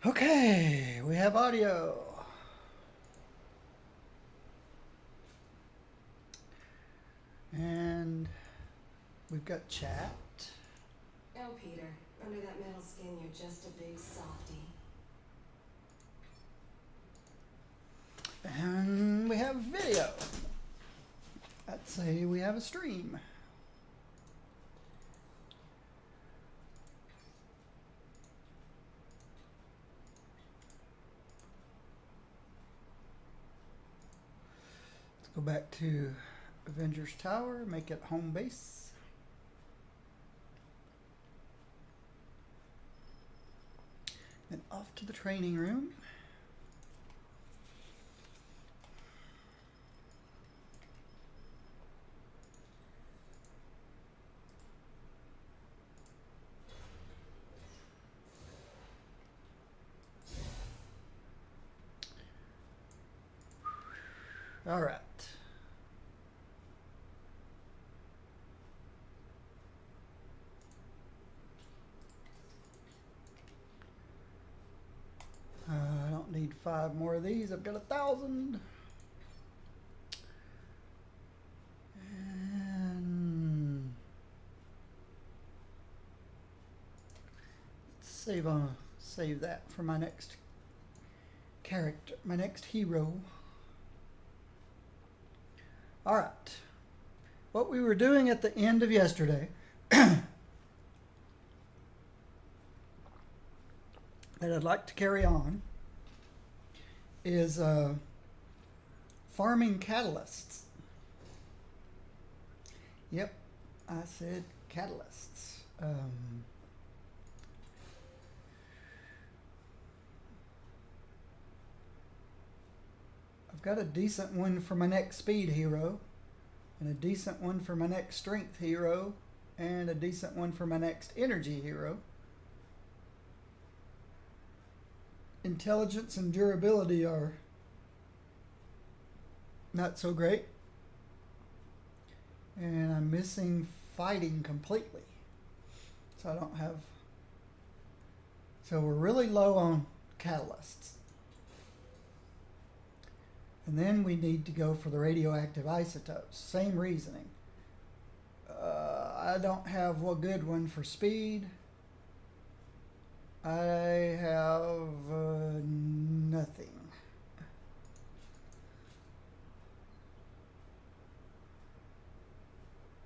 Okay, we have audio. And we've got chat. Oh, Peter, under that metal skin, you're just a big softy. And we have video. Let's say we have a stream. Let's go back to Avengers Tower, make it home base. Then off to the training room. All right. I don't need 5 more of these. I've got 1,000. And save that for my next character, my next hero. All right. What we were doing at the end of yesterday that I'd like to carry on is farming catalysts. Yep, I said catalysts. I've got a decent one for my next speed hero, and a decent one for my next strength hero, and a decent one for my next energy hero. Intelligence and durability are not so great. And I'm missing fighting completely. So I don't have. So we're really low on catalysts. And then we need to go for the radioactive isotopes. Same reasoning. I don't have a good one for speed. I have nothing.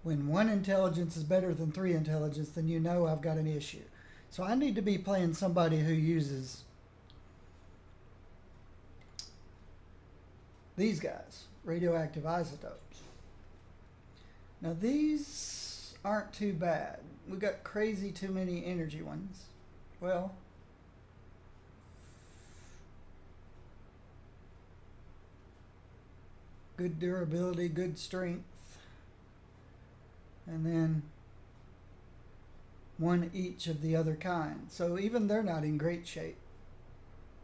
When 1 intelligence is better than 3 intelligence, then you know I've got an issue. So I need to be playing somebody who uses these guys, radioactive isotopes. Now these aren't too bad. We got crazy too many energy ones. Well, good durability, good strength, and then 1 each of the other kind. So even they're not in great shape.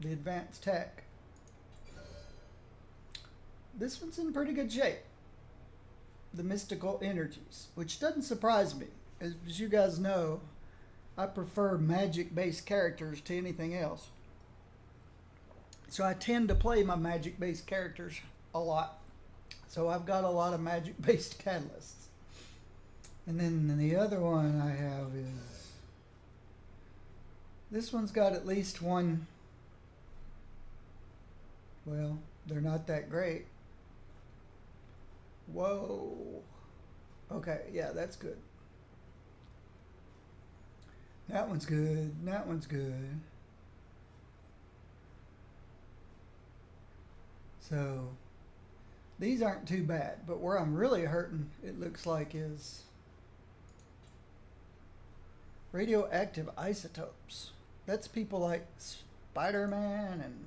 The advanced tech. This one's in pretty good shape. The mystical energies, which doesn't surprise me. As you guys know, I prefer magic-based characters to anything else. So I tend to play my magic-based characters a lot. So I've got a lot of magic-based catalysts. And then the other one I have is, this one's got at least 1. Well, they're not that great. Whoa. Okay, yeah, that's good. That one's good. That one's good. So these aren't too bad, but where I'm really hurting, it looks like, is radioactive isotopes. That's people like Spider-Man and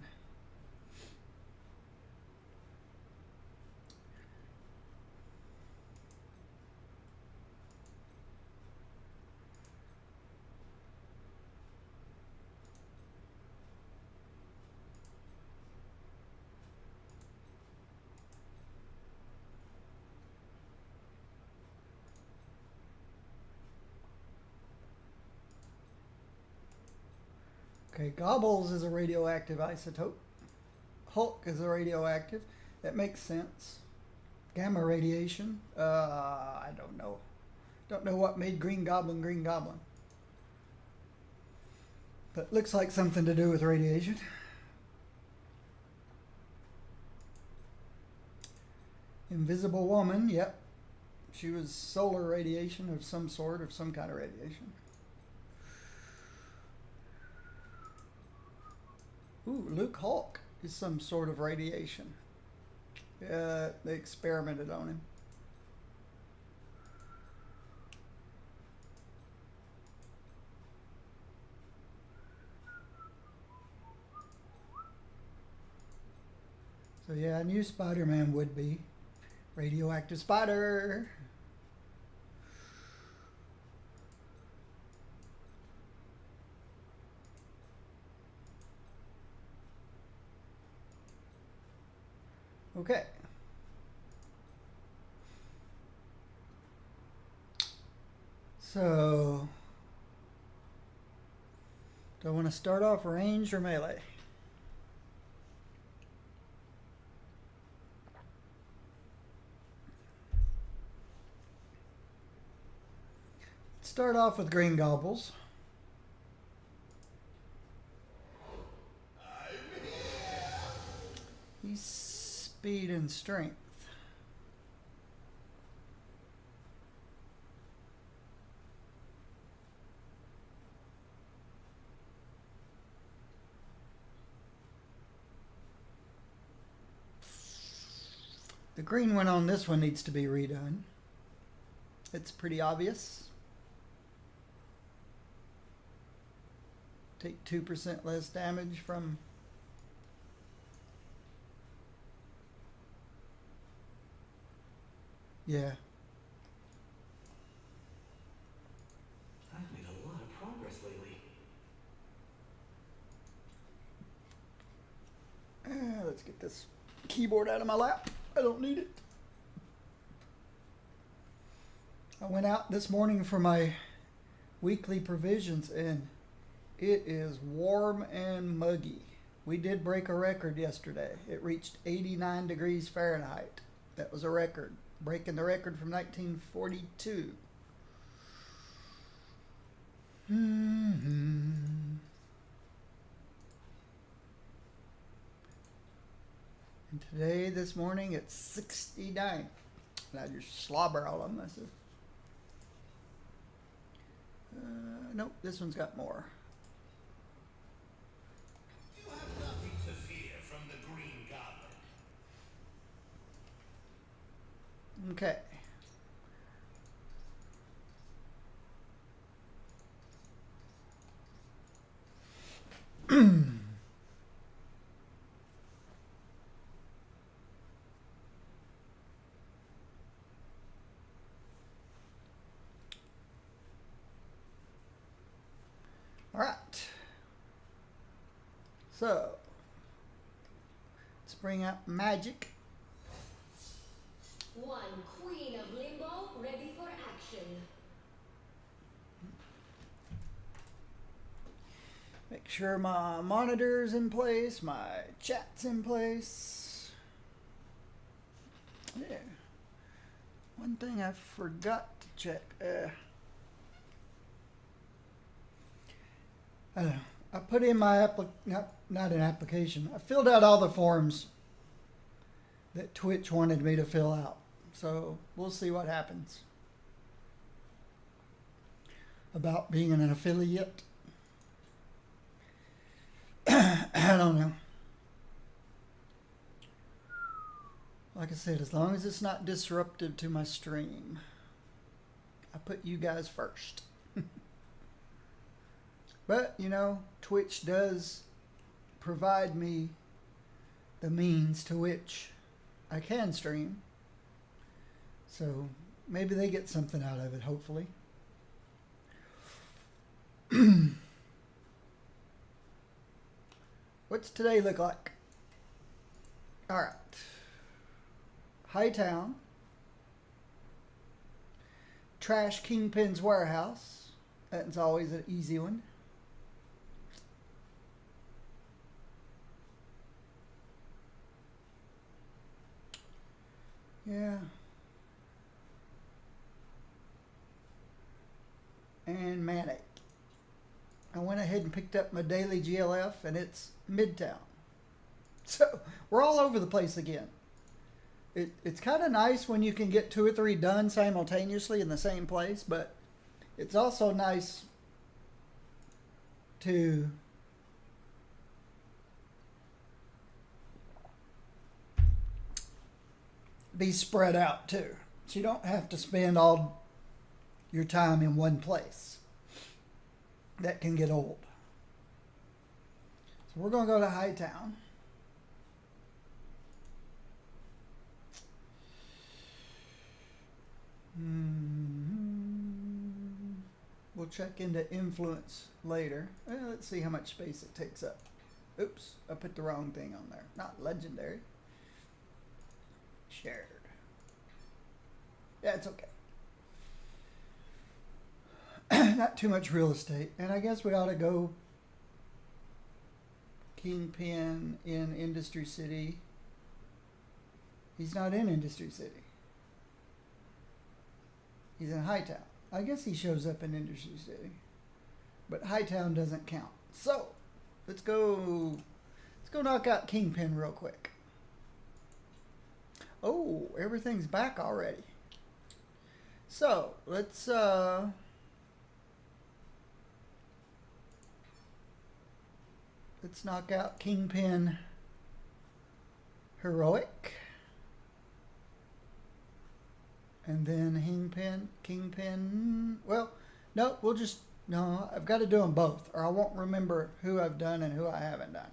Okay, Gobbles is a radioactive isotope. Hulk is a radioactive. That makes sense. Gamma radiation. I don't know. Don't know what made Green Goblin Green Goblin. But looks like something to do with radiation. Invisible Woman, yep. She was solar radiation of some sort, of some kind of radiation. Ooh, Luke Hulk is some sort of radiation. They experimented on him. So yeah, I knew Spider-Man would be. Radioactive spider. Okay. So, do I want to start off range or melee? Start off with Green Goblins. He's speed and strength. The green one on this one needs to be redone. It's pretty obvious. Take 2% less damage from... Yeah. I've made a lot of progress lately. Let's get this keyboard out of my lap. I don't need it. I went out this morning for my weekly provisions and it is warm and muggy. We did break a record yesterday. It reached 89 degrees Fahrenheit. That was a record. Breaking the record from 1942. And today, this morning, it's 69. And I just slobber all of them. I said, nope, this one's got more. You have nothing to fear from the Green Goblin. Okay. All right. So, let's bring out magic. One Queen of Limbo ready for action. Make sure my monitor's in place, my chat's in place. Yeah. One thing I forgot to check. I don't know. I put in my not an application. I filled out all the forms that Twitch wanted me to fill out. So we'll see what happens about being an affiliate. I don't know. Like I said, as long as it's not disruptive to my stream, I put you guys first. But, you know, Twitch does provide me the means to which I can stream. So maybe they get something out of it, hopefully. What's today look like? All right. Hightown. Trash Kingpin's Warehouse. That's always an easy one. I went ahead and picked up my daily GLF, and it's Midtown. So we're all over the place again. It's kind of nice when you can get 2 or 3 done simultaneously in the same place, but it's also nice to be spread out too. So you don't have to spend all your time in one place. That can get old. So we're going to go to Hightown. We'll check into influence later. Let's see how much space it takes up. Oops, I put the wrong thing on there. Not legendary. Shared. Yeah, it's okay. Not too much real estate. And I guess we ought to go Kingpin in Industry City. He's not in Industry City. He's in Hightown. I guess he shows up in Industry City. But Hightown doesn't count. So, let's go knock out Kingpin real quick. Oh, everything's back already. So, let's knock out Kingpin Heroic. And then Kingpin, well, no, I've got to do them both, or I won't remember who I've done and who I haven't done.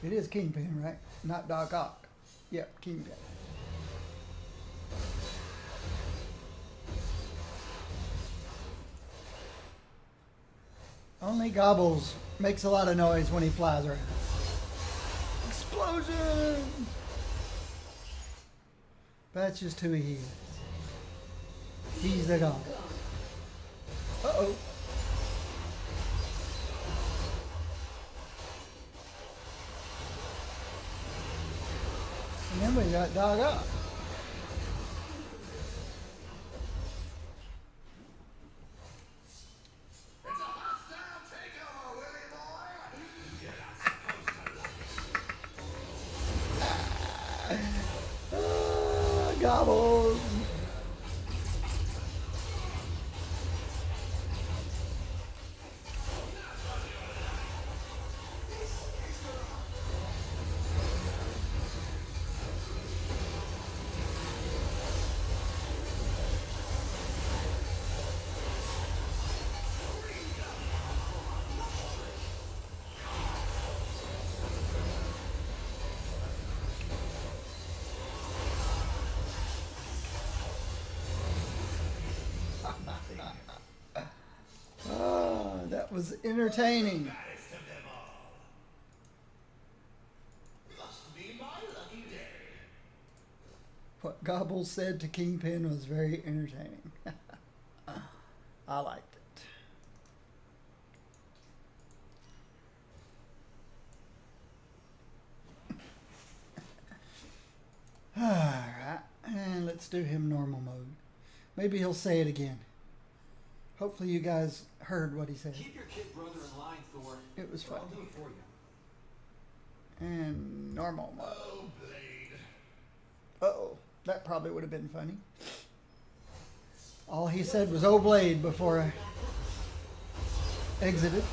It is Kingpin, right? Not Doc Ock. Yep, Kingpin. Only Gobbles makes a lot of noise when he flies around. Explosion! That's just who he is. He's the Gobble. Uh-oh. And then we got Dog Up. Gobbles. That was entertaining. What Gobble said to Kingpin was very entertaining. I liked it. Alright, and let's do him normal mode. Maybe he'll say it again. Hopefully you guys heard what he said. Keep your kid brother in line, Thor. It was fun. I'll do it for you. And normal mode. Oh, Blade. Uh-oh. That probably would have been funny. All he said was, "Oh, Blade," before I exited.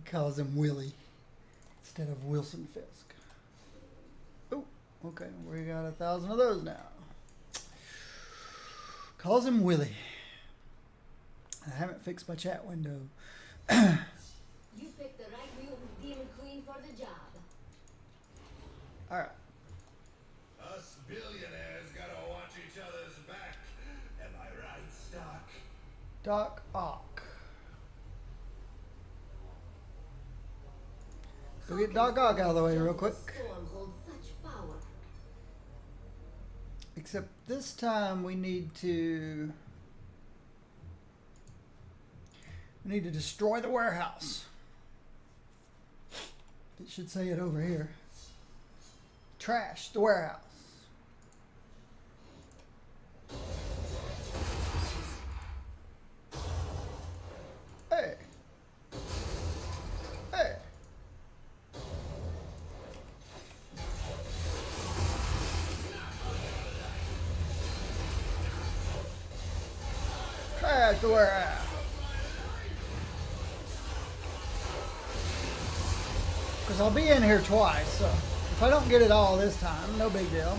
calls him Willie instead of Wilson Fisk. Oh, okay. We got 1,000 of those now. Calls him Willie. I haven't fixed my chat window. You picked the right mutant demon queen for the job. All right. Us billionaires gotta watch each other's back. Am I right, Stark? Doc Ock. Go get Doc Ock out of the way real quick. Storm holds such power. Except this time we need to destroy the warehouse. It should say it over here. Trash the warehouse. Hey. Hey. Trash the warehouse. Because I'll be in here twice, so if I don't get it all this time, no big deal.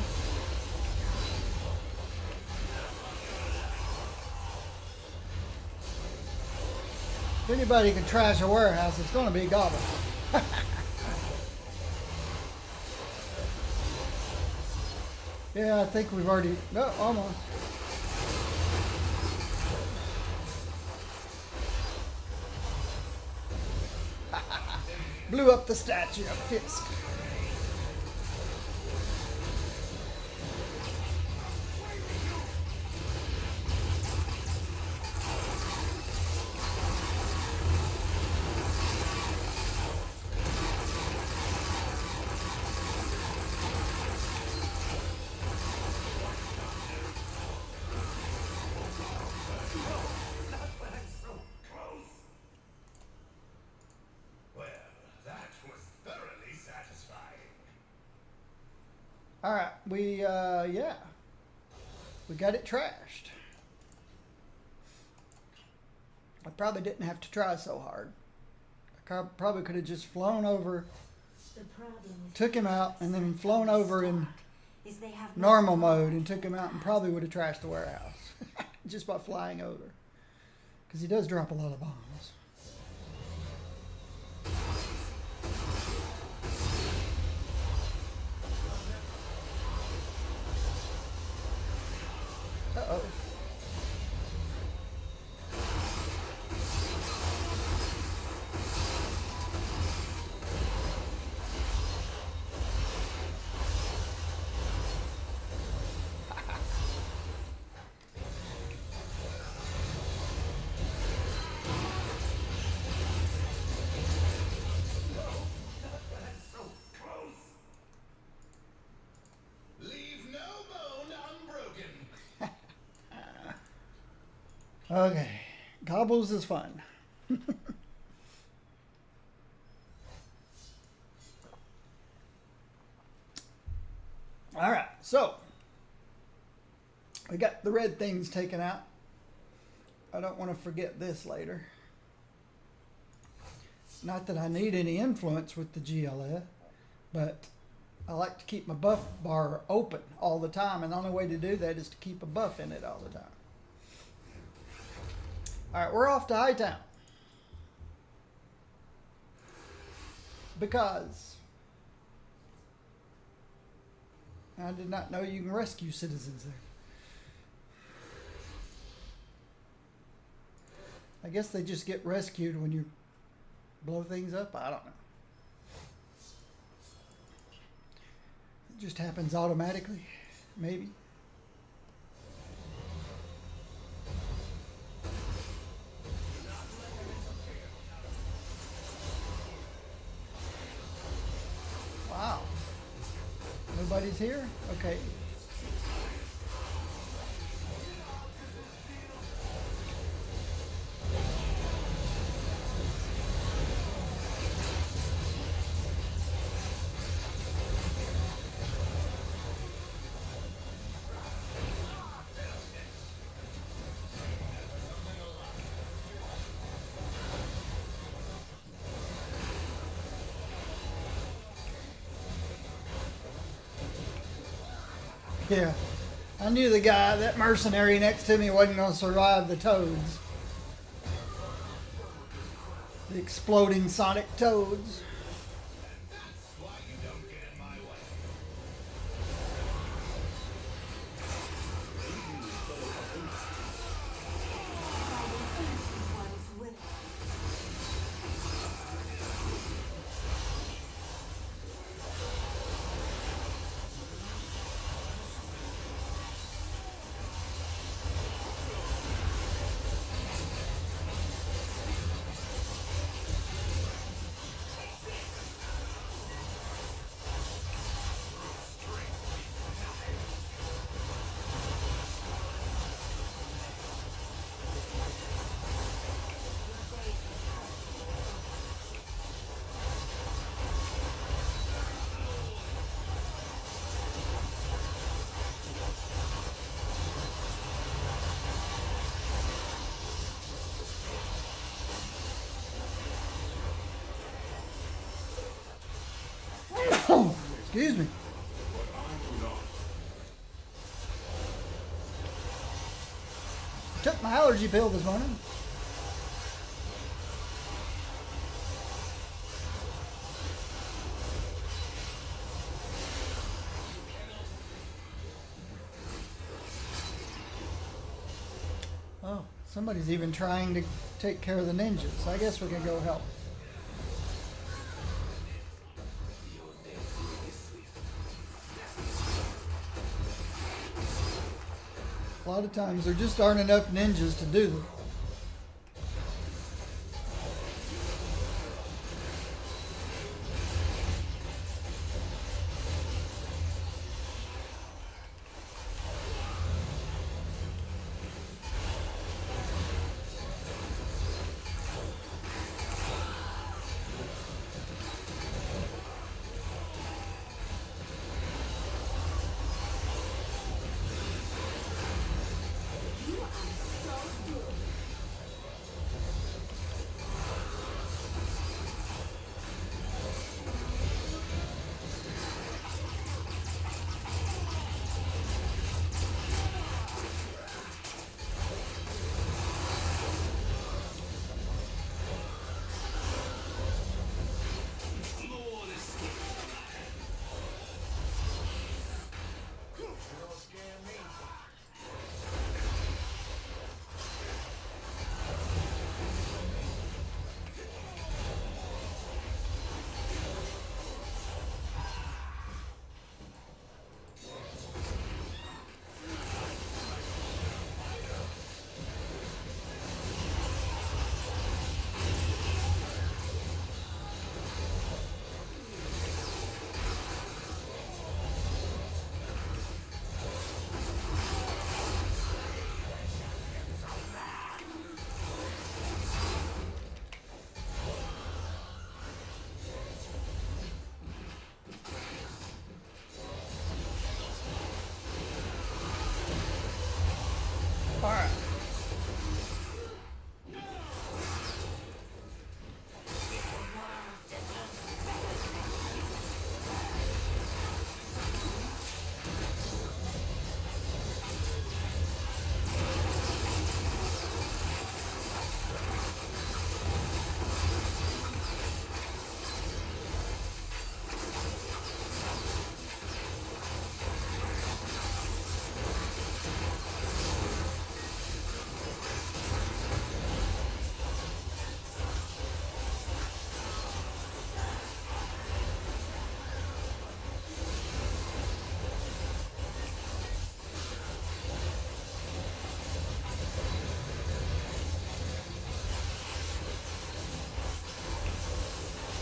If anybody can trash a warehouse, it's going to be Goblin. Yeah, I think we've already... No, almost. Blew up the statue of Fisk. All right, we got it trashed. I probably didn't have to try so hard. I probably could have just flown over, The problem with took him out, and then flown over in is they have normal mode and took him out and probably would have trashed the warehouse just by flying over. Because he does drop a lot of bombs. Uh-oh. Okay, Gobbles is fun. All right, so we got the red things taken out. I don't want to forget this later. Not that I need any influence with the GLF, but I like to keep my buff bar open all the time, and the only way to do that is to keep a buff in it all the time. All right, we're off to Hightown. Because I did not know you can rescue citizens there. I guess they just get rescued when you blow things up. I don't know. It just happens automatically, maybe. Wow. Nobody's here? Okay. Yeah. I knew the guy, that mercenary next to me, wasn't going to survive the toads. The exploding sonic toads. That's why you don't get in my way. Oh, excuse me. Took my allergy pill this morning. Oh, somebody's even trying to take care of the ninjas. I guess we can go help. A lot of times there just aren't enough ninjas to do them. Alright.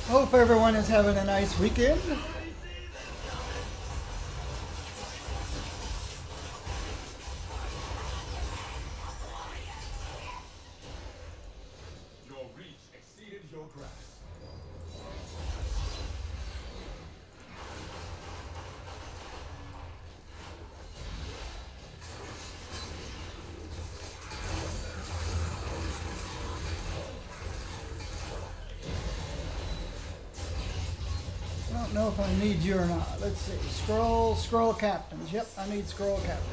Hope everyone is having a nice weekend. Your reach exceeded your grasp. I don't know if I need you or not. Let's see. Scroll captains. Yep, I need scroll captains.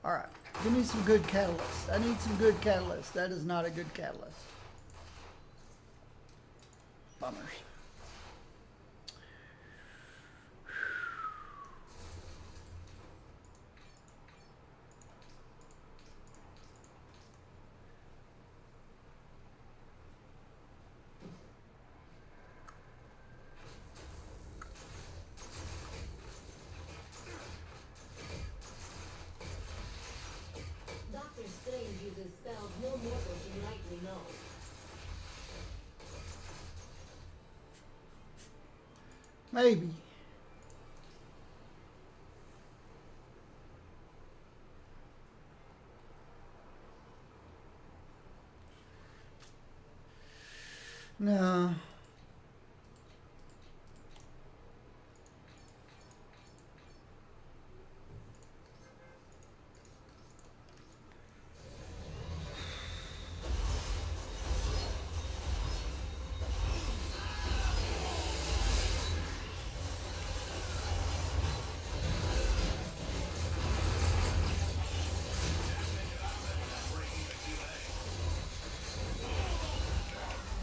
Alright, give me some good catalyst. I need some good catalyst. That is not a good catalyst. Bummers. Doctor Strange uses spells no mortal can likely know. Maybe. No.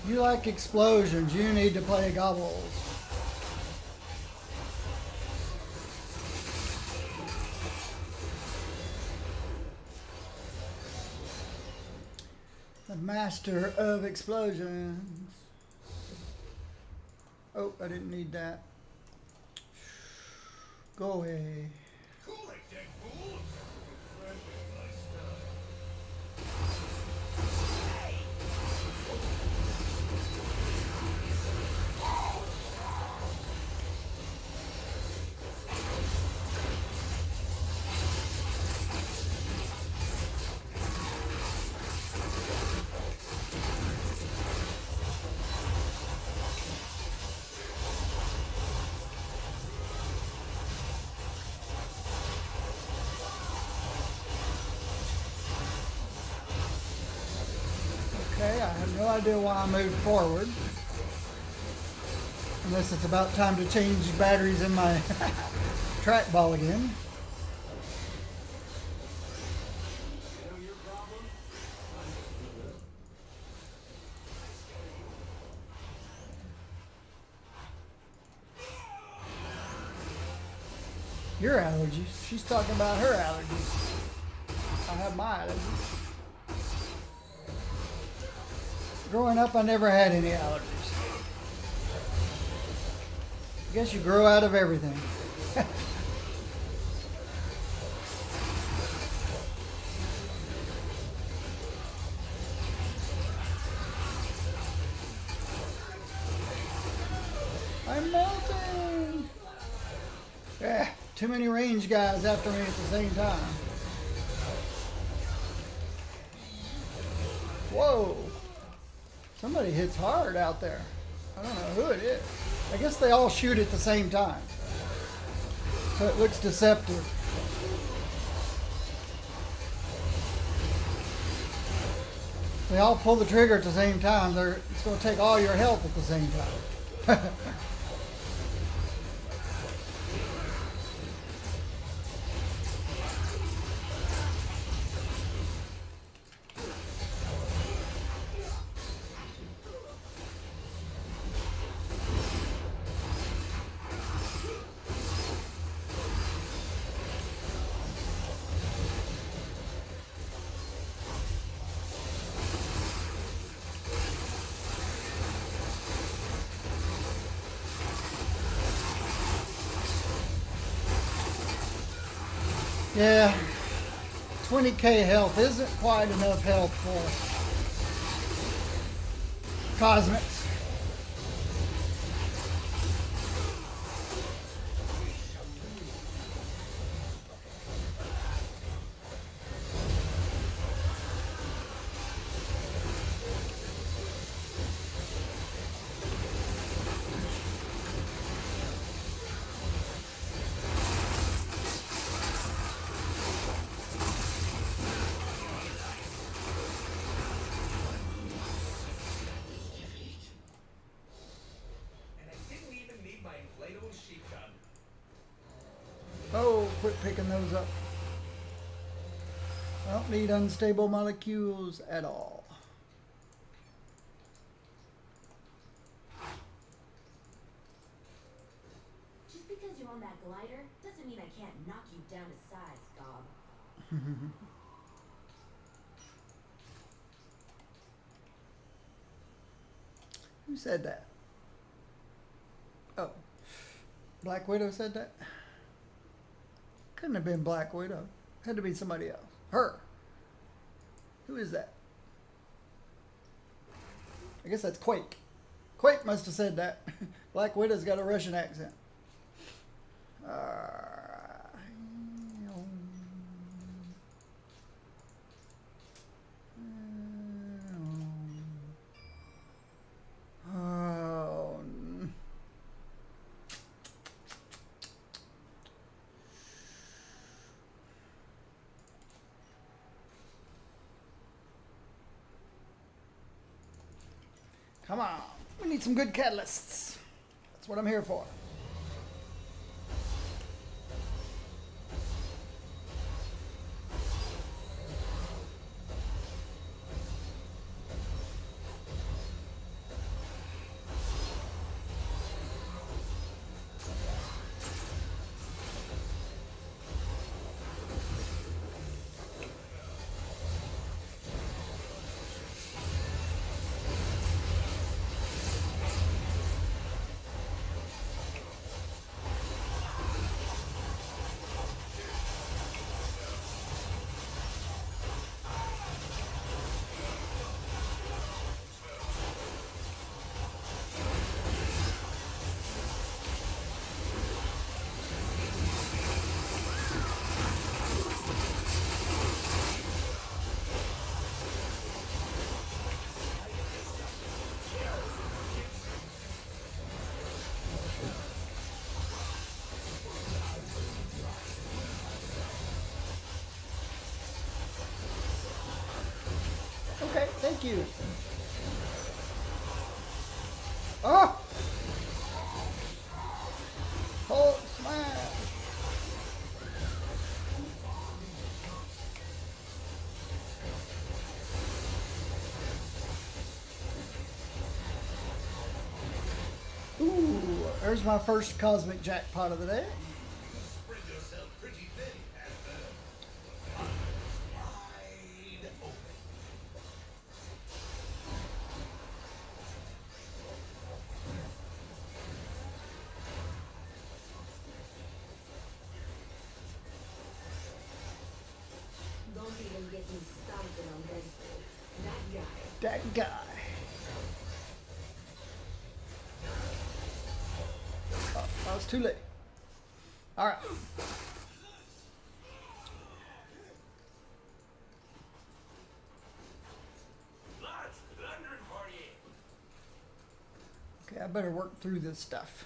You like explosions. You need to play Goblins. The master of explosions. Oh, I didn't need that. Go away. Cool it, Deadpool. Friendly, my stuff. Okay, I have no idea why I moved forward. Unless it's about time to change batteries in my trackball again. Your allergies. She's talking about her allergies. I have my allergies. Growing up, I never had any allergies. I guess you grow out of everything. I'm melting. Yeah, too many range guys after me at the same time. Whoa. Somebody hits hard out there. I don't know who it is. I guess they all shoot at the same time. So it looks deceptive. They all pull the trigger at the same time. It's going to take all your health at the same time. Yeah, 20k health isn't quite enough health for Cosmics. picking those up. I don't need unstable molecules at all. Just because you're on that glider doesn't mean I can't knock you down to size, Gob. Who said that? Oh, Black Widow said that? Couldn't have been Black Widow. Had to be somebody else. Her. Who is that? I guess that's Quake. Quake must have said that. Black Widow's got a Russian accent. Come on. We need some good catalysts. That's what I'm here for. Okay, thank you. Oh! Hulk smash! Ooh, there's my first cosmic jackpot of the day. Spread yourself pretty thin, Panther. Wide open. Don't even get me started on Deadpool. That guy. That guy. Oh, I was too late. All right. Okay, I better work through this stuff.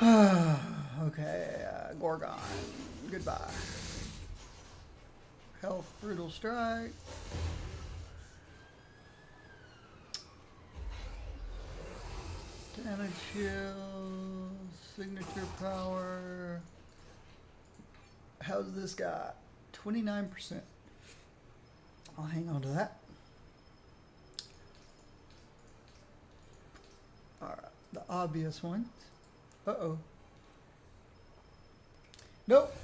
Okay, Gorgon. Goodbye. Health, brutal strike. Damage shield, signature power. How's this guy? 29%. I'll hang on to that. Alright, the obvious ones. Uh-oh. Nope.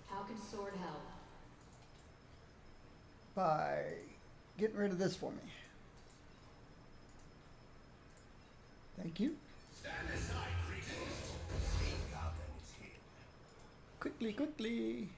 How can sword help? By getting rid of this for me. Thank you. Stand aside, creatures. The Goblin is here. Quickly, quickly.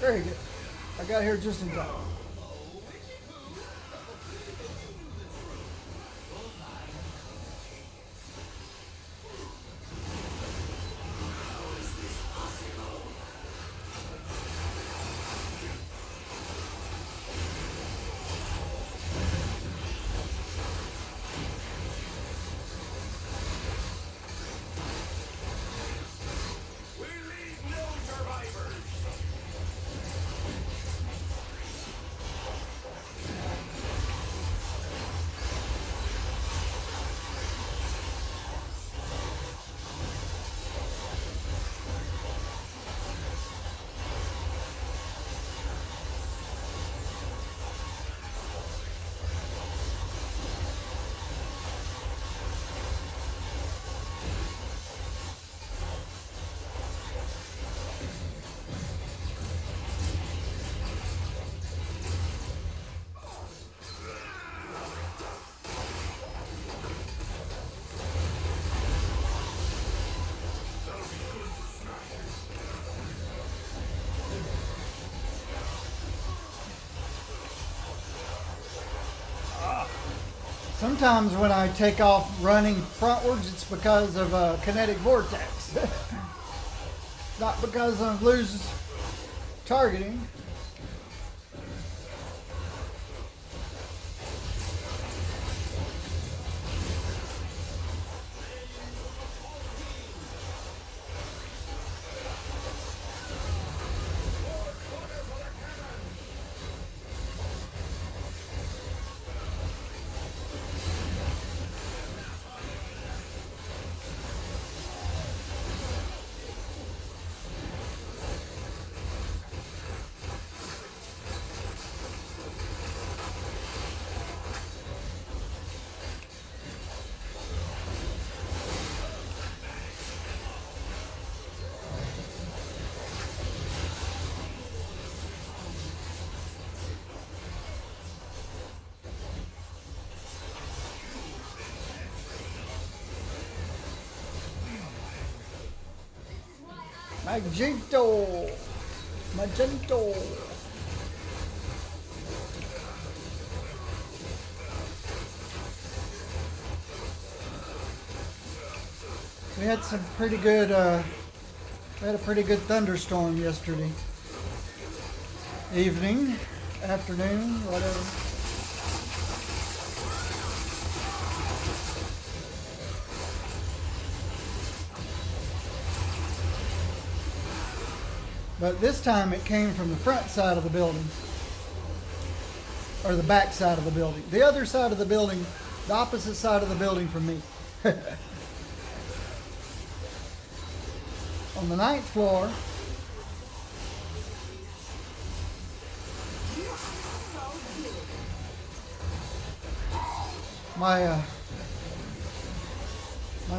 Very good. I got here just in time. Sometimes when I take off running frontwards, it's because of a kinetic vortex. Not because of lose targeting. Magento. We had some pretty good, we had a pretty good thunderstorm yesterday evening, afternoon, whatever. But this time it came from the front side of the building, or the back side of the building. The other side of the building, the opposite side of the building from me. On the 9th floor, my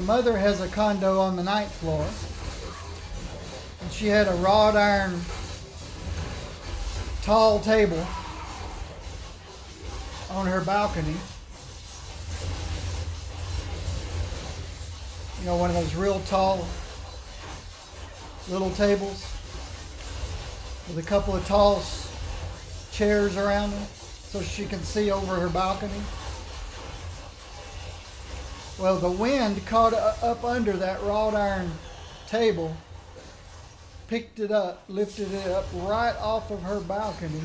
mother has a condo on the 9th floor. And she had a wrought iron tall table on her balcony. You know, one of those real tall little tables with a couple of tall chairs around them so she can see over her balcony. Well, the wind caught up under that wrought iron table, picked it up, lifted it up right off of her balcony,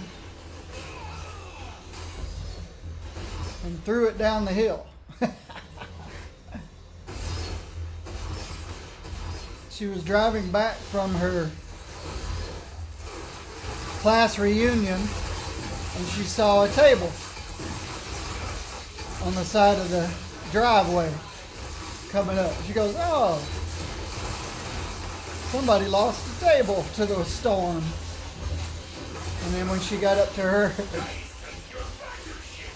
and threw it down the hill. She was driving back from her class reunion, and she saw a table on the side of the driveway coming up. She goes, "Oh, somebody lost the table to the storm." And then when she got up to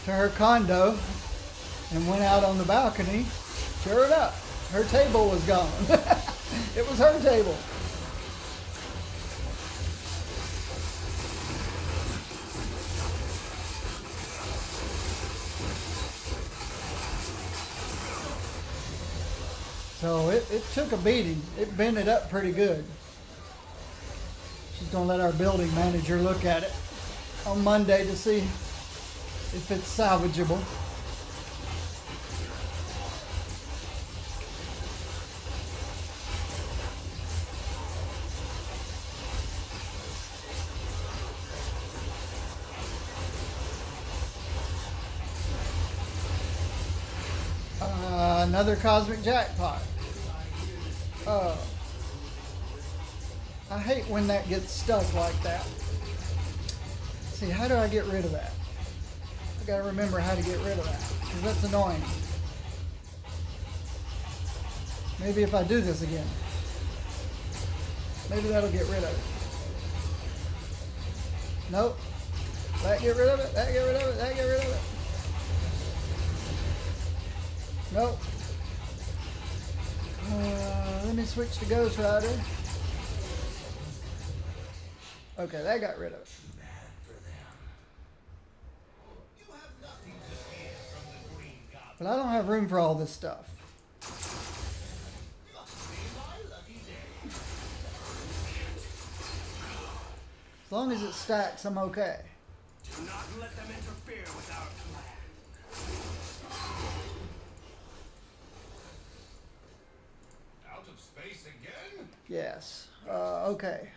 her condo and went out on the balcony, sure enough, her table was gone. It was her table. So it took a beating. It bent it up pretty good. She's going to let our building manager look at it on Monday to see if it's salvageable. Another cosmic jackpot. I hate when that gets stuck like that. See, how do I get rid of that? I gotta remember how to get rid of that, because that's annoying. Maybe if I do this again, maybe that'll get rid of it. Nope. That get rid of it, that get rid of it, that get rid of it. Nope. Let me switch to Ghost Rider. Okay, that got rid of it. But I don't have room for all this stuff. As long as it stacks, I'm okay. Do not let them interfere with our plan. Yes. Okay.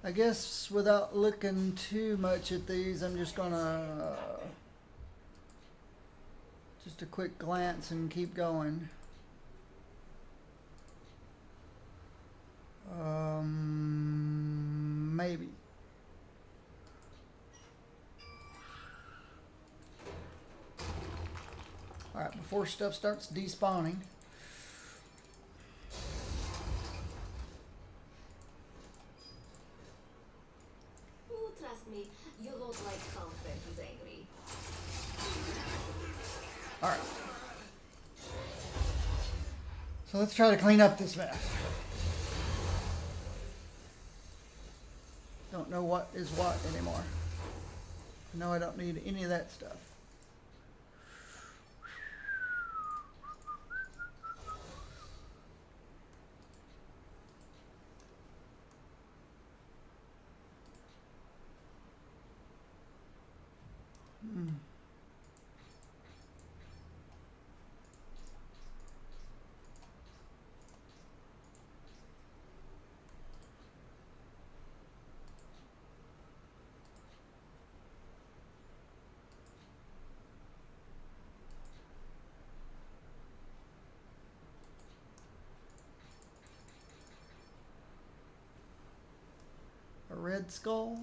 I guess without looking too much at these, I'm just gonna just a quick glance and keep going. Maybe. All right, before stuff starts despawning. Oh, trust me, you won't like how Fred is angry. All right. So let's try to clean up this mess. Don't know what is what anymore. No, I don't need any of that stuff. A red skull.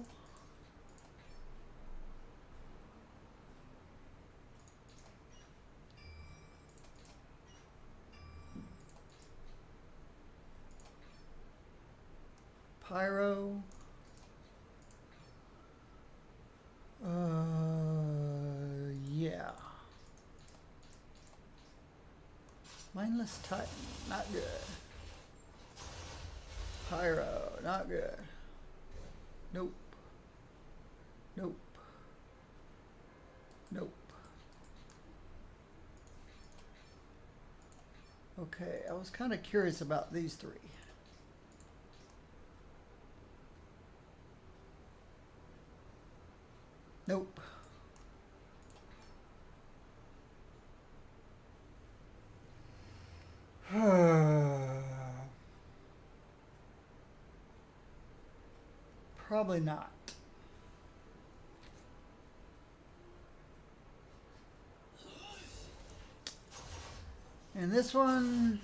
Pyro. Yeah. Mindless Titan, not good. Pyro, not good. Nope. Nope. Nope. Okay, I was kind of curious about these three. Nope. Probably not. And this one,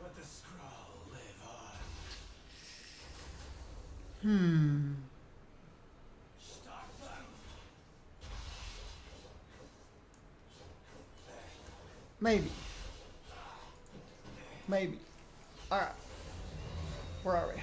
But the scroll live on. Stop them. maybe. Maybe. All right. Where are we?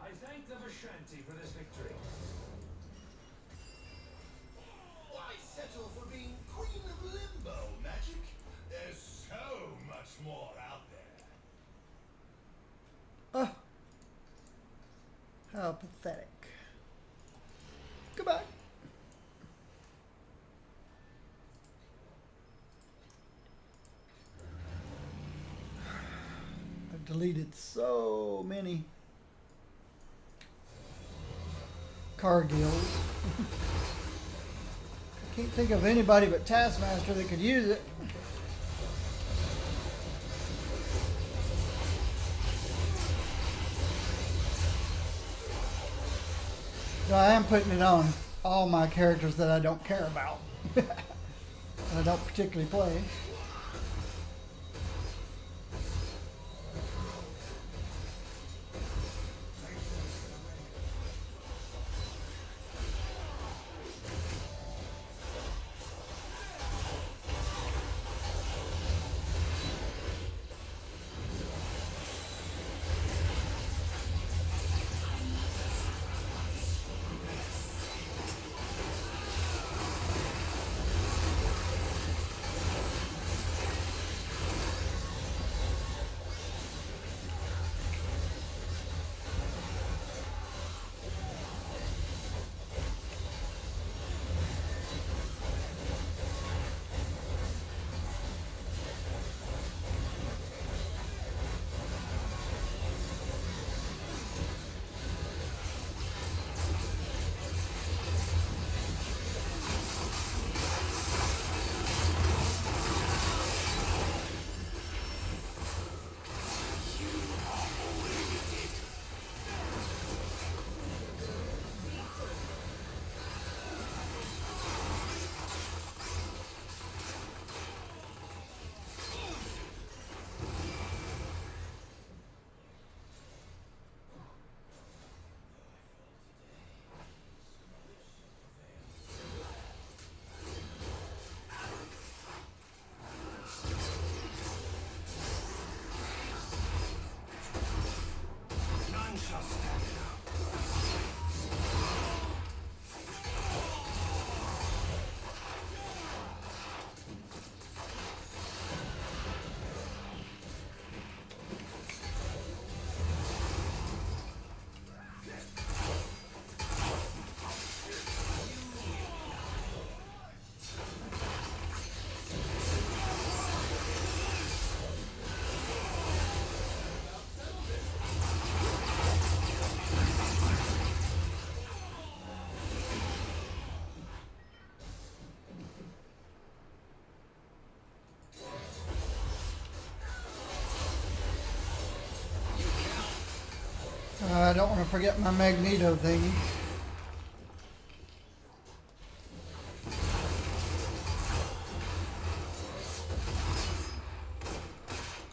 I thank the Vishanti for this victory. Why settle for being Queen of Limbo, Magic? There's so much more out there. Oh. How pathetic. Goodbye. I've deleted so many Cargills. I can't think of anybody but Taskmaster that could use it. So I am putting it on all my characters that I don't care about. And I don't particularly play. None shall stand now. I don't want to forget my Magneto thing.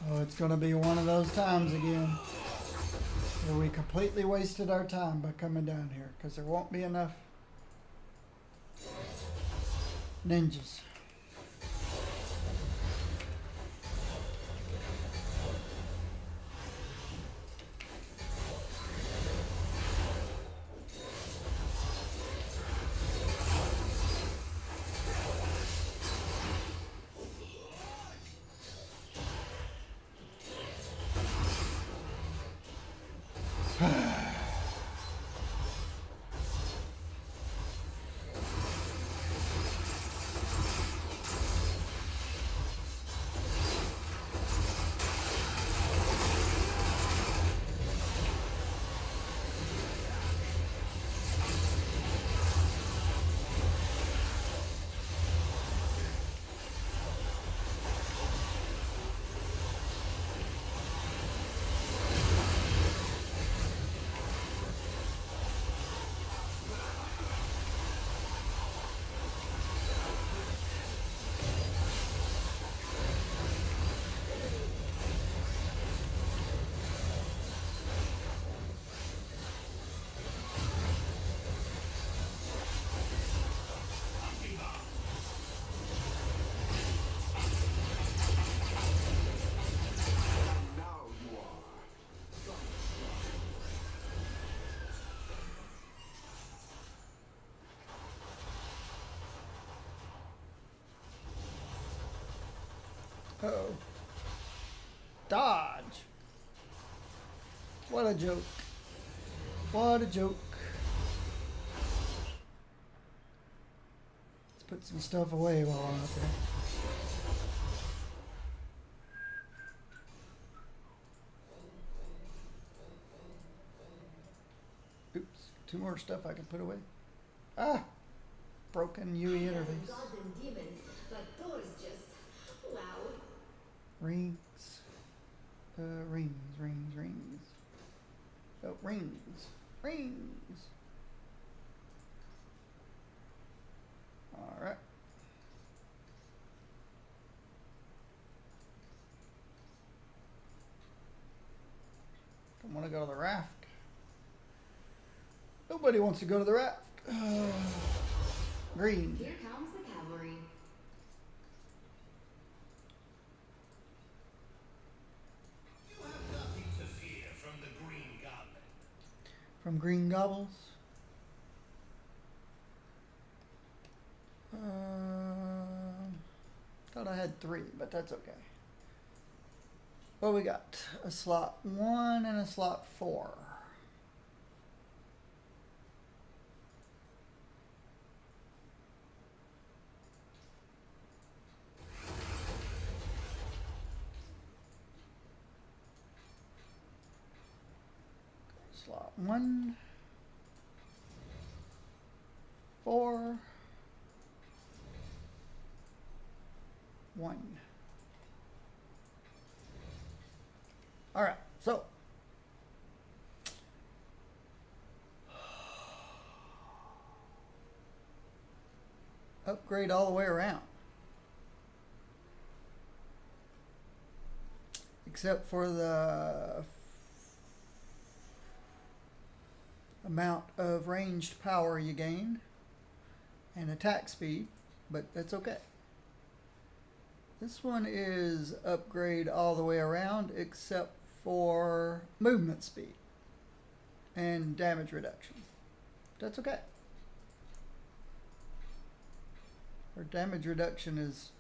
Oh, it's going to be one of those times again where we completely wasted our time by coming down here because there won't be enough ninjas. Uh-oh. Dodge. What a joke. What a joke. Let's put some stuff away while I'm up there. Oops. Two more stuff I can put away. Ah! Broken UE interface. Gods and demons, but Thor is just wow. Rings. Rings. Oh, rings. Rings. to go to the raft. Nobody wants to go to the raft. Green. Here comes the cavalry. You have nothing to fear from the Green Goblin. From Green Gobbles. Thought I had 3, but that's okay. What we got? A slot 1 and a slot 4. Slot 1, 4, 1. All right, so upgrade all the way around, except for the amount of ranged power you gain and attack speed, but that's okay. This one is upgrade all the way around except for movement speed and damage reduction. That's okay. Our damage reduction is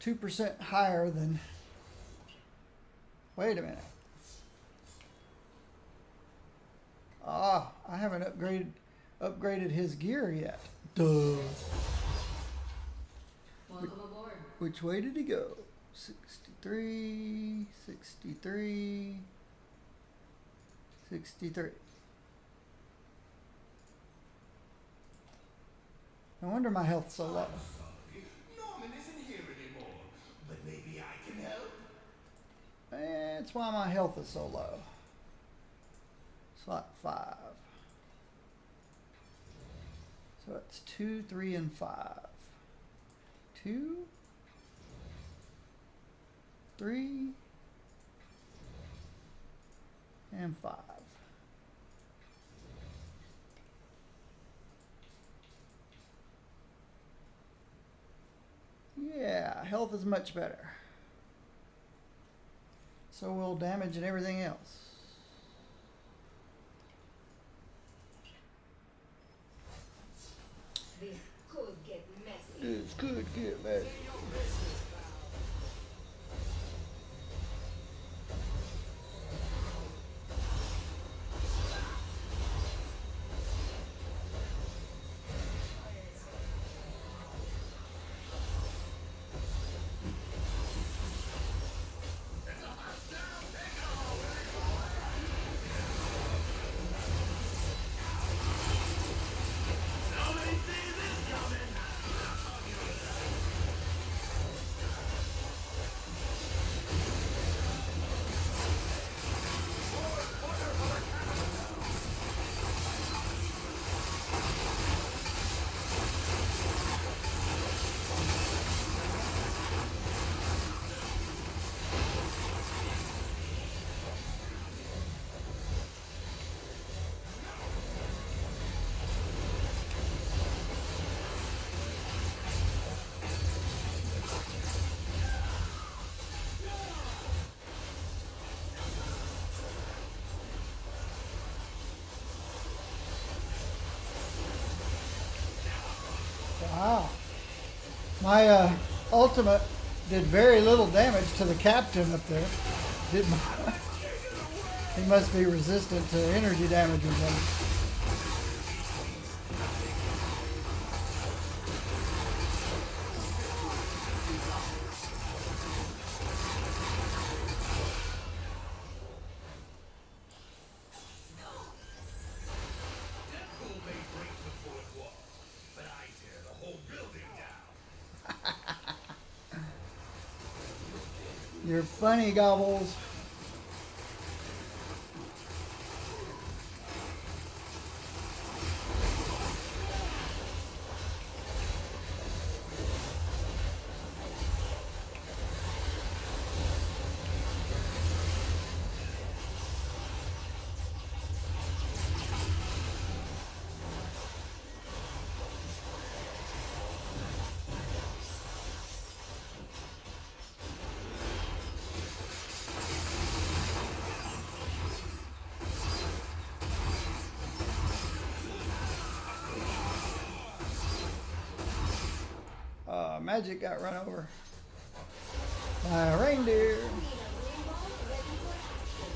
2% higher than... Wait a minute. Ah, I haven't upgraded his gear yet. Duh. Welcome aboard. Which way did he go? 63, 63, 63. No wonder my health's so low. Sorry, Norman isn't here anymore, but maybe I can help. That's why my health is so low. Slot 5. So it's 2, 3, and 5. 2, 3, and 5. Yeah, health is much better. So will damage and everything else. This could get messy. This could get messy. Wow. My ultimate did very little damage to the captain up there. Didn't he must be resistant to energy damage or something. Deadpool may break the fourth wall, but I tear the whole building down. You're funny, Gobbles. Magic got run over by a reindeer. Queen of Rainbow ready for action.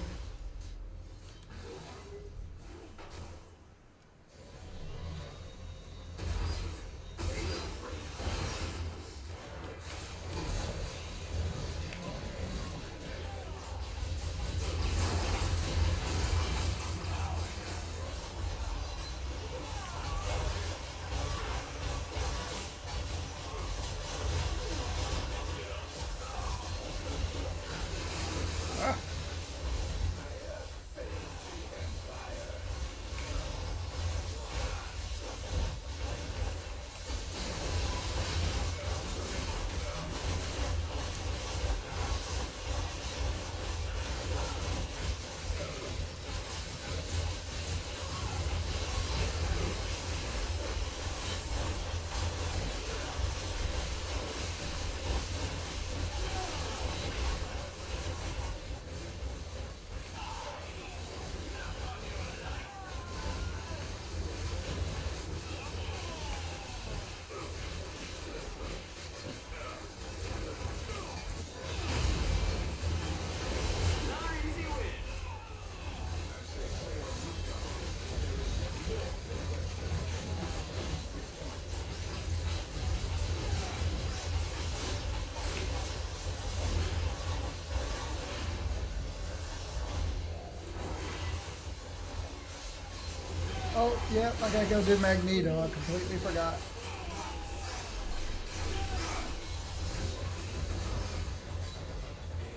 Oh, yep, I gotta go do Magneto. I completely forgot.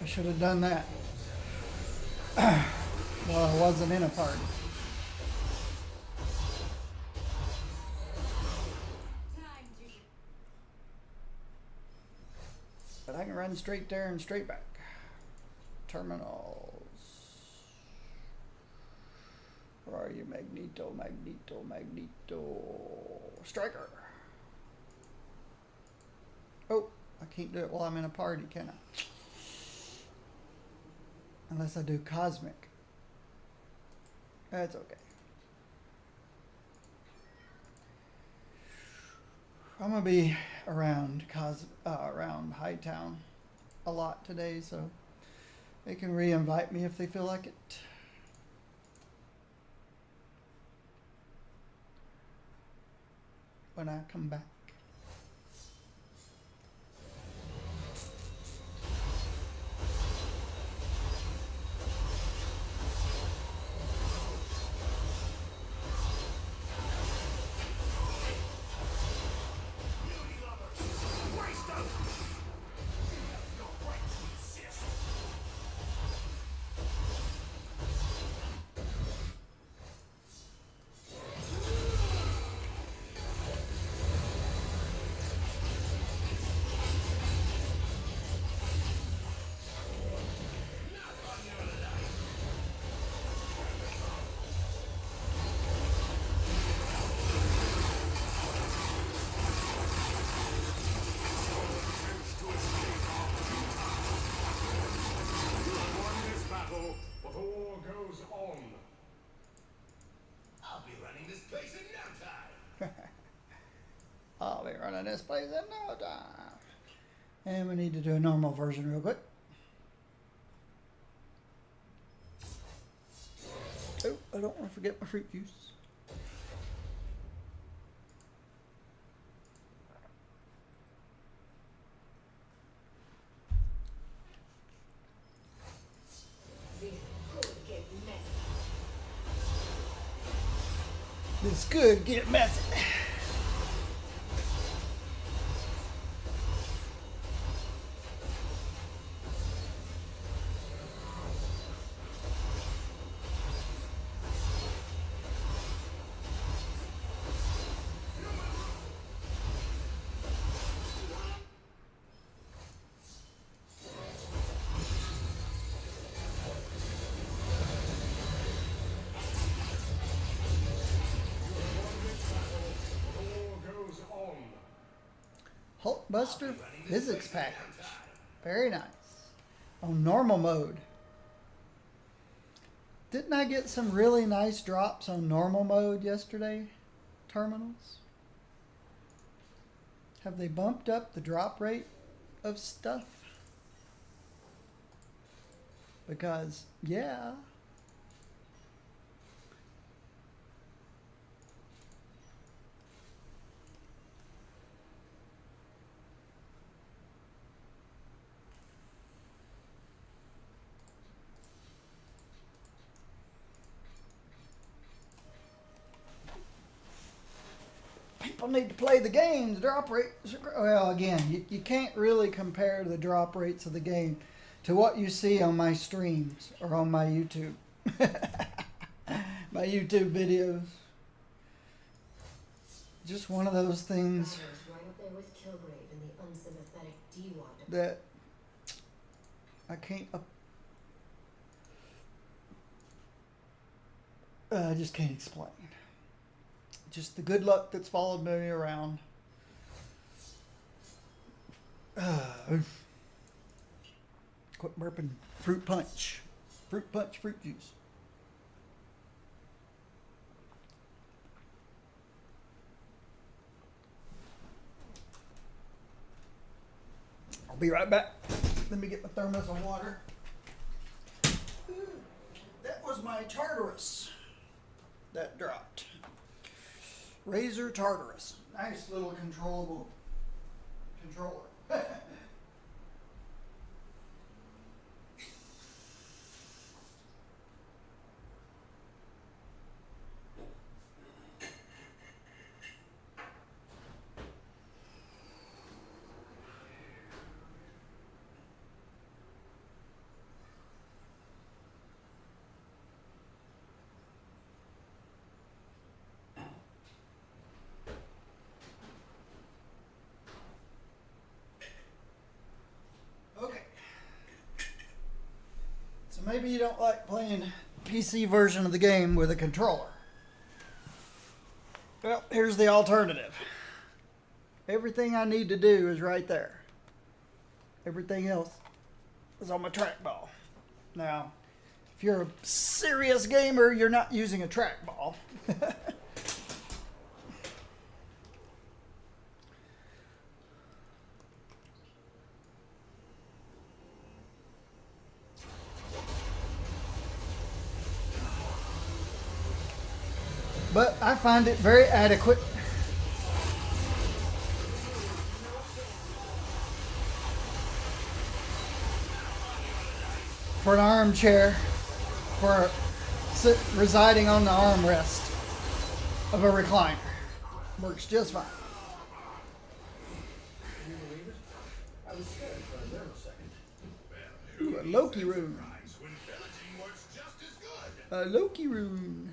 I should have done that. Well, I wasn't in a party. Time to But I can run straight there and straight back. Terminals. Where are you? Magneto, Magneto, Magneto. Striker. Oh, I can't do it while I'm in a party, can I? Unless I do Cosmic. That's okay. I'm gonna be around around Hightown a lot today, so they can re-invite me if they feel like it. When I come back. But the war goes on. I'll be running this place in no time. I'll be running this place in no time. And we need to do a normal version real quick. Oh, I don't want to forget my fruit juice. this could get messy. This could get messy. Hulkbuster physics package. Very nice. On normal mode. Didn't I get some really nice drops on normal mode yesterday? Terminals? Have they bumped up the drop rate of stuff? Because, yeah. People need to play the game. The drop rates are, well, again, you can't really compare the drop rates of the game to what you see on my streams or on my YouTube. My YouTube videos. Just one of those things Right up there with Kilgrave and the unsympathetic D-Wad. that I can't. I just can't explain. Just the good luck that's followed me around. Quit burping fruit punch. Fruit punch, fruit juice. I'll be right back. Let me get my thermos of water. That was my Tartarus that dropped. Razor Tartarus. Nice little controllable controller. Okay. So maybe you don't like playing PC version of the game with a controller. Well, here's the alternative. Everything I need to do is right there. Everything else is on my trackball. Now, if you're a serious gamer, you're not using a trackball. But I find it very adequate. For an armchair, for residing on the armrest of a recliner. Works just fine. Can you believe it? I was scared for a nanosecond. Ooh, a Loki room. When pillaging works just as good. A Loki room.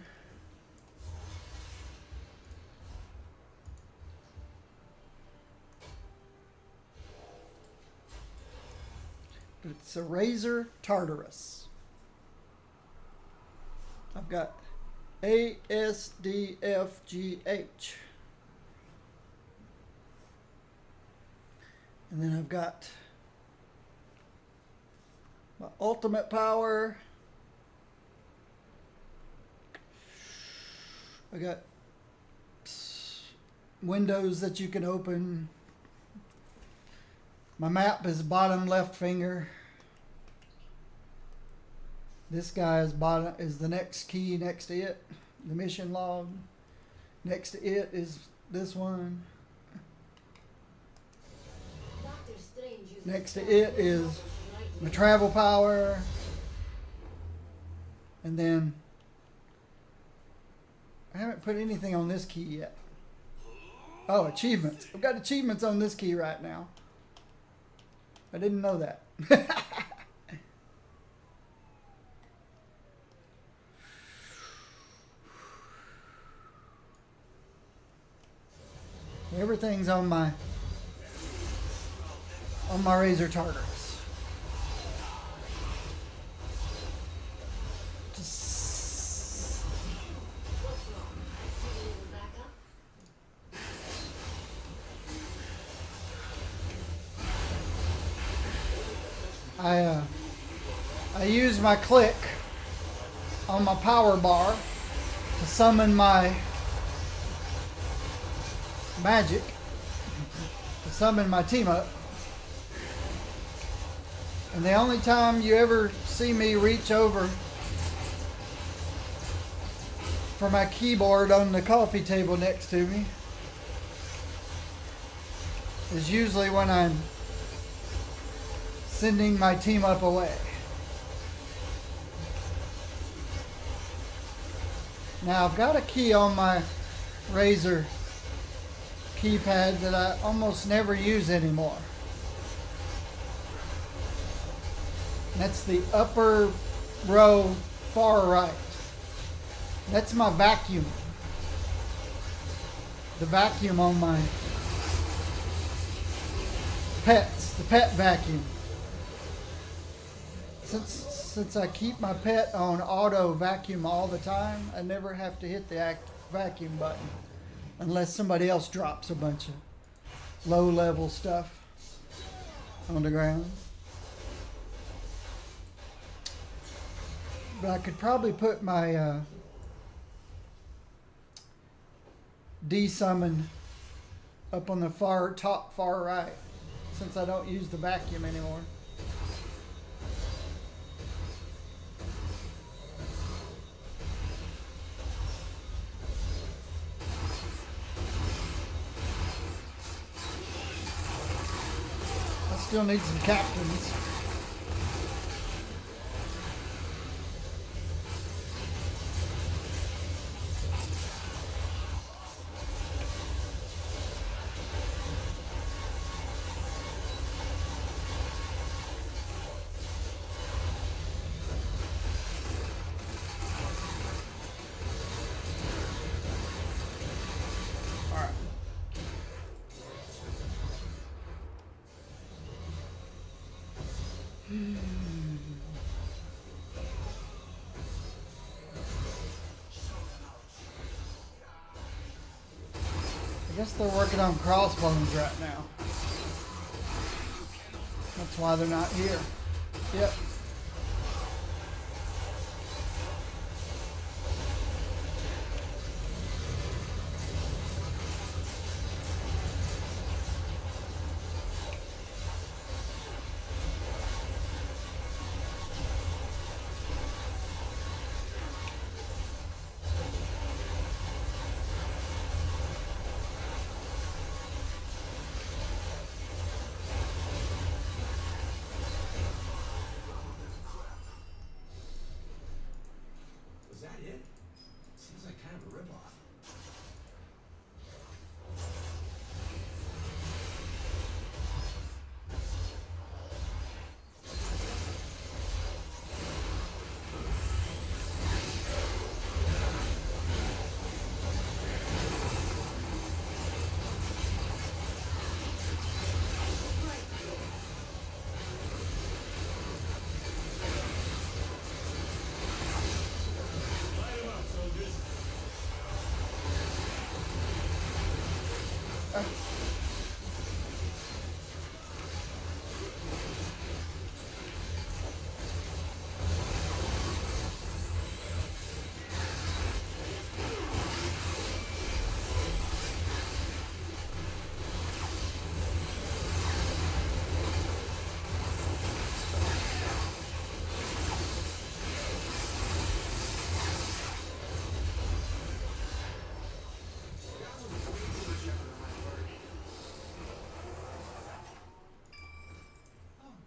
It's a Razor Tartarus. I've got ASDFGH. And then I've got my ultimate power. I got windows that you can open. My map is bottom left finger. This guy is the next key next to it. The mission log. Next to it is this one. Doctor Strange uses Next to it is my travel power. And then I haven't put anything on this key yet. Oh, achievements. I've got achievements on this key right now. I didn't know that. Everything's on my Razor Tartarus. Just What's wrong? Need a little backup? I use my click on my power bar to summon my magic. To summon my team up. And the only time you ever see me reach over for my keyboard on the coffee table next to me is usually when I'm sending my team up away. Now I've got a key on my Razer keypad that I almost never use anymore. That's the upper row far right. That's my vacuum. The vacuum on my pets, the pet vacuum. Since I keep my pet on auto vacuum all the time, I never have to hit the vacuum button unless somebody else drops a bunch of low level stuff on the ground. But I could probably put my D-summon up on the top far right, since I don't use the vacuum anymore. I still need some captains. I guess they're working on crossbones right now. That's why they're not here. Yep. Was that it? Seems like kind of a ripoff.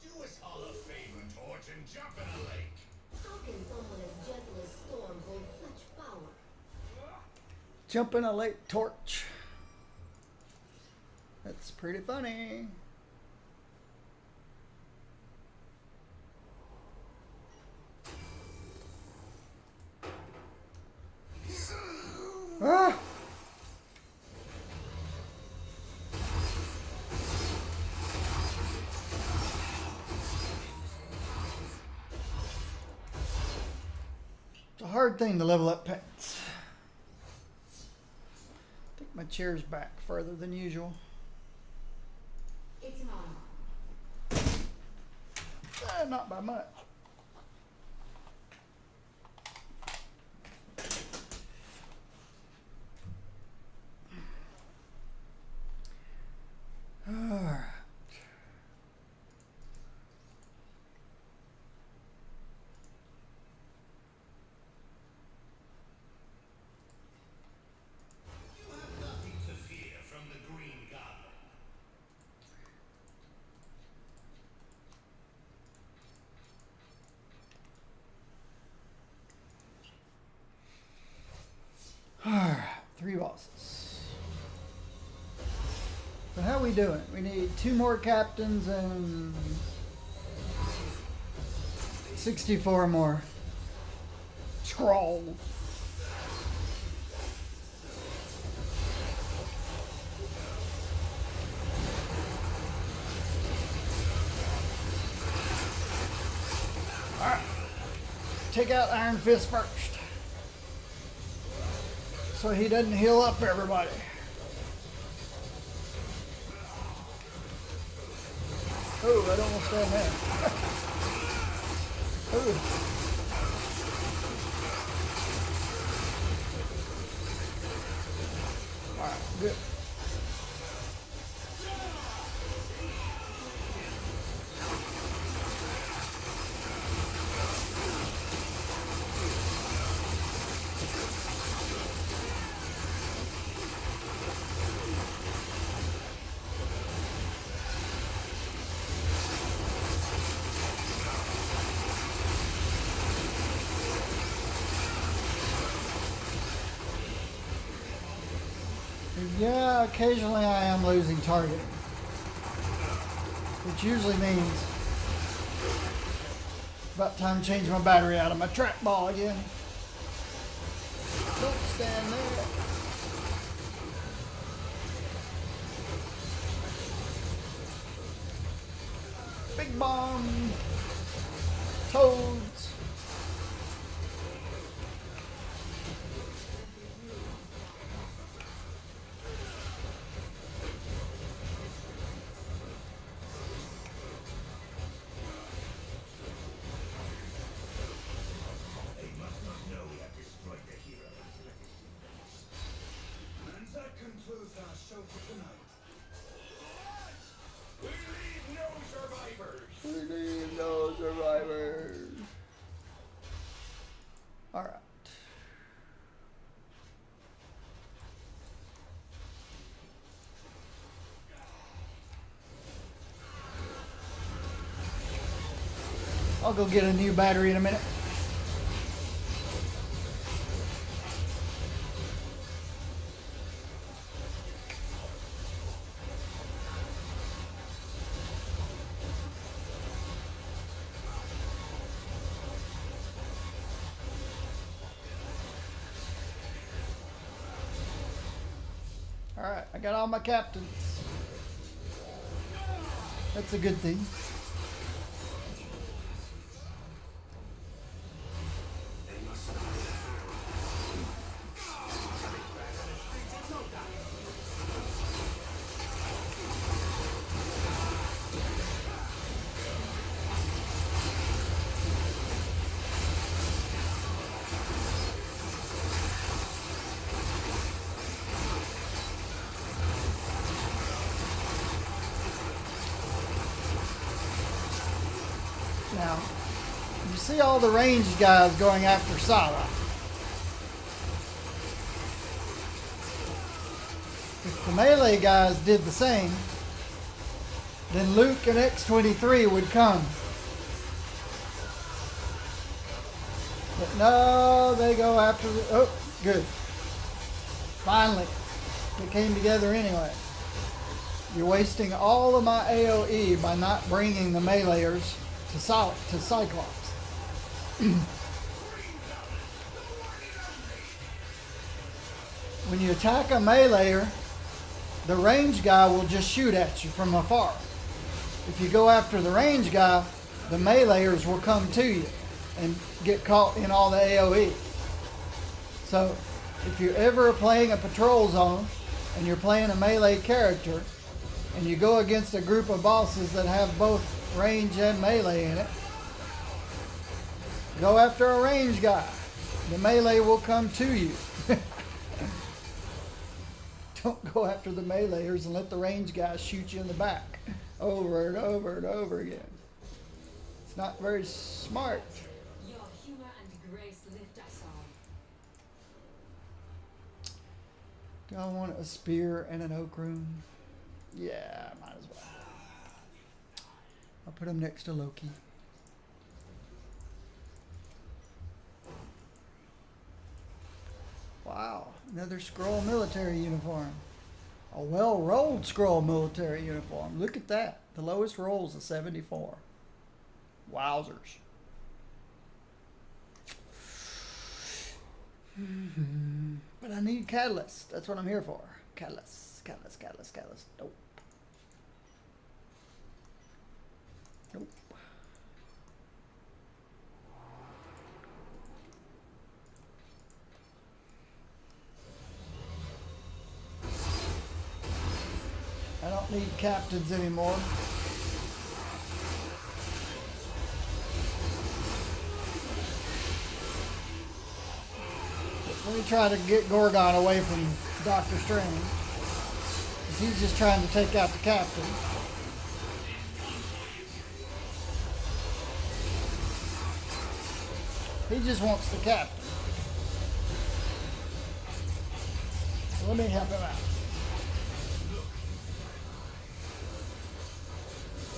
Do us all a favor, Torch, and jump in a lake. How can someone as gentle as Storm hold such power? Jump in a lake torch. That's pretty funny. Ah! It's a hard thing to level up pets. Take my chair's back further than usual. It's not. Not by much. bosses. So how we doing? We need 2 more captains and 64 more scrolls. Alright. Take out Iron Fist first, so he doesn't heal up everybody. Oh, I don't want to stand there. Oh. Alright, good. Yeah, occasionally I am losing targeting, which usually means about time to change my battery out of my trackball again. Don't stand there. Big bomb. Toads. They must not know we have destroyed the heroes. And that concludes our show for tonight. We leave no survivors. We leave no survivors. Alright. I'll go get a new battery in a minute. Alright, I got all my captains. That's a good thing. Now, you see all the ranged guys going after Psylocke. If the melee guys did the same, then Luke and X-23 would come. But no, they go after the... Oh, good. Finally, they came together anyway. You're wasting all of my AoE by not bringing the meleeers to Cyclops. When you attack a meleeer, the range guy will just shoot at you from afar. If you go after the range guy, the meleeers will come to you and get caught in all the AoE. So if you're ever playing a patrol zone and you're playing a melee character and you go against a group of bosses that have both range and melee in it, go after a range guy. The melee will come to you. Don't go after the meleeers and let the range guys shoot you in the back over and over and over again. It's not very smart. Your humor and grace lift us all. Do I want a spear and an oak rune? Yeah, might as well. I'll put him next to Loki. Wow. Another scroll military uniform. A well-rolled scroll military uniform. Look at that. The lowest roll is a 74. Wowzers. But I need catalyst. That's what I'm here for. Catalyst. Nope. Nope. I don't need captains anymore. Let me try to get Gorgon away from Doctor Strange. 'Cause he's just trying to take out the captain. He just wants the captain. So let me help him out.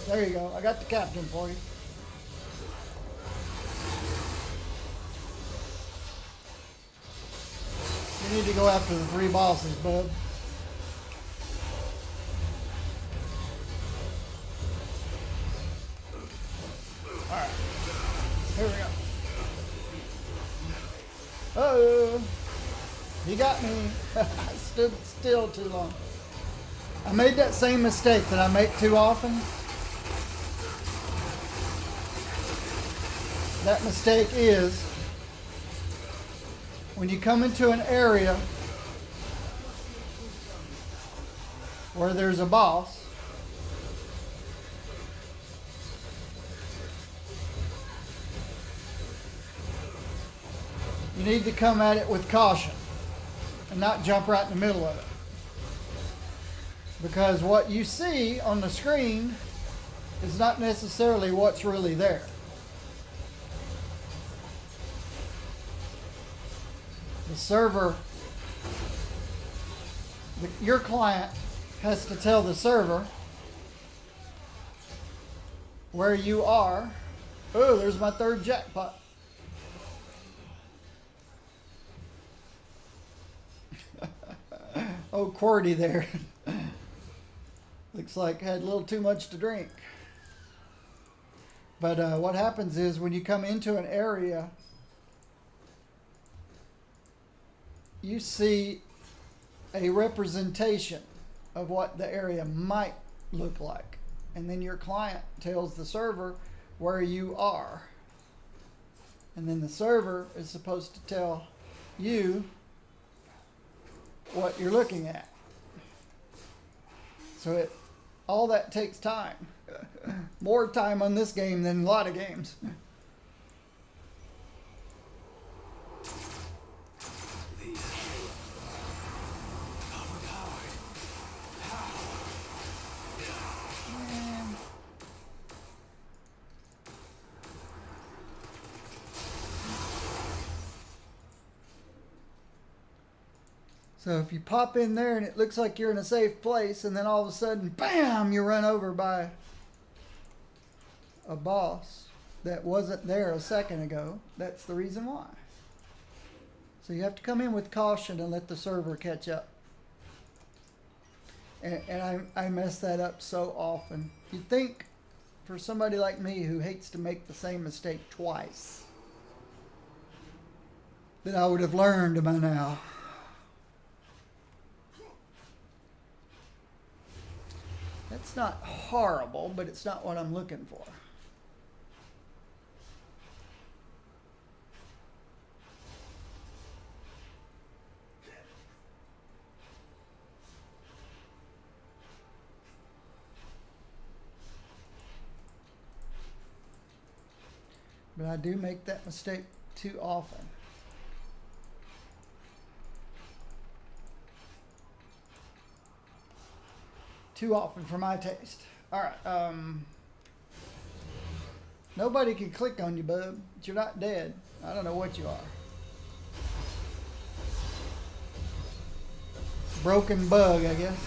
There you go. I got the captain for you. You need to go after the 3 bosses, bud. Alright. Here we go. Oh, he got me. I stood still too long. I made that same mistake that I make too often. That mistake is when you come into an area where there's a boss, you need to come at it with caution and not jump right in the middle of it. Because what you see on the screen is not necessarily what's really there. The server, your client has to tell the server where you are. Oh, there's my 3rd jackpot. Oh, QWERTY there. Looks like had a little too much to drink. But what happens is when you come into an area, you see a representation of what the area might look like. And then your client tells the server where you are. And then the server is supposed to tell you what you're looking at. So all that takes time. More time on this game than a lot of games. So if you pop in there and it looks like you're in a safe place, and then all of a sudden, bam, you run over by a boss that wasn't there a second ago, that's the reason why. So you have to come in with caution and let the server catch up. And I mess that up so often. You'd think for somebody like me who hates to make the same mistake twice, that I would have learned by now. That's not horrible, but it's not what I'm looking for. But I do make that mistake too often. Too often for my taste. Alright, nobody can click on you, bub. But you're not dead. I don't know what you are. Broken bug, I guess.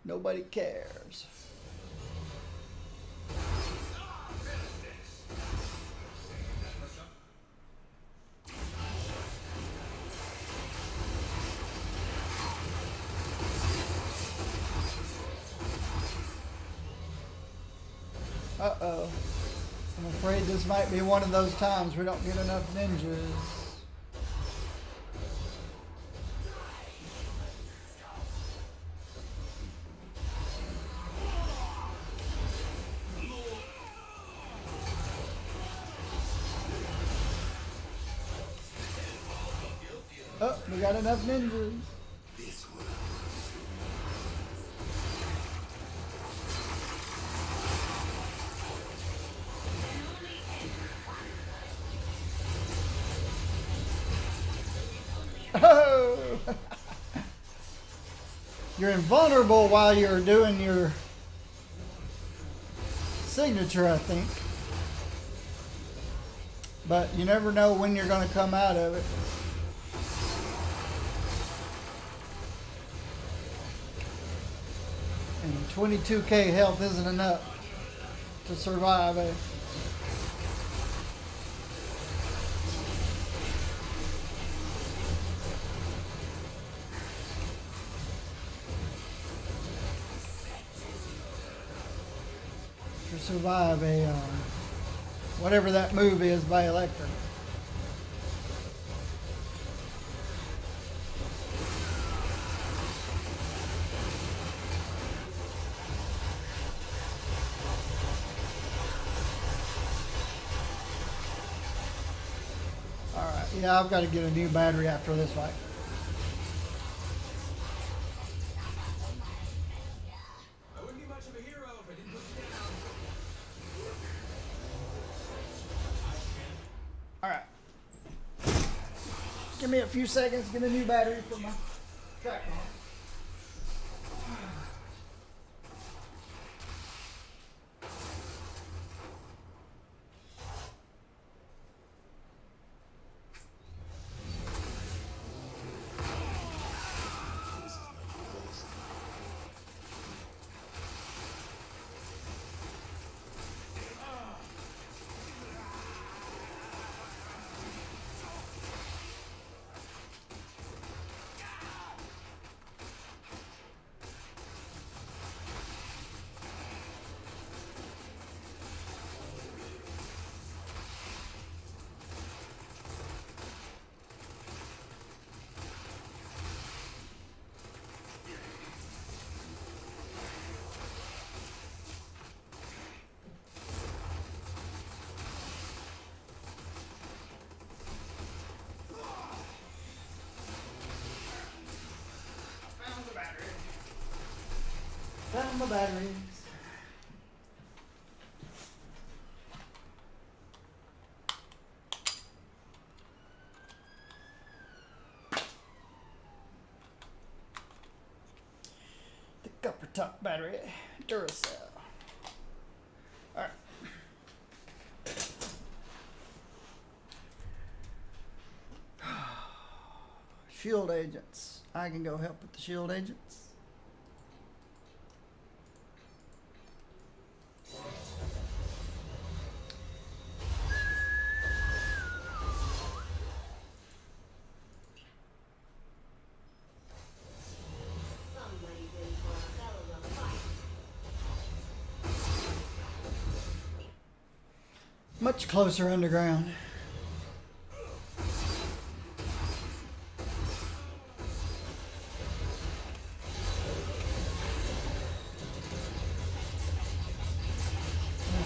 Nobody cares. Uh-oh. I'm afraid this might be one of those times we don't get enough ninjas. Oh, we got enough ninjas. Oh! You're invulnerable while you're doing your signature, I think. But you never know when you're going to come out of it. And 22k health isn't enough to survive it. To survive a whatever that move is by Electra. Alright, yeah, I've got to get a new battery after this fight. I wouldn't be much of a hero if I didn't put you down. Alright. Give me a few seconds, get a new battery for my track mod. Found my batteries. The copper top battery, Duracell. Alright. Shield agents. I can go help with the shield agents. Somebody's in for a hell of a fight. Much closer underground.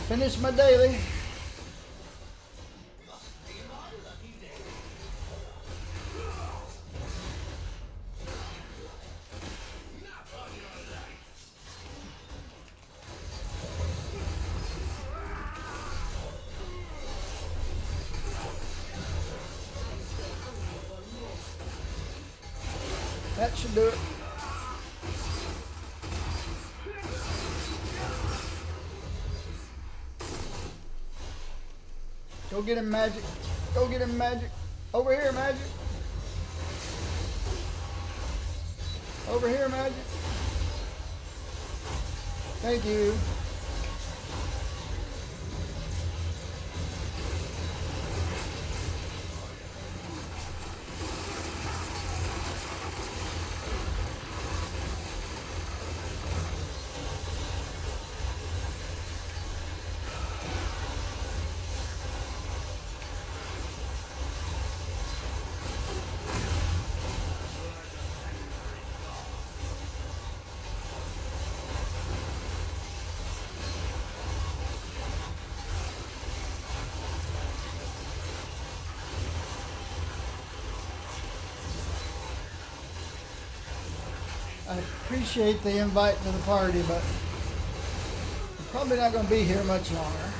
Finish my daily. That should do it. Go get him, Magic. Go get him, Magic. Over here, Magic. Over here, Magic. Thank you. I appreciate the invite to the party, but I'm probably not going to be here much longer.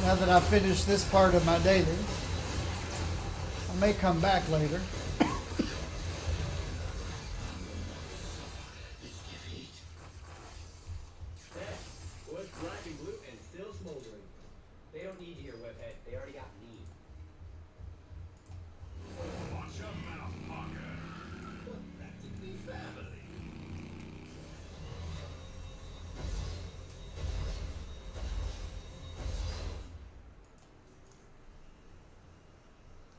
Now that I've finished this part of my daily, I may come back later. What's black and blue and still smoldering? They don't need your webhead. They already got me. Watch your mouth, Parker. We're practically family.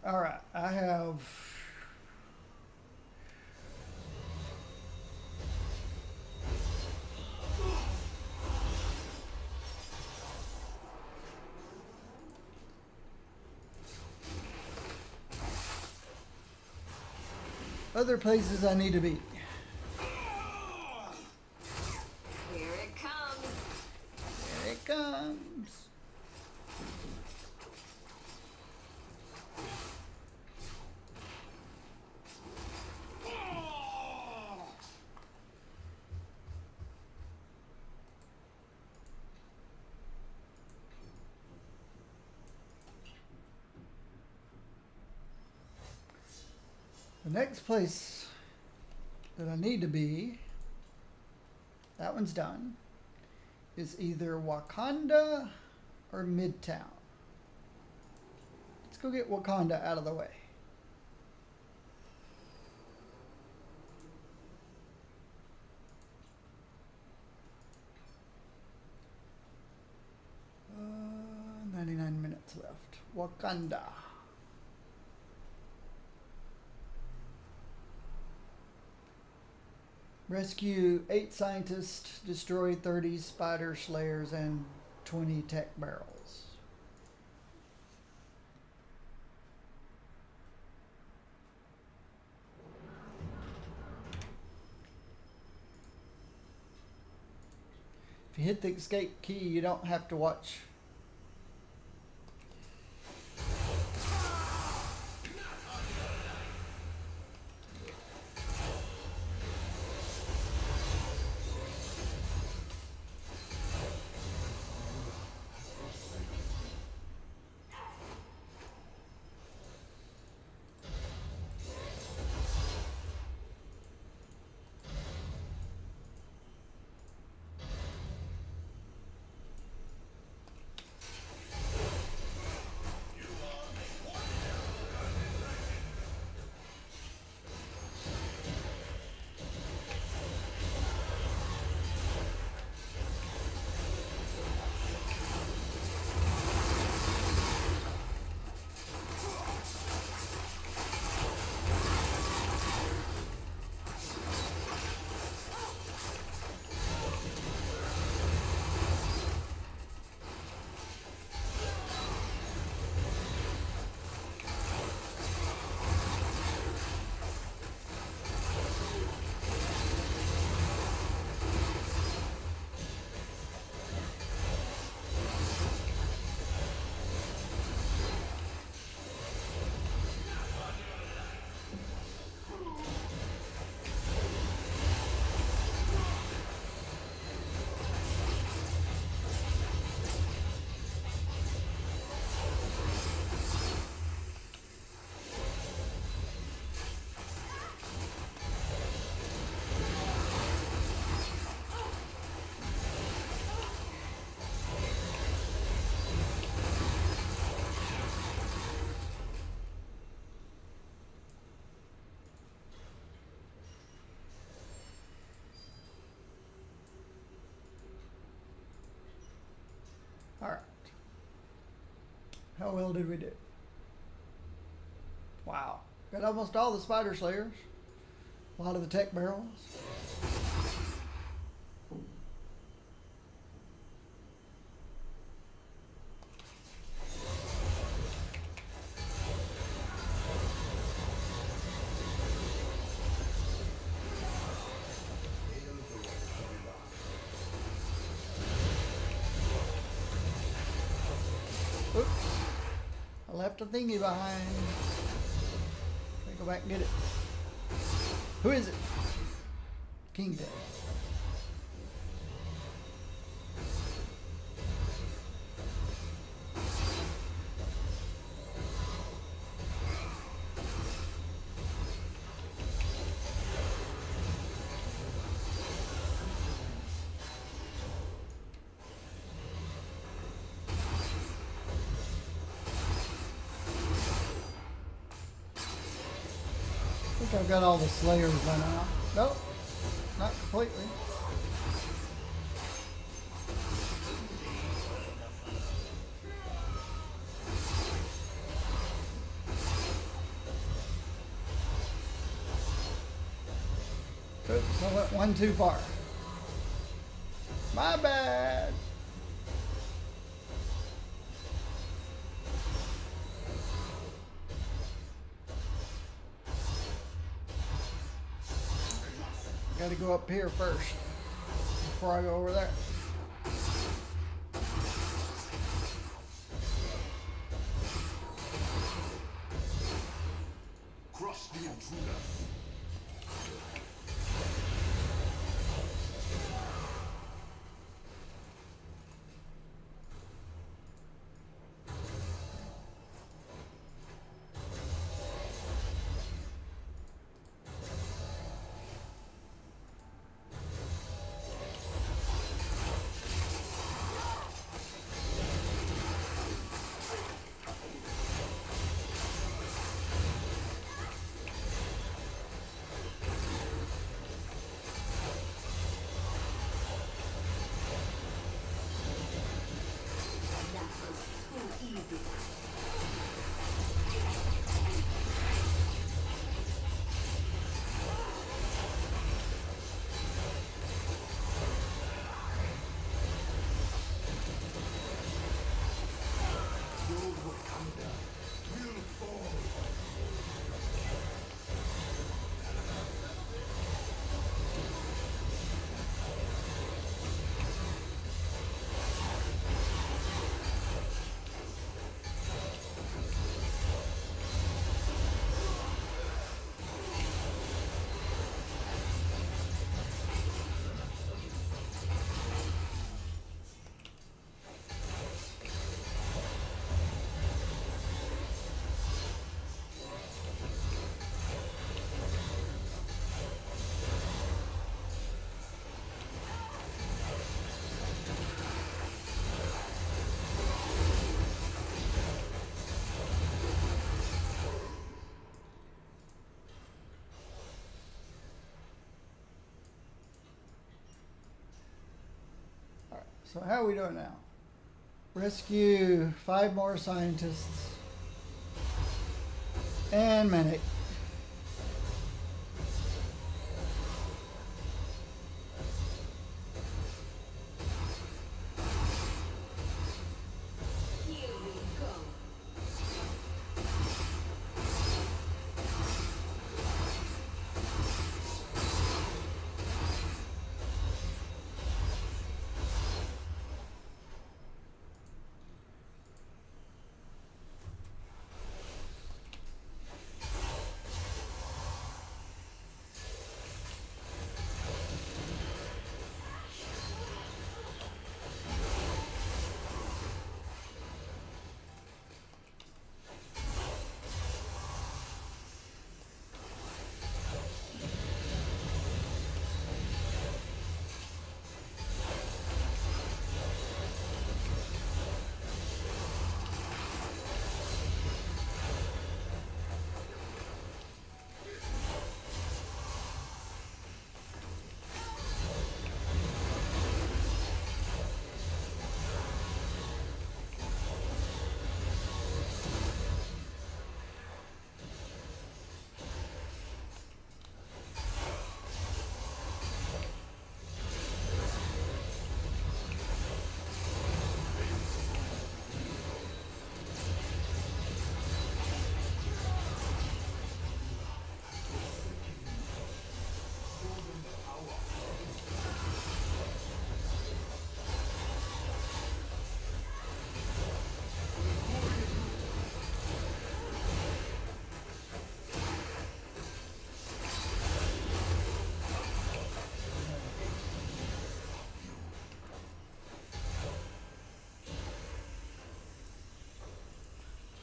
All right, I have other places I need to be. Here it comes. Here it comes. The next place that I need to be, that one's done, is either Wakanda or Midtown. Let's go get Wakanda out of the way. Uh, 99 minutes left. Wakanda. Rescue 8 scientists, destroy 30 spider slayers, and 20 tech barrels. If you hit the escape key, you don't have to watch. Alright. How well did we do? Wow. Got almost all the spider slayers. A lot of the tech barrels. Oops. I left a thingy behind. Gotta go Go back and get it. Who is it? Kingpin. I think I've got all the Slayers by now. Nope, not completely. Oops, I went one too far. My bad. Got to go up here first before I go over there. Crush the intruder. So how are we doing now? Rescue 5 more scientists and medic. Here we go.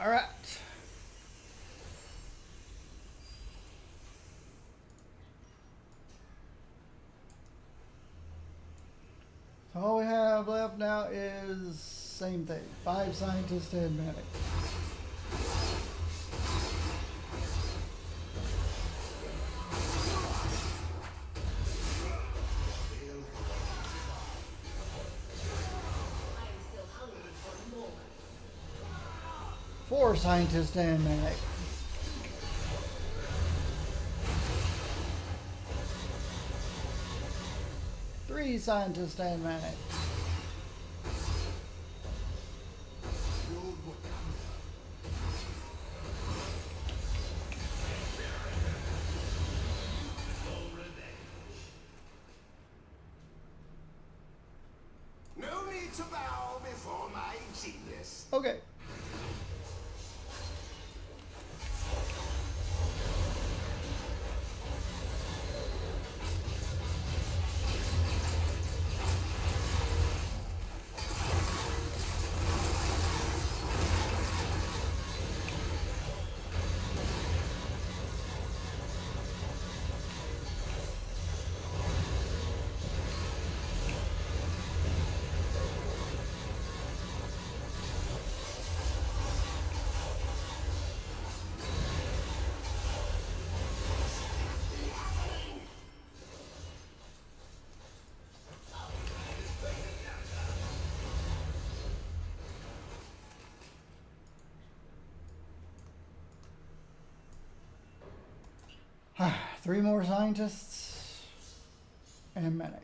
All right. So all we have left now is same thing. 5 scientists and medic. I am still hungry for more. 4 scientists and medic. Three scientists and medic. No need to bow before my genius. Okay. Three more scientists and medic.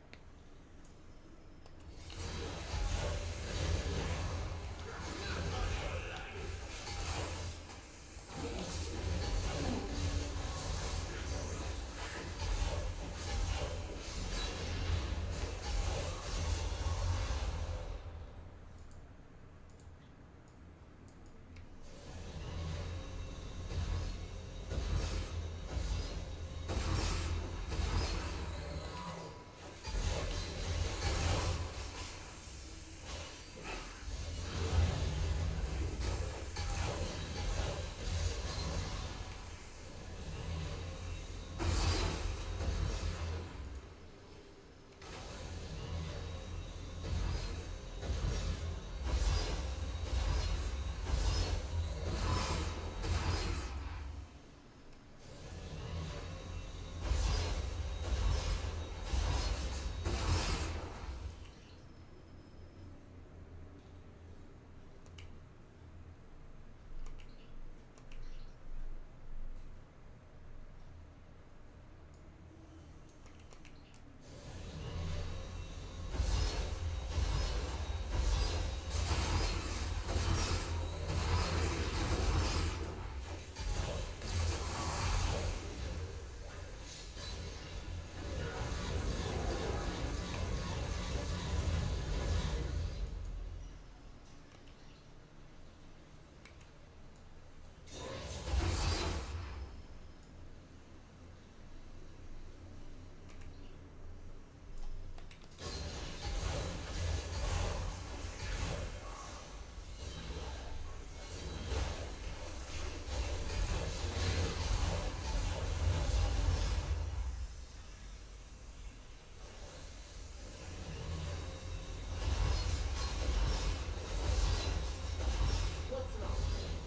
What's wrong?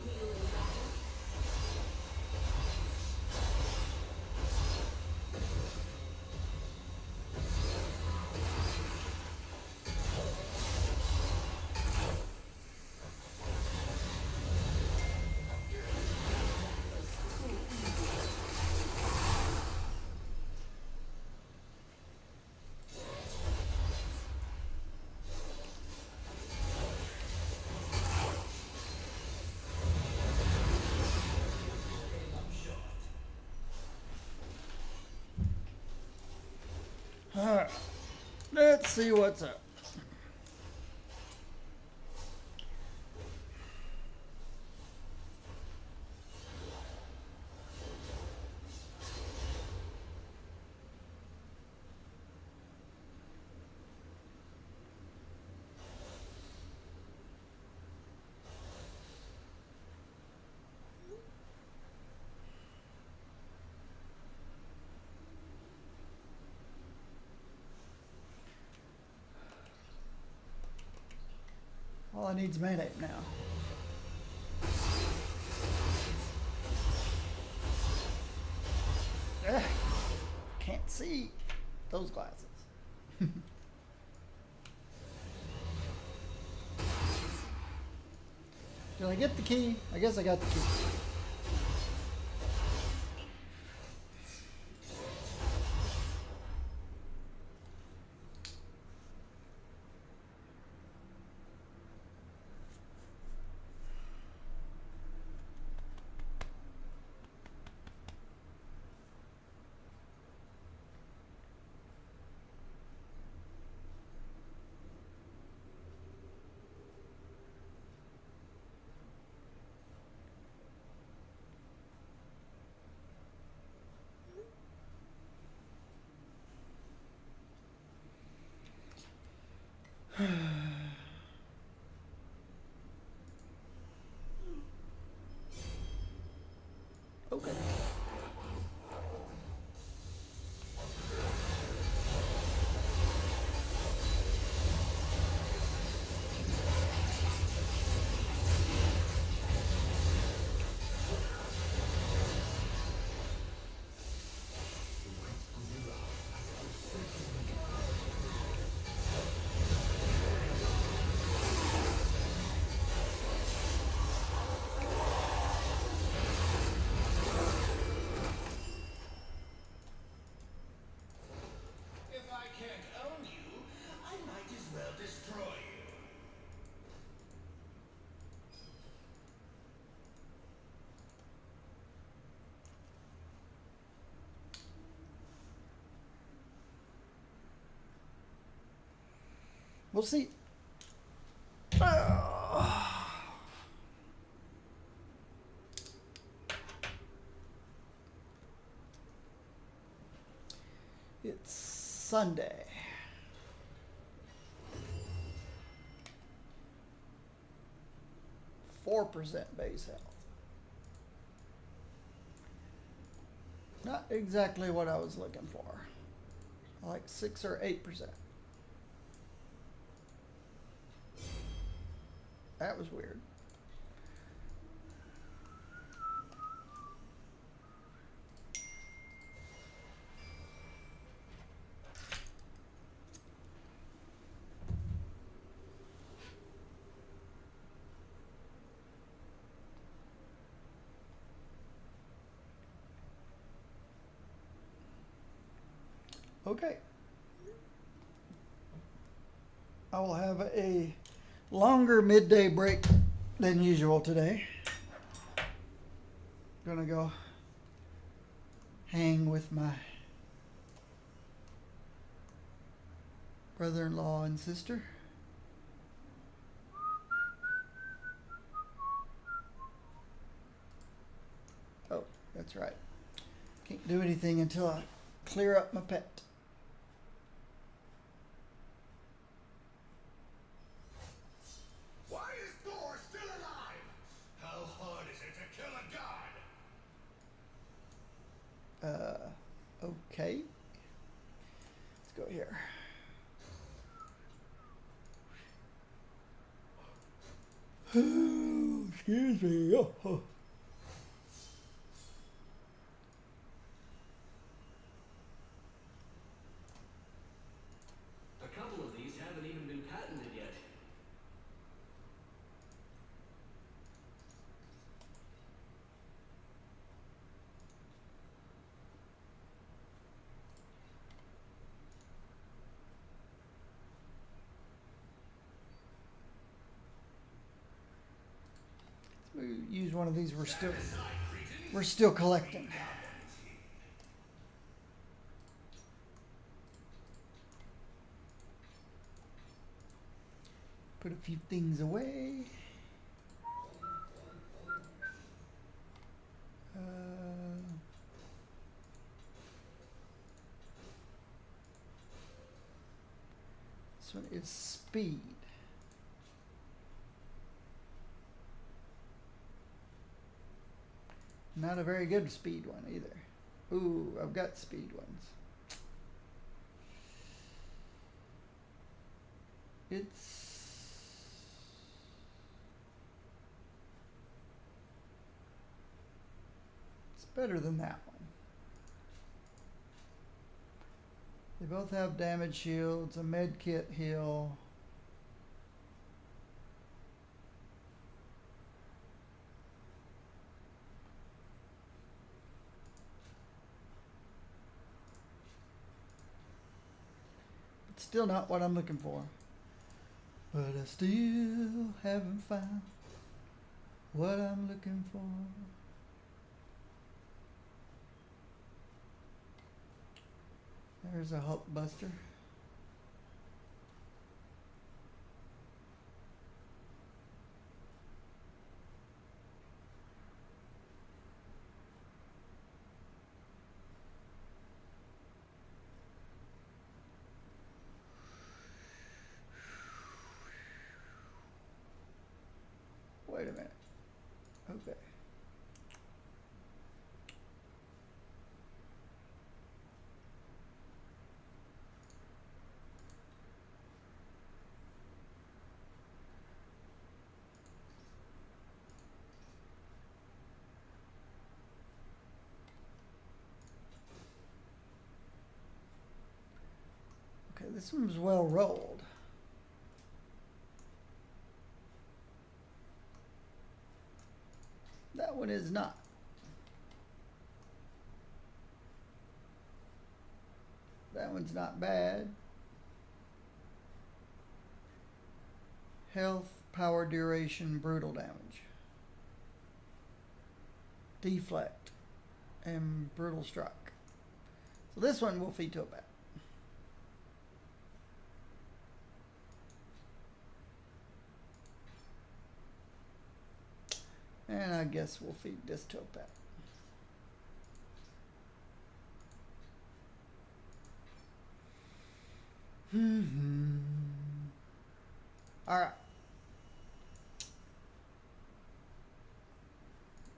Real matter? All right. Let's see what's up. I need is Manape now. Ugh, can't see those glasses. Did I get the key? I guess I got the key. Okay. If I can't own you, I might as well destroy you. We'll see. It's Sunday. .4% base health. Not exactly what I was looking for. Like 6 or 8%. That was weird. Okay. I will have a longer midday break than usual today. Gonna go hang with my brother-in-law and sister. Oh, that's right. Can't do anything until I clear up my pet. Why is Thor still alive? How hard is it to kill a god? Okay. Let's go here. Excuse me. Oh. A couple of these haven't even been patented yet. Let's use one of these. We're still collecting. Put a few things away. This one is speed. Not a very good speed one either. Ooh, I've got speed ones. It's better than that one. They both have damage shields, a med kit heal. But still not what I'm looking for. But I still haven't found what I'm looking for. There's a Hulk Buster. Wait a minute. Okay. Okay, this one was well rolled. That one is not. That one's not bad. Health, power, duration, brutal damage. Deflect, and brutal strike. So this one will feed to a bat. And I guess we'll feed this to a bat. All right.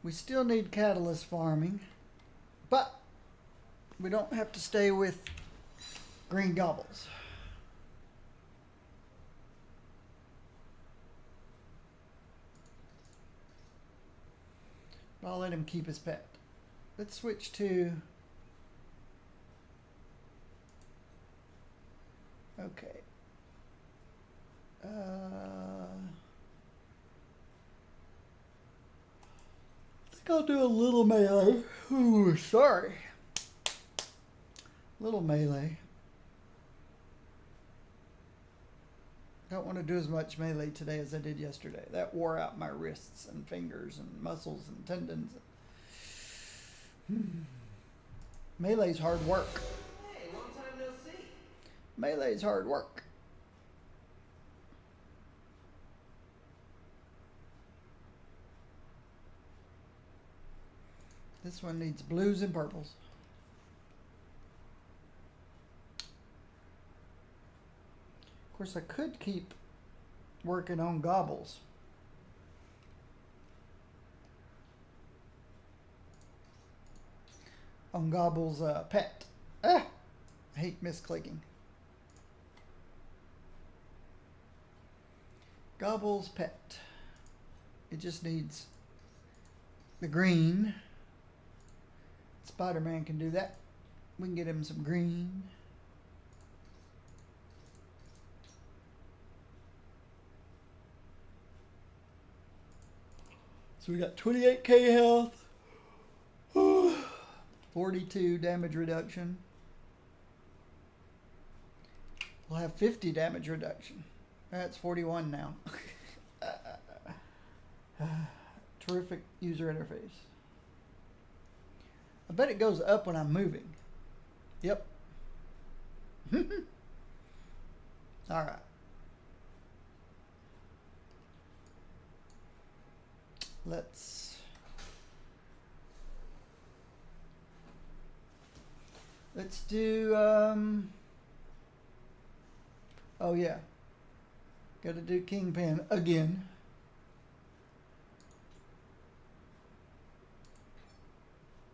We still need catalyst farming, but we don't have to stay with green gobbles. I'll let him keep his pet. Let's switch to... Okay. I think I'll do a little melee. Ooh, sorry. Little melee. Don't want to do as much melee today as I did yesterday. That wore out my wrists and fingers and muscles and tendons. Melee's hard work. Hey, long time no see. Melee's hard work. This one needs blues and purples. Of course, I could keep working on gobbles. On Gobble's pet. Ah! I hate misclicking. Gobble's pet. It just needs the green. Spider-Man can do that. We can get him some green. So we got 28k health. 42 damage reduction. We'll have 50 damage reduction. That's 41 now. Terrific user interface. I bet it goes up when I'm moving. Yep. All right. Let's do oh yeah. Gotta do Kingpin again.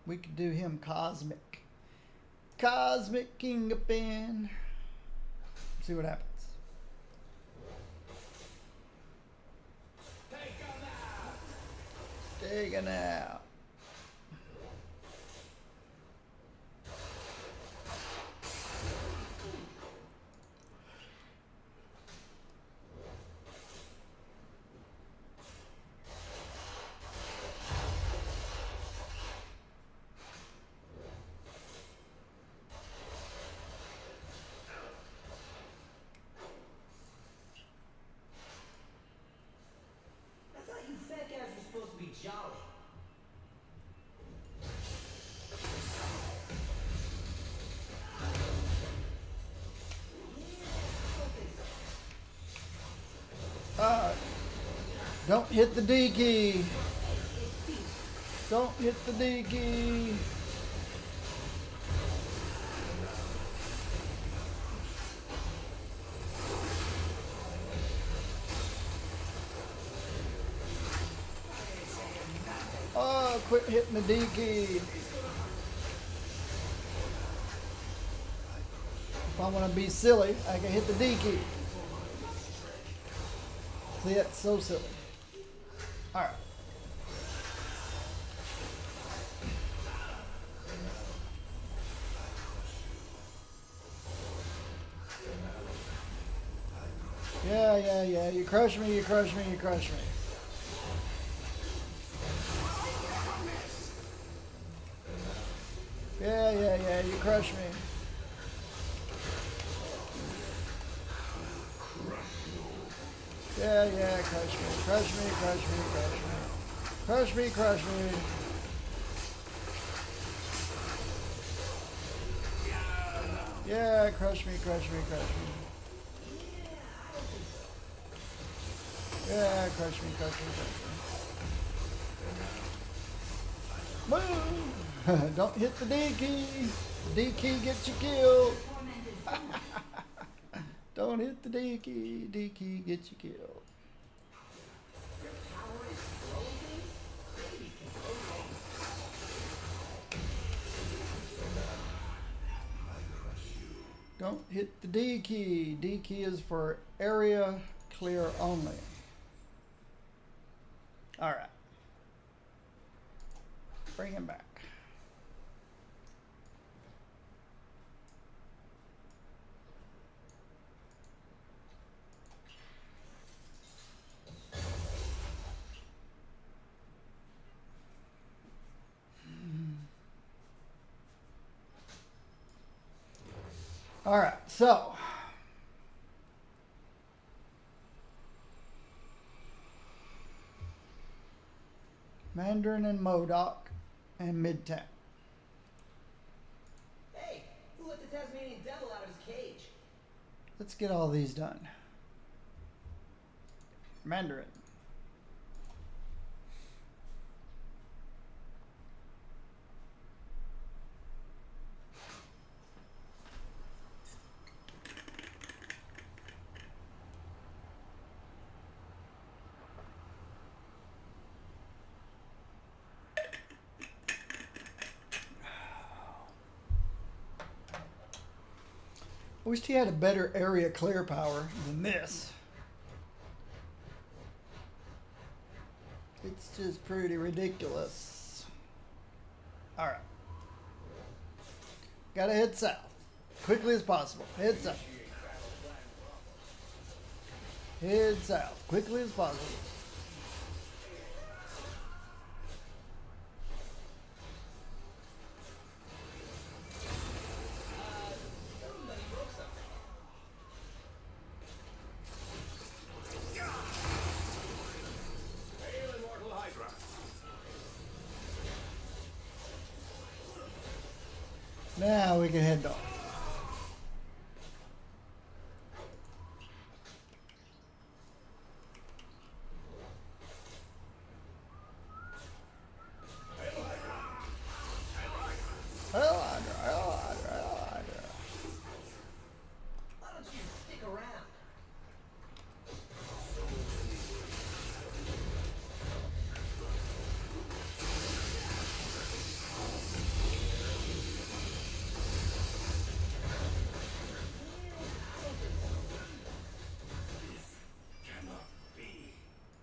We could do him cosmic. Cosmic Kingpin. See what happens. Taken out. Don't hit the D key. Don't hit the D key. Oh, quit hitting the D key. If I want to be silly, I can hit the D key. See, that's so silly. Alright. Yeah. You crush me, you crush me, you crush me. Yeah, you crush me. Yeah, crush me, crush me, crush me, crush me. Crush me, crush me. Yeah, crush me, crush me, crush me. Yeah, crush me, crush me, crush me. Move! Don't hit the D key. The D key gets you killed. Don't hit the D key. D key gets you killed. Don't hit the D key. D key is for area clear only. Alright. Bring him back. Alright, so Mandarin and Modoc and Midtown. Hey, who let the Tasmanian devil out of his cage? Let's get all these done. Mandarin. I wished he had a better area clear power than this. It's just pretty ridiculous. Alright. Gotta head south. Quickly as possible. Head south. Head south. Quickly as possible. Now we can head off. Why don't you stick around?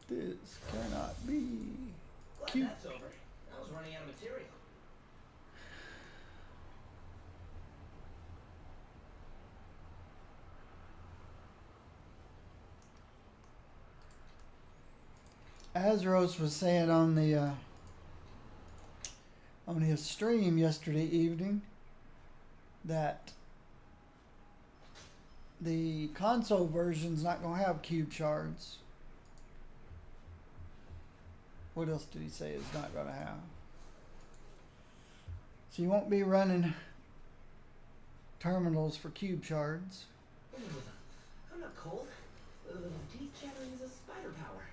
This cannot be. Glad Cute. that's over. I was running out of material. Azros was saying on the on his stream yesterday evening that the console version's not going to have cube shards. What else did he say it's not going to have? So you won't be running terminals for cube shards. I'm not cold. The teeth chattering is a spider power.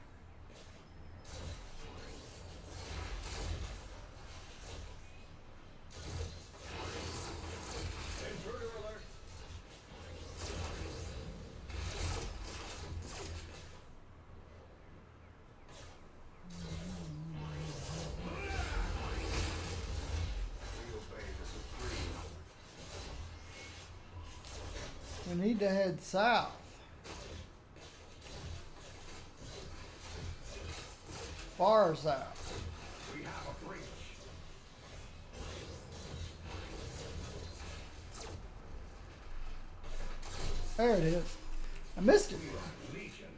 We need to head south. Far south. We have a breach. There it is. I missed it. Legion.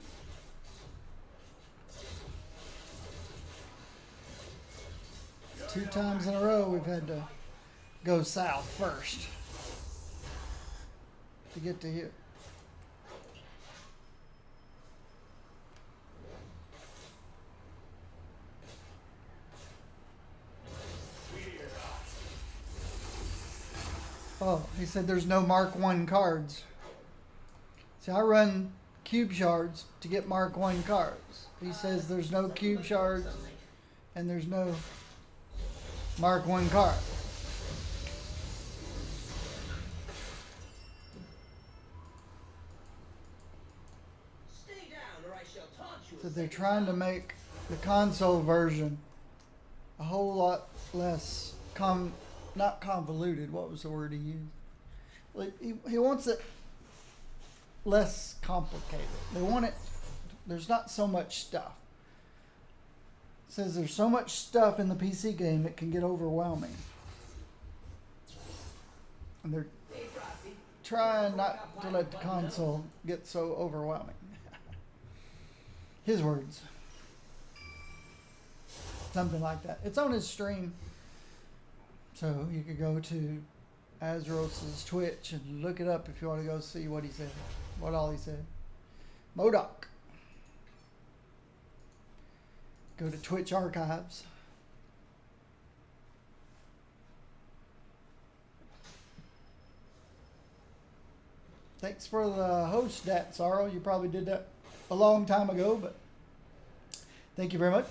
2 times in a row we've had to go south first to get to here. Oh, he said there's no Mark 1 cards. See, I run cube shards to get Mark 1 cards. He says there's no cube shards and there's no Mark 1 card. Stay down, or I shall taunt you. So they're trying to make the console version a whole lot less not convoluted. What was the word he used? Like he wants it less complicated. They want it. There's not so much stuff. It says there's so much stuff in the PC game it can get overwhelming, and they're trying not to let the console get so overwhelming. His words. Something like that. It's on his stream. So you could go to Azros's Twitch and look it up if you want to go see what he said. What all he said. Modoc. Go to Twitch archives. Thanks for the host, Dat Sorrow. You probably did that a long time ago, but thank you very much.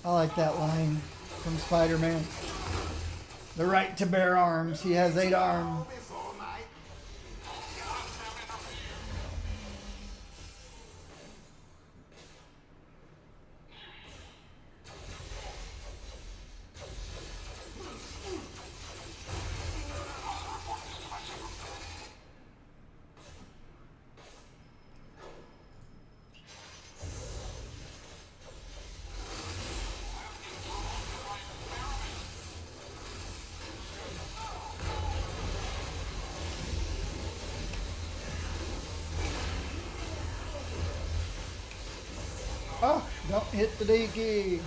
I like that line from Spider-Man. The right to bear arms. He has 8 arms. Oh, don't hit the D key.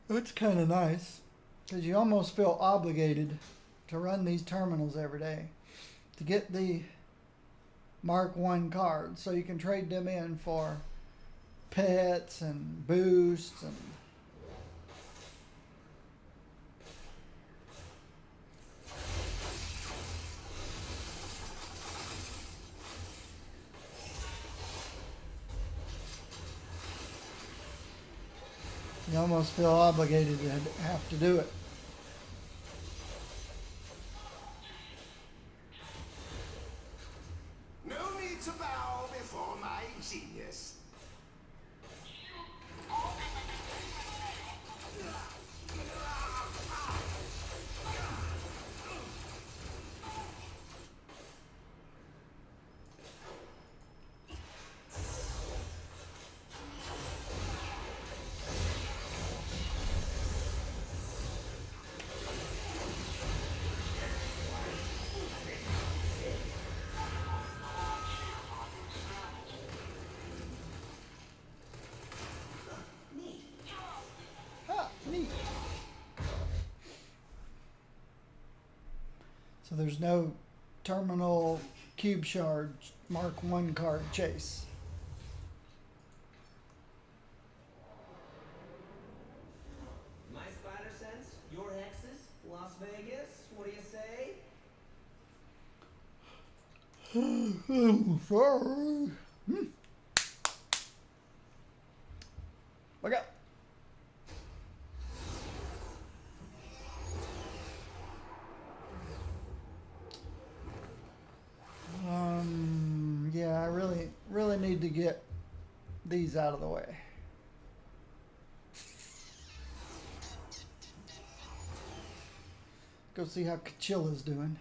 It's kind of nice because you almost feel obligated to run these terminals every day to get the Mark 1 cards so you can trade them in for pets and boosts and you almost feel obligated to have to do it. No need to bow before my genius. So there's no terminal cube shard Mark 1 card chase. My spider sense, your hexes, Las Vegas, what do you say? I'm sorry. Look out. Yeah, I really need to get these out of the way. Go see how Kachilla's doing.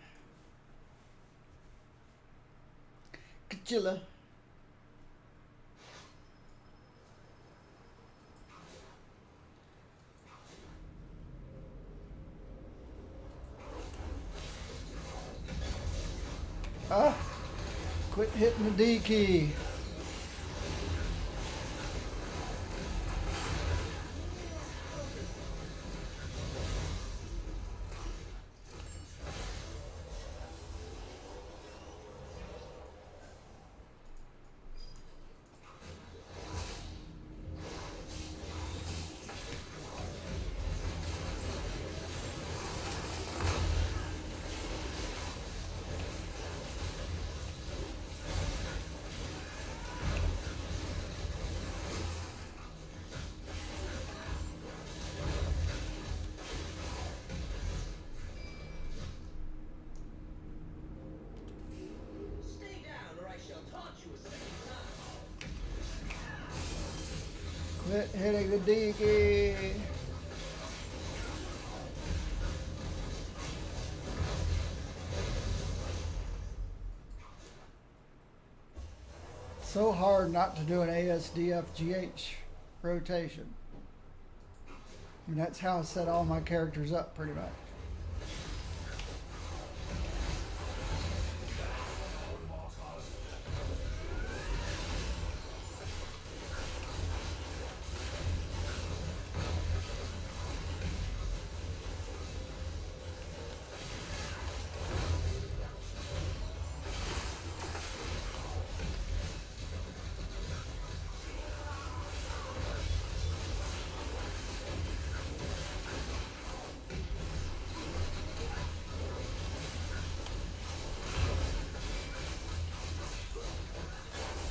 Kachilla. Ah! Quit hitting the D key. Stay down, or I shall taunt you a second time. Quit hitting the D key. So hard not to do an ASDFGH rotation. I mean, that's how I set all my characters up pretty much.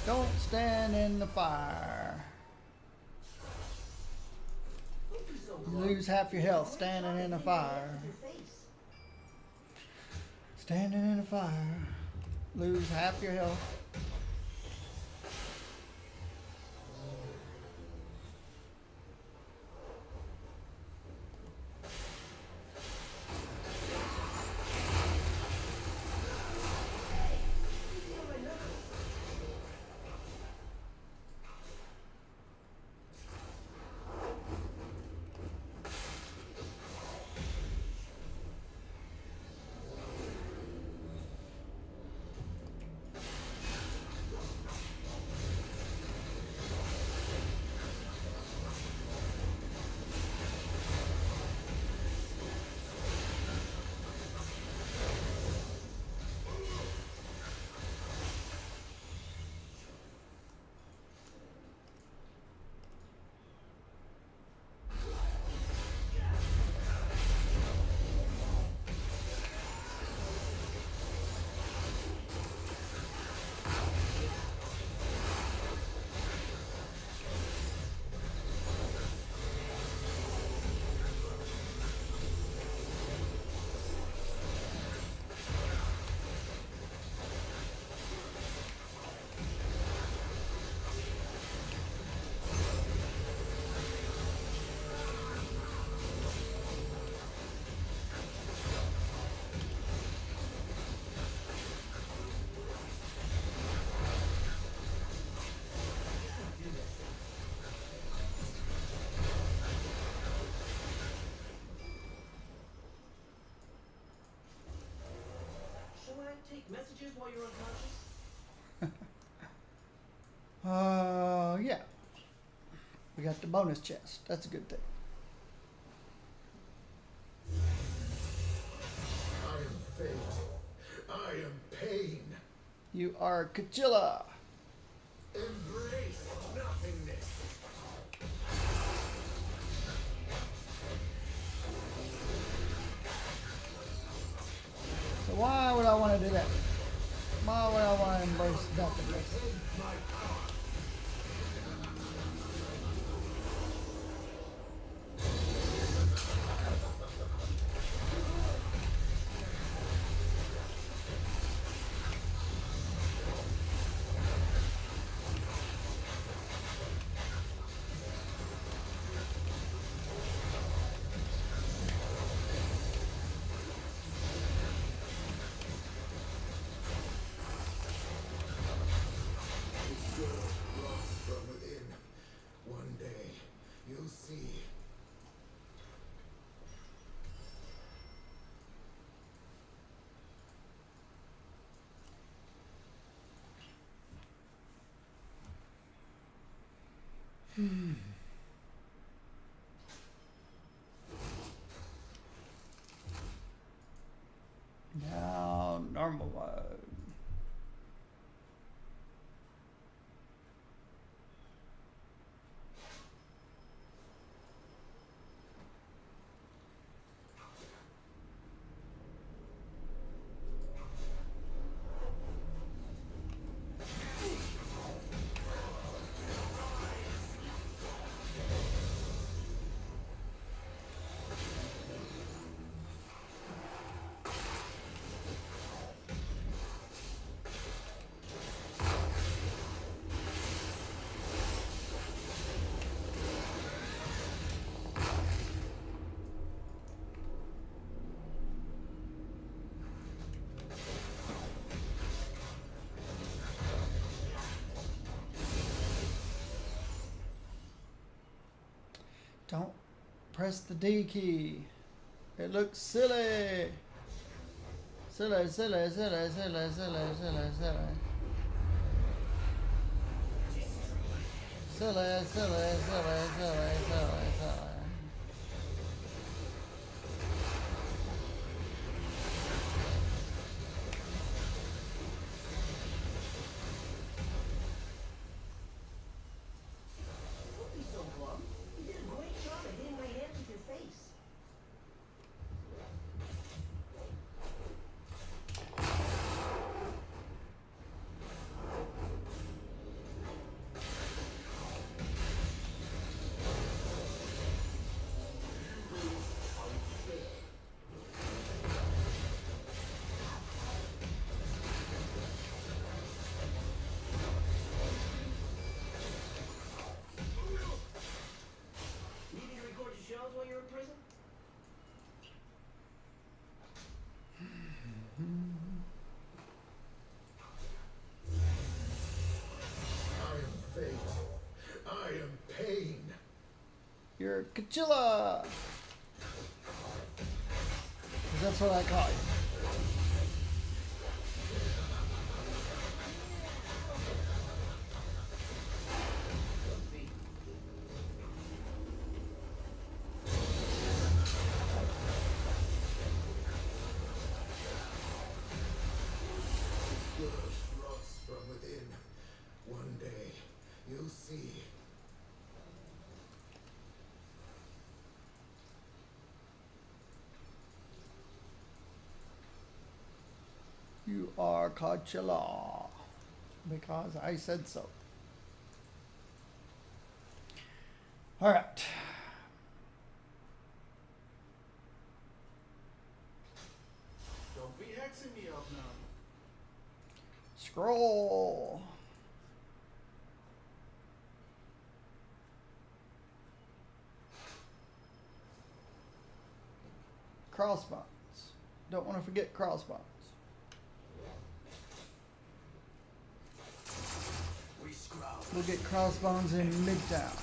Don't stand in the fire. You lose half your health standing in the fire. Standing in the fire. Lose half your health. Take messages while you're unconscious? Yeah. We got the bonus chest. That's a good thing. I am fate. You are Kachilla. Embrace nothingness. So why would I want to do that? Why would I want to embrace nothingness? From within. One day, you'll see. Now, normal mode. Don't press the D key. It looks silly. Silly, silly, silly, silly, silly, silly, silly. Silly, silly, silly, silly, silly, silly. Don't be so glum. You did a great job of hitting my hands with your face. You need to record your shows while you're in prison? I am fate. I am pain. You're Kachilla. 'Cause that's what I call you. Rots from within. One day, you'll see. You are Kachilla. Because I said so. Alright. Don't be hexing me up now. Scroll. Crossbones. Don't want to forget crossbones. We scrub. We'll get crossbones in Midtown.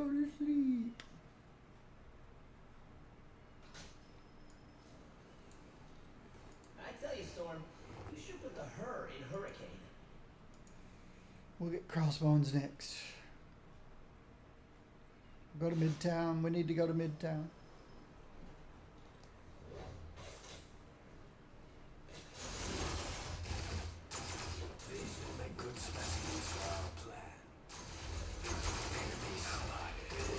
go to sleep. I tell you, Storm, you should put the her in hurricane. We'll get Crossbones next. Go to Midtown. We need to go to Midtown. These will make good specimens for our plan. Enemy spotted.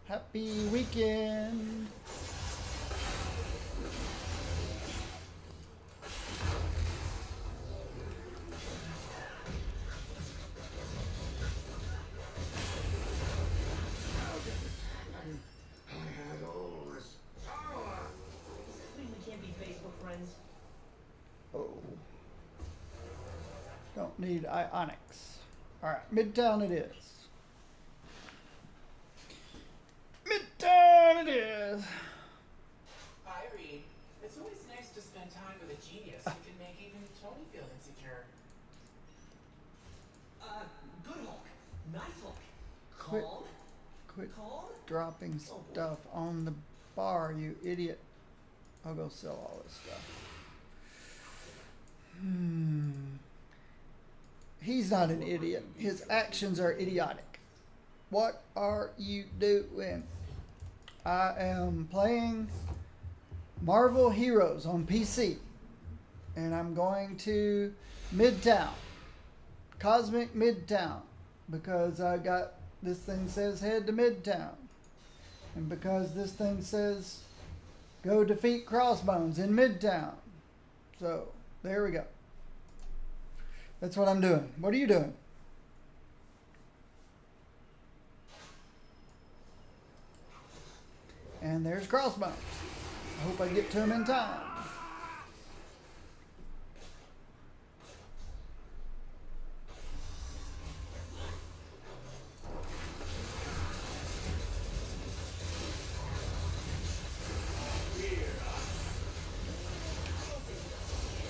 Happy weekend. I had all this power. Does that mean we can't be Facebook friends? Oh. Don't need ionics. Alright, Midtown it is. Midtown it is. Irene, it's always nice to spend time with a genius who can make even Tony feel insecure. Good Hulk. Nice Hulk. Quit. Calm. Quit Calm. dropping Oh, boy. stuff on the bar, you idiot. I'll go sell all this stuff. He's not an idiot. His actions are idiotic. What are you doing? I am playing Marvel Heroes on PC. And I'm going to Midtown. Cosmic Midtown. Because I got this thing says head to Midtown. And because this thing says go defeat Crossbones in Midtown. So, there we go. That's what I'm doing. What are you doing? And there's Crossbones. I hope I get to him in time.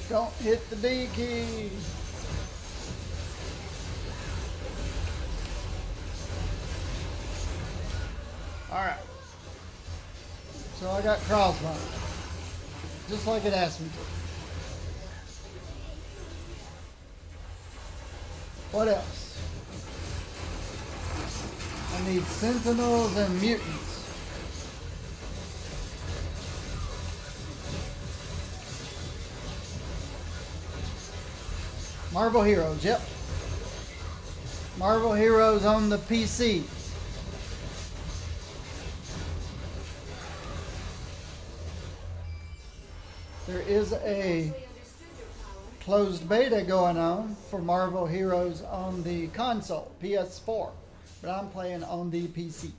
Don't hit the D key. Alright. So I got Crossbones. Just like it asked me to. What else? I need Sentinels and Mutants. Marvel Heroes, yep. Marvel Heroes on the PC. There is a closed beta going on for Marvel Heroes on the console, PS4. But I'm playing on the PC.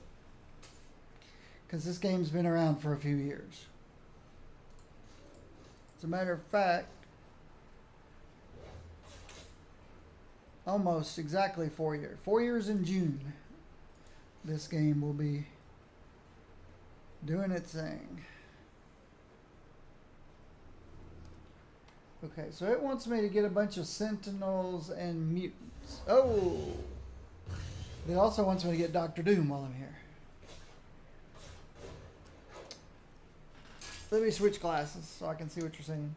Because this game's been around for a few years. As a matter of fact, almost exactly 4 years. 4 years in June. This game will be doing its thing. Okay, so it wants me to get a bunch of Sentinels and Mutants. Oh! It also wants me to get Doctor Doom while I'm here. Let me switch classes so I can see what you're saying.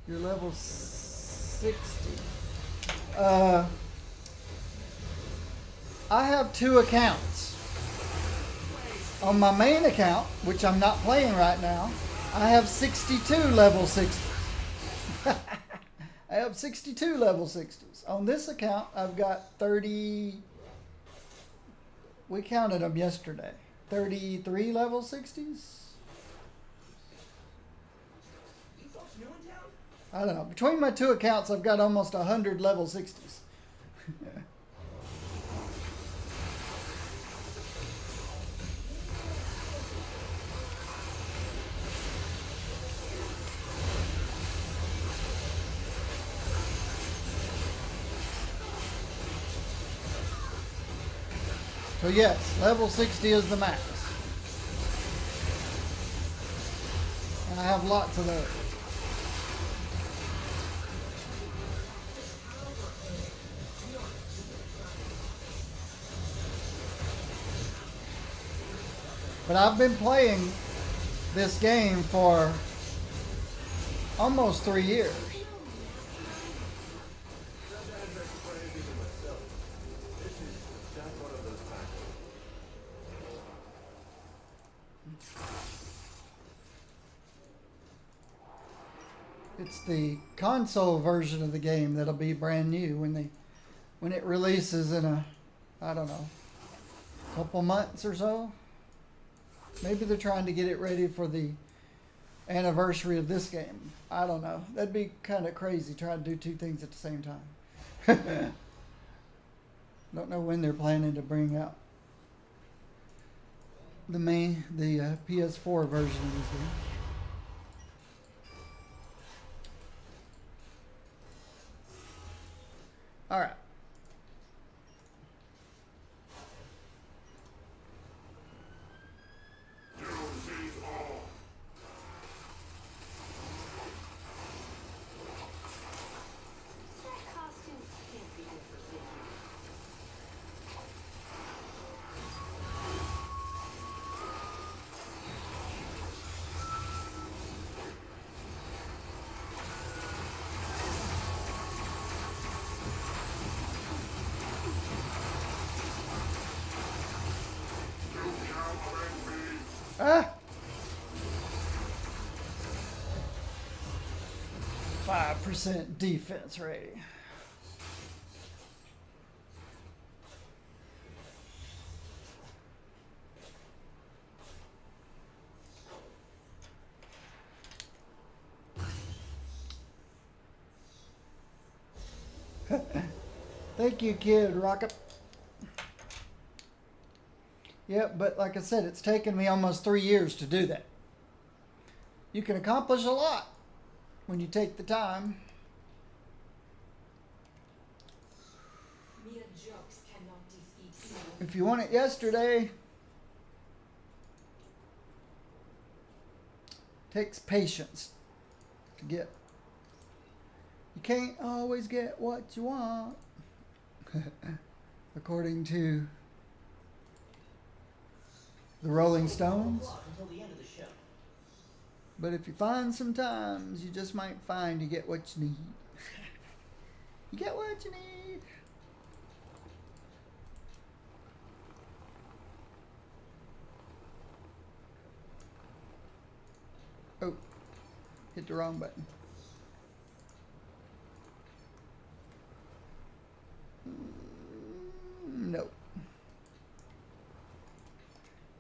You're level 60. I have 2 accounts. On my main account, which I'm not playing right now, I have 62 level 60s. I have 62 level 60s. On this account, I've got 30. We counted them yesterday. 33 level 60s? You folks new in town? I don't know. Between my two accounts, I've got almost 100 level 60s. So yes, level 60 is the max. And I have lots of those. But I've been playing this game for almost 3 years. It's the console version of the game that'll be brand new when it releases in I don't know, couple months or so. Maybe they're trying to get it ready for the anniversary of this game. I don't know. That'd be kind of crazy trying to do two things at the same time. Don't know when they're planning to bring out the PS4 version of this game. All right. Ah! 5% defense rating. Thank you, Kid Rocket. Yeah, but like I said, it's taken me almost 3 years to do that. You can accomplish a lot when you take the time. Mere jokes cannot defeat evil. If you want it yesterday, takes patience to get. You can't always get what you want, according to the Rolling Stones. Until the end of the show. But if you find sometimes, you just might find you get what you need. You get what you need. Oh, hit the wrong button. Nope.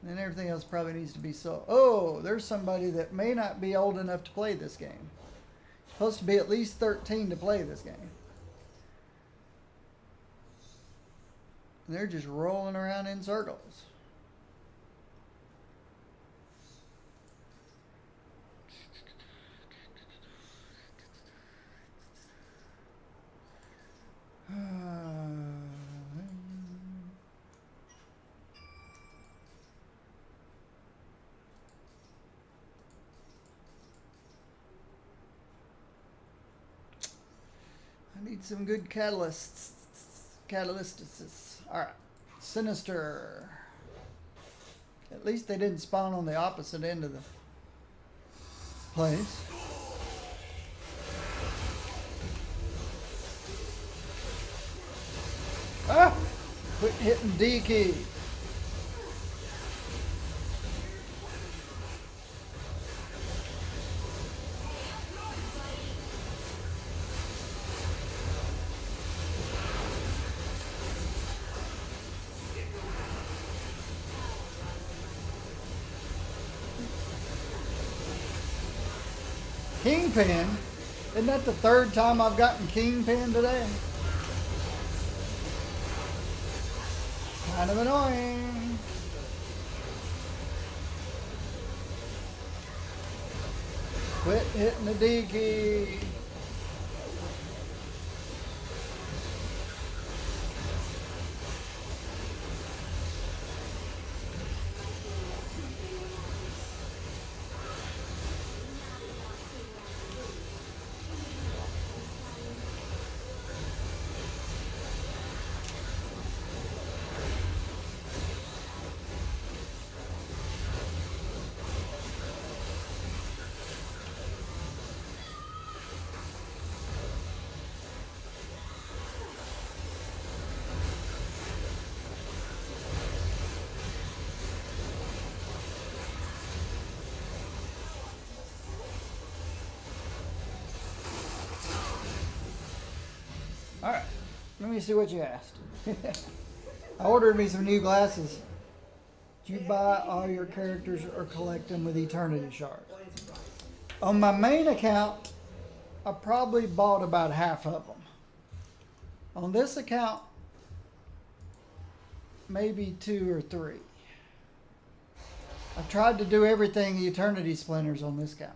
And everything else probably needs to be sold. Oh, there's somebody that may not be old enough to play this game. Supposed to be at least 13 to play this game. And they're just rolling around in circles. I need some good catalysts. Alright. Sinister. At least they didn't spawn on the opposite end of the place. Ah! Quit hitting D key. Kingpin? Isn't that the third time I've gotten Kingpin today? Kind of annoying. Quit hitting the D key. Alright, let me see what you asked. I ordered me some new glasses. Did you buy all your characters or collect them with Eternity Shards? On my main account, I probably bought about half of them. On this account, maybe 2 or 3. I've tried to do everything Eternity Splinters on this account.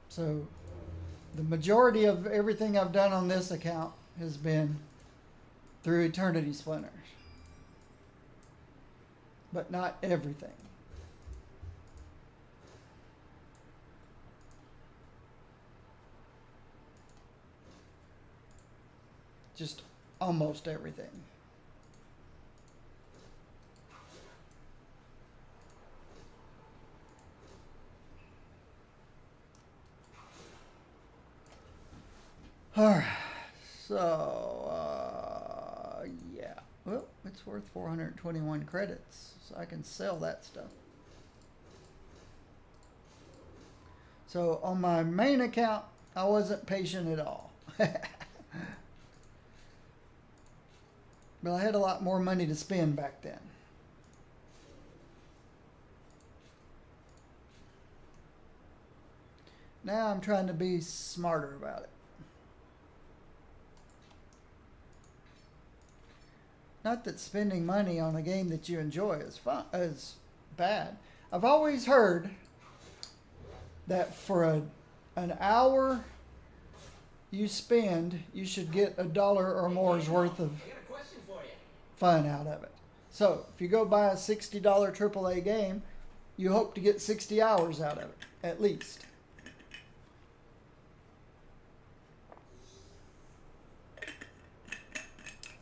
So, the majority of everything I've done on this account has been through Eternity Splinters. But not everything. Just almost everything. Alright, so, yeah. Well, it's worth 421 credits, so I can sell that stuff. So, on my main account, I wasn't patient at all. But I had a lot more money to spend back then. Now I'm trying to be smarter about it. Not that spending money on a game that you enjoy is bad. I've always heard that for an hour you spend, you should get $1 or more's worth of fun out of it. So if you go buy a $60 AAA game, you hope to get 60 hours out of it, at least.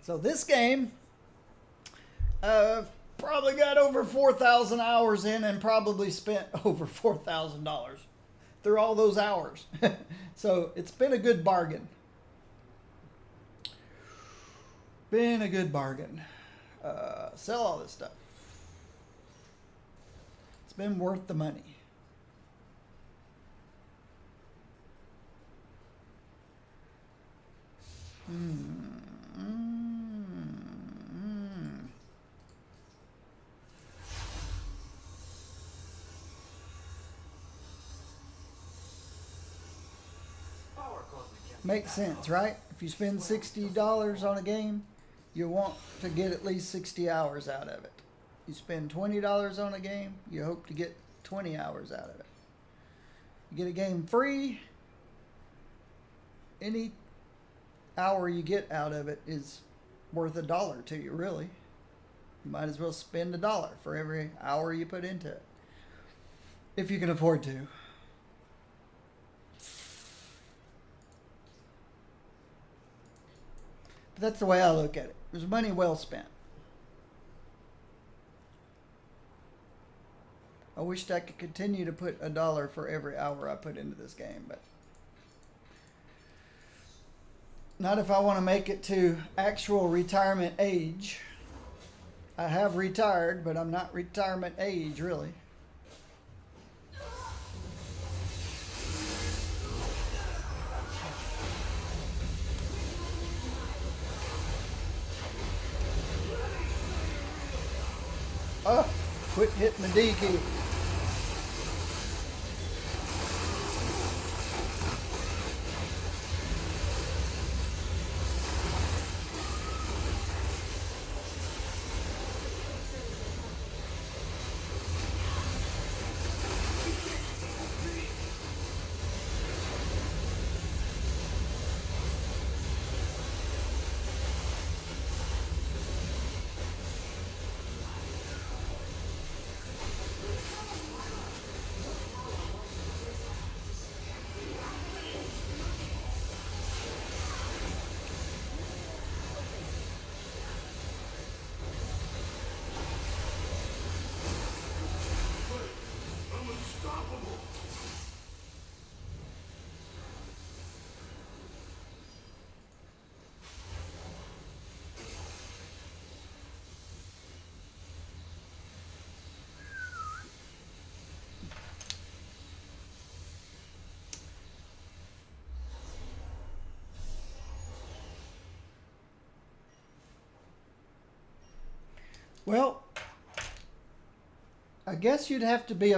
So this game, probably got over 4,000 hours in and probably spent over $4,000 through all those hours. So it's been a good bargain. Been a good bargain. Sell all this stuff. It's been worth the money. Makes sense, right? If you spend $60 on a game, you want to get at least 60 hours out of it. You spend $20 on a game, you hope to get 20 hours out of it. You get a game free, any hour you get out of it is worth $1 to you, really. You might as well spend $1 for every hour you put into it, if you can afford to. But that's the way I look at it. It was money well spent. I wished I could continue to put $1 for every hour I put into this game, but not if I want to make it to actual retirement age. I have retired, but I'm not retirement age, really. Oh, quit hitting the D key. I'm unstoppable. Well, I guess you'd have to be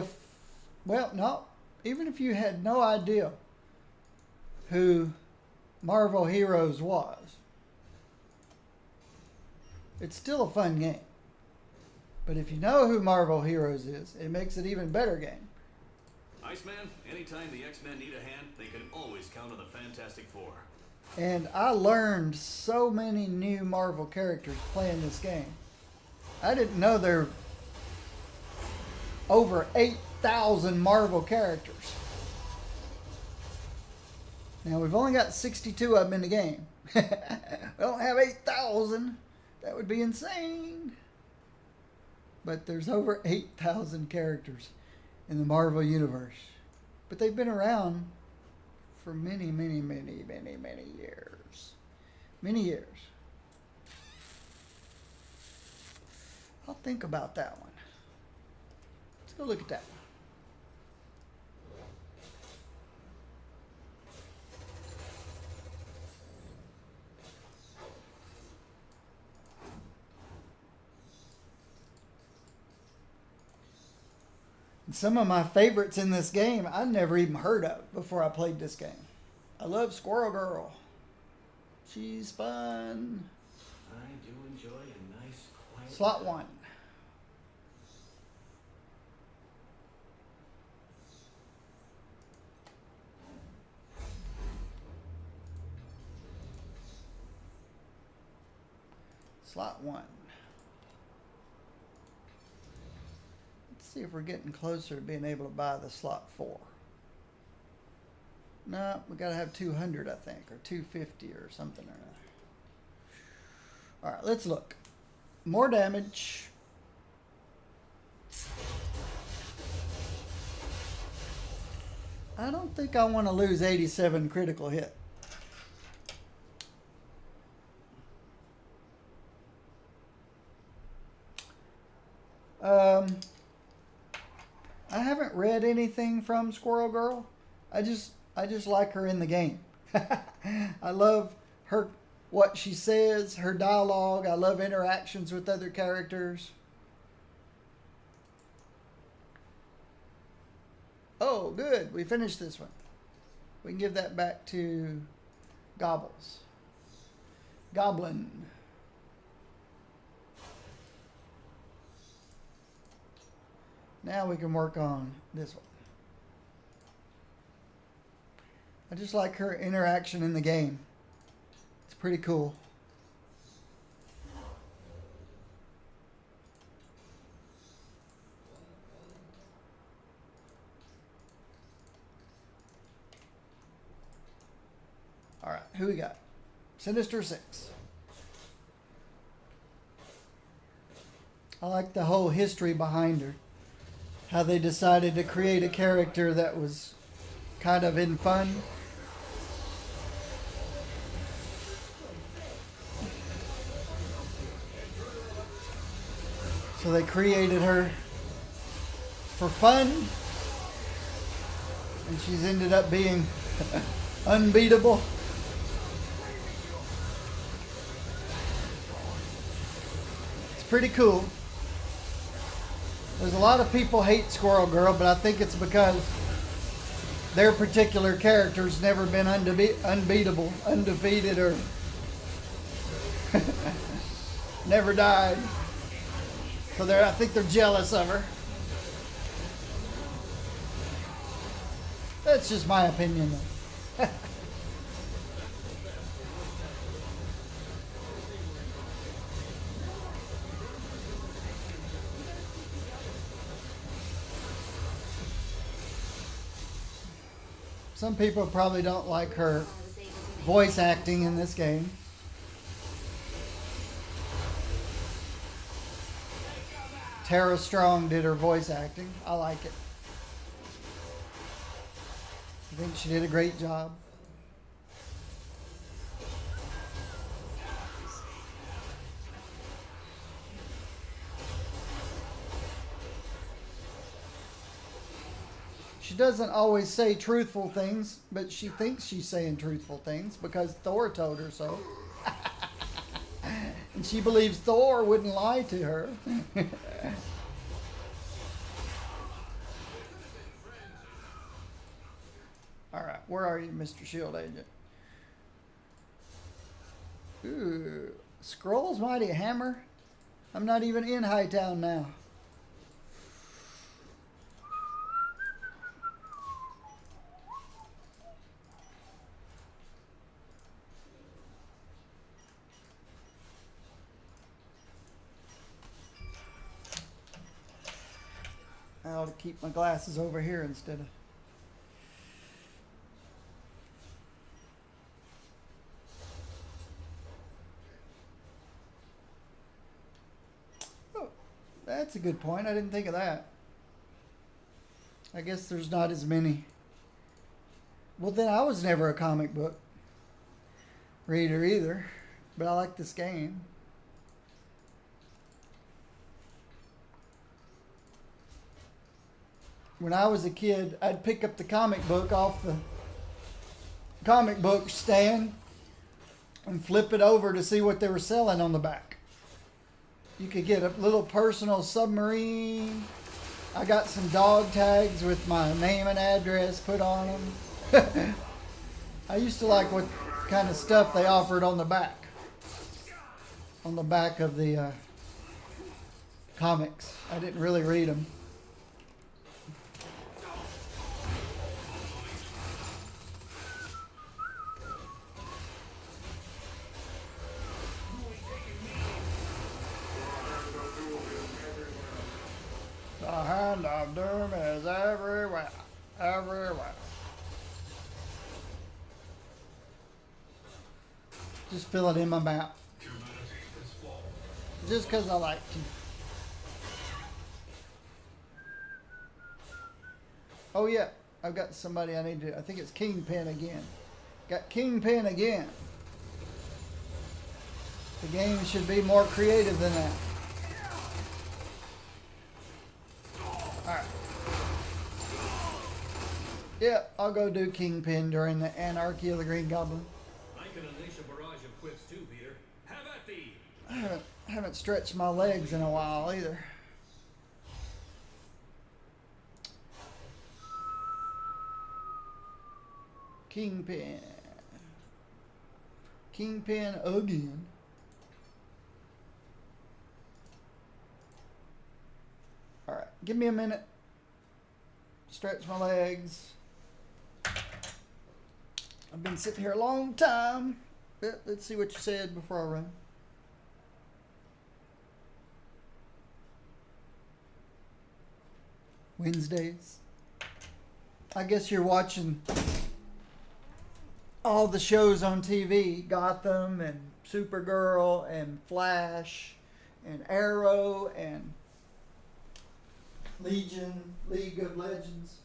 well, no. Even if you had no idea who Marvel Heroes was, it's still a fun game. But if you know who Marvel Heroes is, it makes it even better game. Iceman, anytime the X-Men need a hand, they can always count on the Fantastic Four. And I learned so many new Marvel characters playing this game. I didn't know there were over 8,000 Marvel characters. Now, we've only got 62 of them in the game. We don't have 8,000. That would be insane. But there's over 8,000 characters in the Marvel Universe. But they've been around for many, many, many, many, many years. Many years. I'll think about that one. Let's go look at that one. And some of my favorites in this game I never even heard of before I played this game. I love Squirrel Girl. She's fun. I do enjoy a nice quiet. Slot 1. Slot 1. Let's see if we're getting closer to being able to buy the slot 4. No, we gotta have 200, I think, or 250 or something or other. All right, let's look. More damage. I don't think I want to lose 87 critical hit. I haven't read anything from Squirrel Girl. I just like her in the game. I love her, what she says, her dialogue. I love interactions with other characters. Oh, good. We finished this one. We can give that back to Goblin. Now we can work on this one. I just like her interaction in the game. It's pretty cool. All right, who we got? Sinister Six. I like the whole history behind her. How they decided to create a character that was kind of in fun. So they created her for fun, and she's ended up being unbeatable. It's pretty cool. There's a lot of people hate Squirrel Girl, but I think it's because their particular character's never been unbeatable, undefeated, or never died. So I think they're jealous of her. That's just my opinion, though. Some people probably don't like her voice acting in this game. Tara Strong did her voice acting. I like it. I think she did a great job. She doesn't always say truthful things, but she thinks she's saying truthful things because Thor told her so. And she believes Thor wouldn't lie to her. All right, where are you, Mr. Shield Agent? Ooh, Scroll's Mighty Hammer? I'm not even in Hightown now. I ought to keep my glasses over here instead of... Oh, that's a good point. I didn't think of that. I guess there's not as many. Well, then I was never a comic book reader either, but I like this game. When I was a kid, I'd pick up the comic book off the comic book stand and flip it over to see what they were selling on the back. You could get a little personal submarine. I got some dog tags with my name and address put on them. I used to like what kind of stuff they offered on the back. On the back of the comics. I didn't really read them. The hand of doom is everywhere, everywhere. Just fill it in my mouth. Just because I like to. Oh yeah, I've got somebody I need to, I think it's Kingpin again. Got Kingpin again. The game should be more creative than that. Alright. Yeah, I'll go do Kingpin during the Anarchy of the Green Goblin. I can unleash a barrage of quips too, Peter. Have at thee! I haven't stretched my legs in a while either. Kingpin. Kingpin again. Alright, give me a minute. Stretch my legs. I've been sitting here a long time. Let's see what you said before I run. Wednesdays. I guess you're watching all the shows on TV. Gotham and Supergirl and Flash and Arrow and Legion, League of Legends.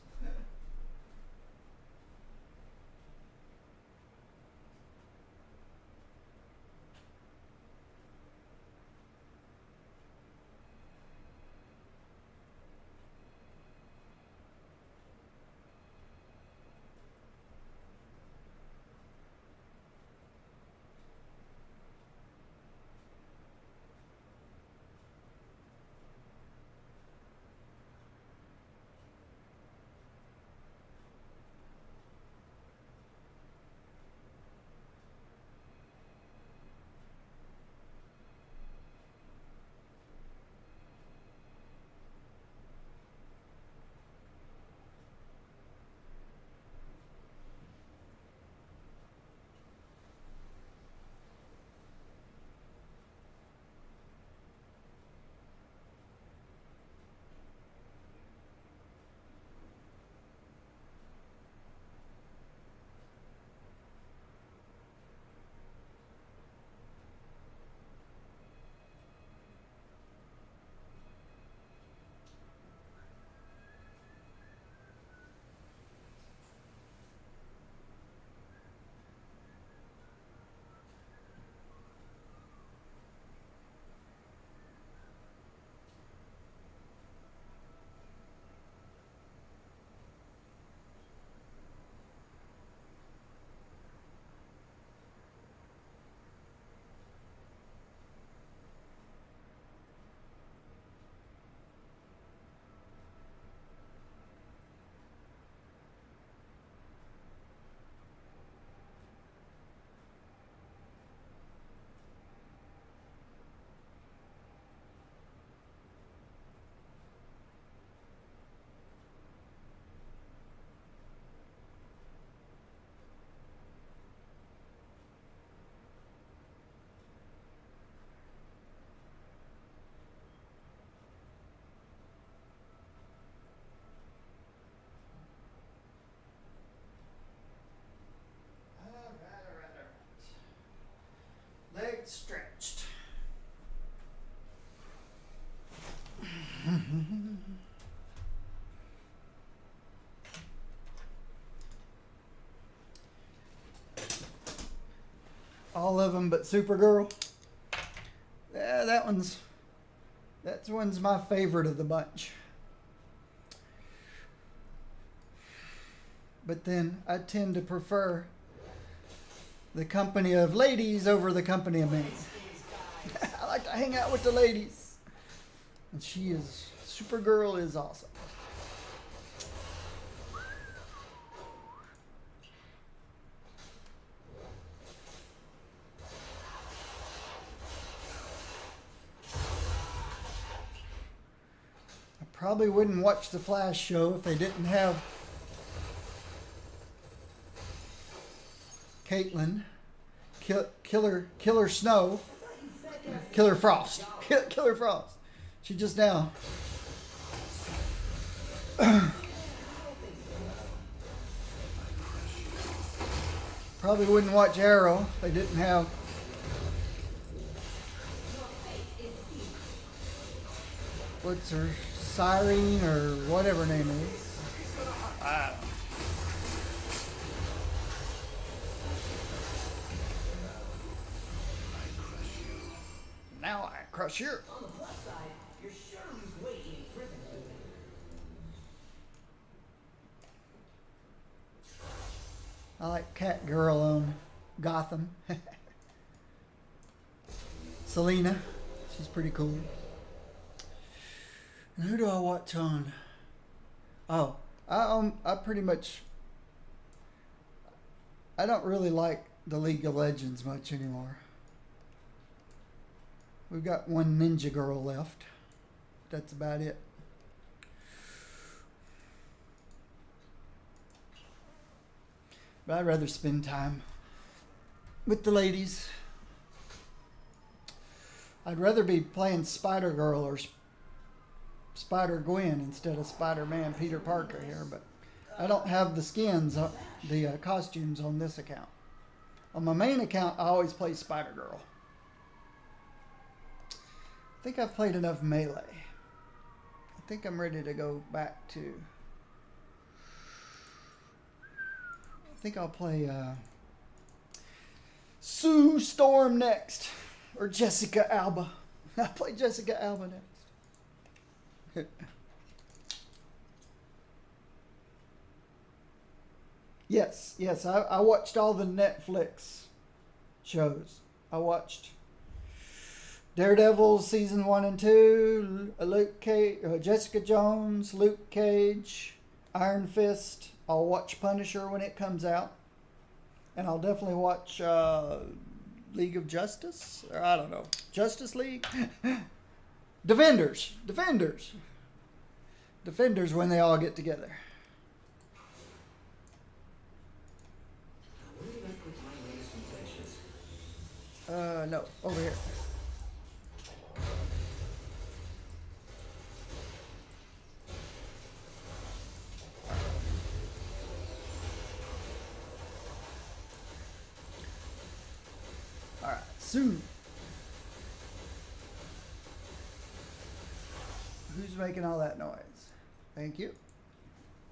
All of them but Supergirl. Yeah, that one's my favorite of the bunch. But then I tend to prefer the company of ladies over the company of men. I like to hang out with the ladies. And Supergirl is awesome. I probably wouldn't watch the Flash show if they didn't have Caitlin, Killer Snow, Killer Frost, Killer Frost. She just now. Probably wouldn't watch Arrow if they didn't have what's her Siren or whatever her name is. Now I crush you. On the plus side, you're sure to lose weight eating prison food. I like Catgirl on Gotham. Selena, she's pretty cool. And who do I watch on? Oh, I pretty much. I don't really like the League of Legends much anymore. We've got one ninja girl left. That's about it. But I'd rather spend time with the ladies. I'd rather be playing Spider-Girl or Spider-Gwen instead of Spider-Man Peter Parker here, but I don't have the skins, the costumes on this account. On my main account, I always play Spider-Girl. I think I've played enough Melee. I think I'm ready to go back to... I think I'll play Sue Storm next. Or Jessica Alba. I'll play Jessica Alba next. Yes, I watched all the Netflix shows. I watched Daredevil season 1 and 2, Luke Cage, Jessica Jones, Luke Cage, Iron Fist. I'll watch Punisher when it comes out, and I'll definitely watch League of Justice, or I don't know, Justice League, Defenders when they all get together. Where did I put my latest inventions? No, over here. All right, soon. Who's making all that noise? Thank you.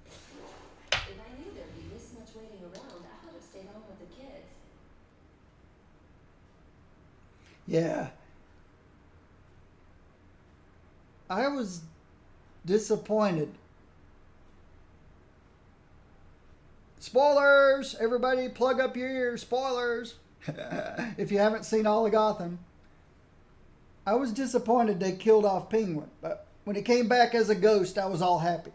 If I knew there'd be this much waiting around, I would have stayed home with the kids. Yeah. I was disappointed. Spoilers! Everybody plug up your ears. Spoilers! If you haven't seen all of Gotham. I was disappointed they killed off Penguin, but when he came back as a ghost, I was all happy.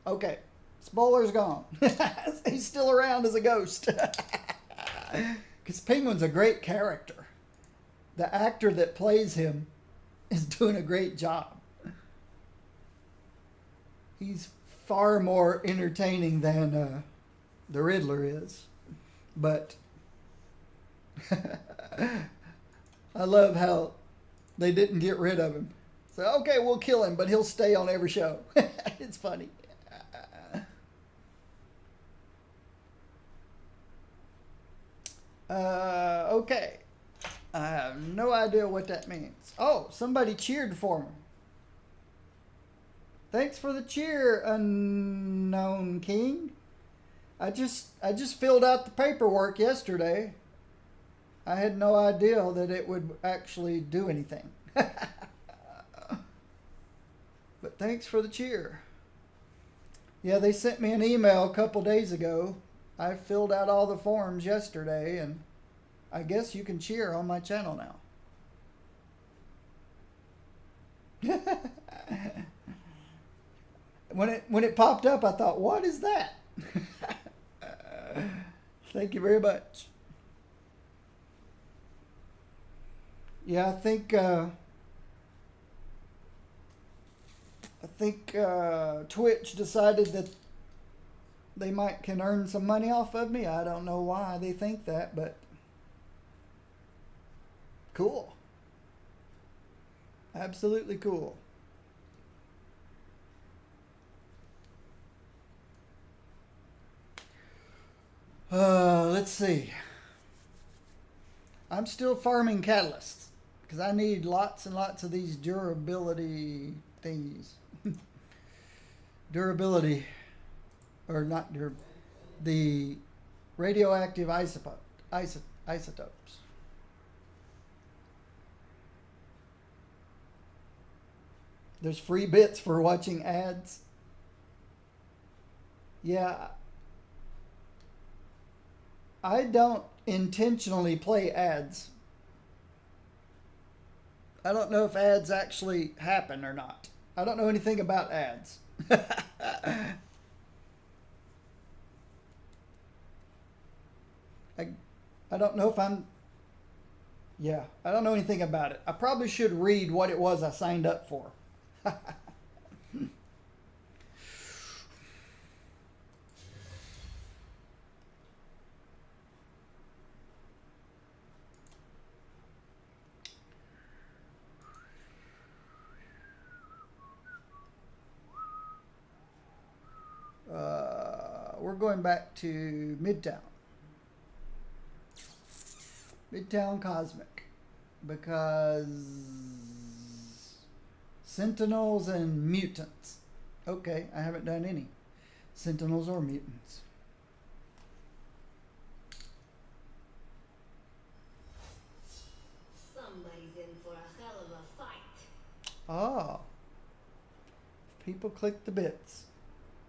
Okay, spoilers gone. He's still around as a ghost. Because Penguin's a great character. The actor that plays him is doing a great job. He's far more entertaining than the Riddler is. But I love how they didn't get rid of him. So, okay, we'll kill him, but he'll stay on every show. It's funny. Okay. I have no idea what that means. Oh, somebody cheered for him. Thanks for the cheer, Unknown King. I just filled out the paperwork yesterday. I had no idea that it would actually do anything. But thanks for the cheer. Yeah, they sent me an email a couple days ago. I filled out all the forms yesterday, and I guess you can cheer on my channel now. When it popped up, I thought, what is that? Thank you very much. Yeah, I think Twitch decided that they can earn some money off of me. I don't know why they think that, but cool. Absolutely cool. Let's see. I'm still farming catalysts because I need lots and lots of these durability thingies. Durability, or not the radioactive isotopes. There's free bits for watching ads. Yeah. I don't intentionally play ads. I don't know if ads actually happen or not. I don't know anything about ads. I don't know if I'm... Yeah, I don't know anything about it. I probably should read what it was I signed up for. We're going back to Midtown. Midtown Cosmic. Because Sentinels and Mutants. Okay, I haven't done any Sentinels or Mutants. Somebody's in for a hell of a fight. Ah. If people click the bits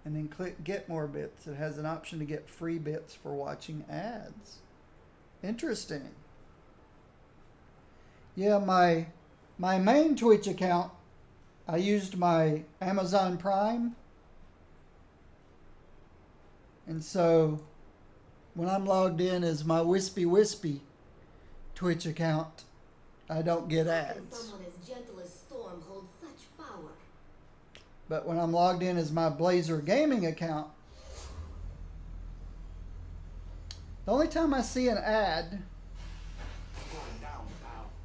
and then click get more bits, it has an option to get free bits for watching ads. Interesting. Yeah, my main Twitch account, I used my Amazon Prime. And so when I'm logged in as my Wispy Twitch account, I don't get ads. Someone as gentle as Storm holds such power. But when I'm logged in as my Blazer Gaming account, the only time I see an ad...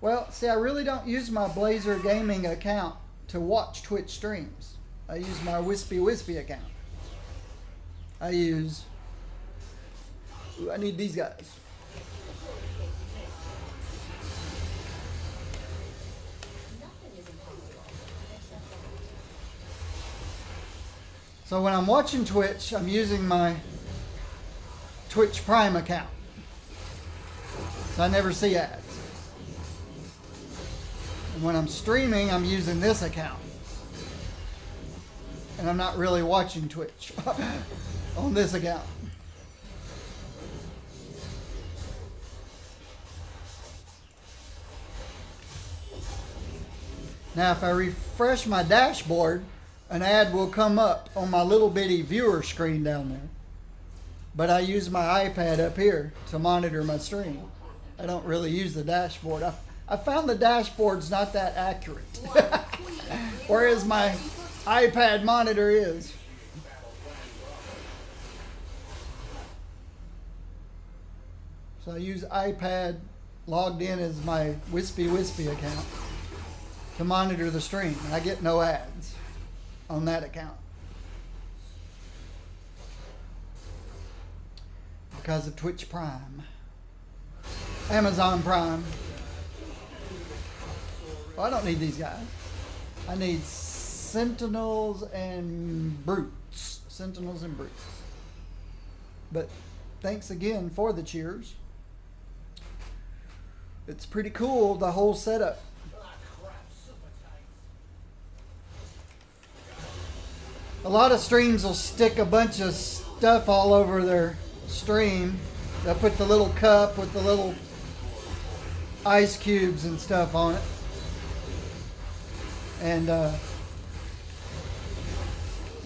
Well, see, I really don't use my Blazer Gaming account to watch Twitch streams. I use my Wispy account. I use... Ooh, I need these guys. So when I'm watching Twitch, I'm using my Twitch Prime account. So I never see ads. And when I'm streaming, I'm using this account. And I'm not really watching Twitch on this account. Now, if I refresh my dashboard, an ad will come up on my little bitty viewer screen down there. But I use my iPad up here to monitor my stream. I don't really use the dashboard. I found the dashboard's not that accurate. Whereas my iPad monitor is. So I use iPad logged in as my Wispy account to monitor the stream. I get no ads on that account because of Twitch Prime. Amazon Prime. Well, I don't need these guys. I need Sentinels and Brutes. Sentinels and Brutes. But thanks again for the cheers. It's pretty cool, the whole setup. A lot of streams will stick a bunch of stuff all over their stream. They'll put the little cup with the little ice cubes and stuff on it. And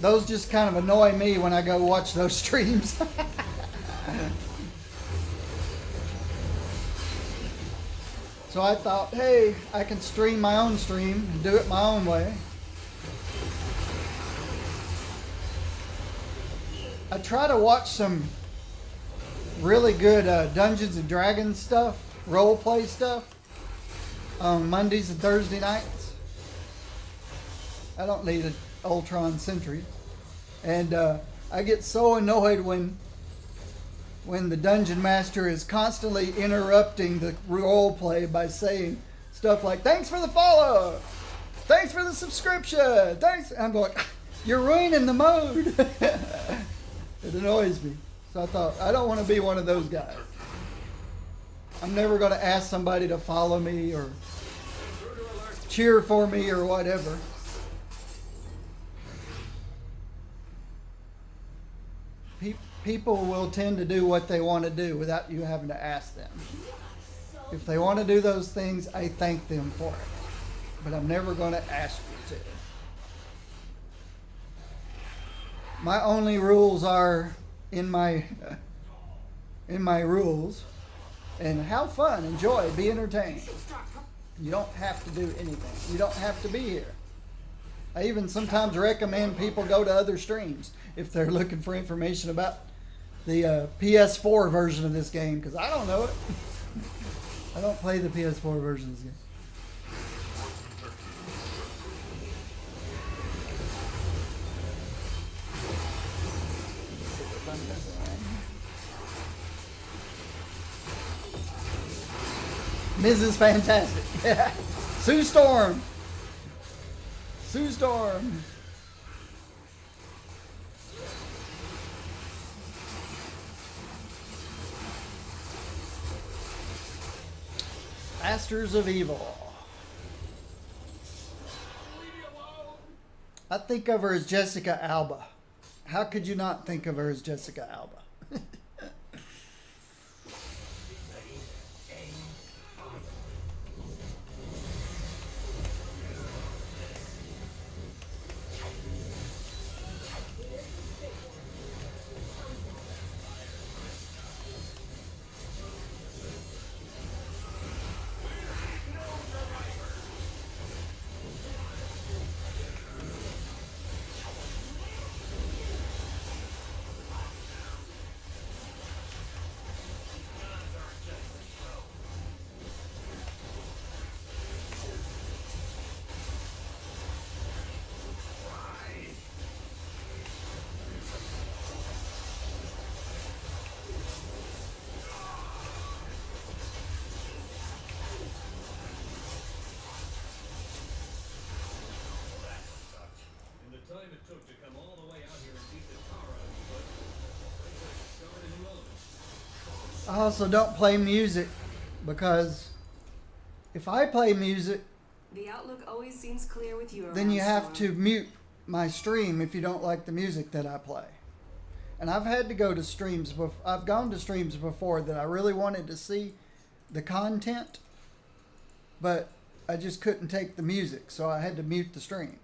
those just kind of annoy me when I go watch those streams. So I thought, hey, I can stream my own stream and do it my own way. I try to watch some really good Dungeons and Dragons stuff, role play stuff, on Mondays and Thursday nights. I don't need an Ultron Sentry. And I get so annoyed when the Dungeon Master is constantly interrupting the role play by saying stuff like, thanks for the follow, thanks for the subscription, thanks. I'm going, you're ruining the mode. It annoys me. So I thought, I don't want to be one of those guys. I'm never going to ask somebody to follow me or cheer for me or whatever. People will tend to do what they want to do without you having to ask them. If they want to do those things, I thank them for it. But I'm never going to ask you to. My only rules are in my rules. And have fun, enjoy, be entertained. You don't have to do anything. You don't have to be here. I even sometimes recommend people go to other streams if they're looking for information about the PS4 version of this game, because I don't know it. I don't play the PS4 version of this game. Mrs. Fantastic. Sue Storm. Sue Storm. Masters of Evil. I think of her as Jessica Alba. How could you not think of her as Jessica Alba? I also don't play music because if I play music, The outlook always seems clear with you. then you have to mute my stream if you don't like the music that I play. And I've had to go to streams. I've gone to streams before that I really wanted to see the content, but I just couldn't take the music, so I had to mute the stream.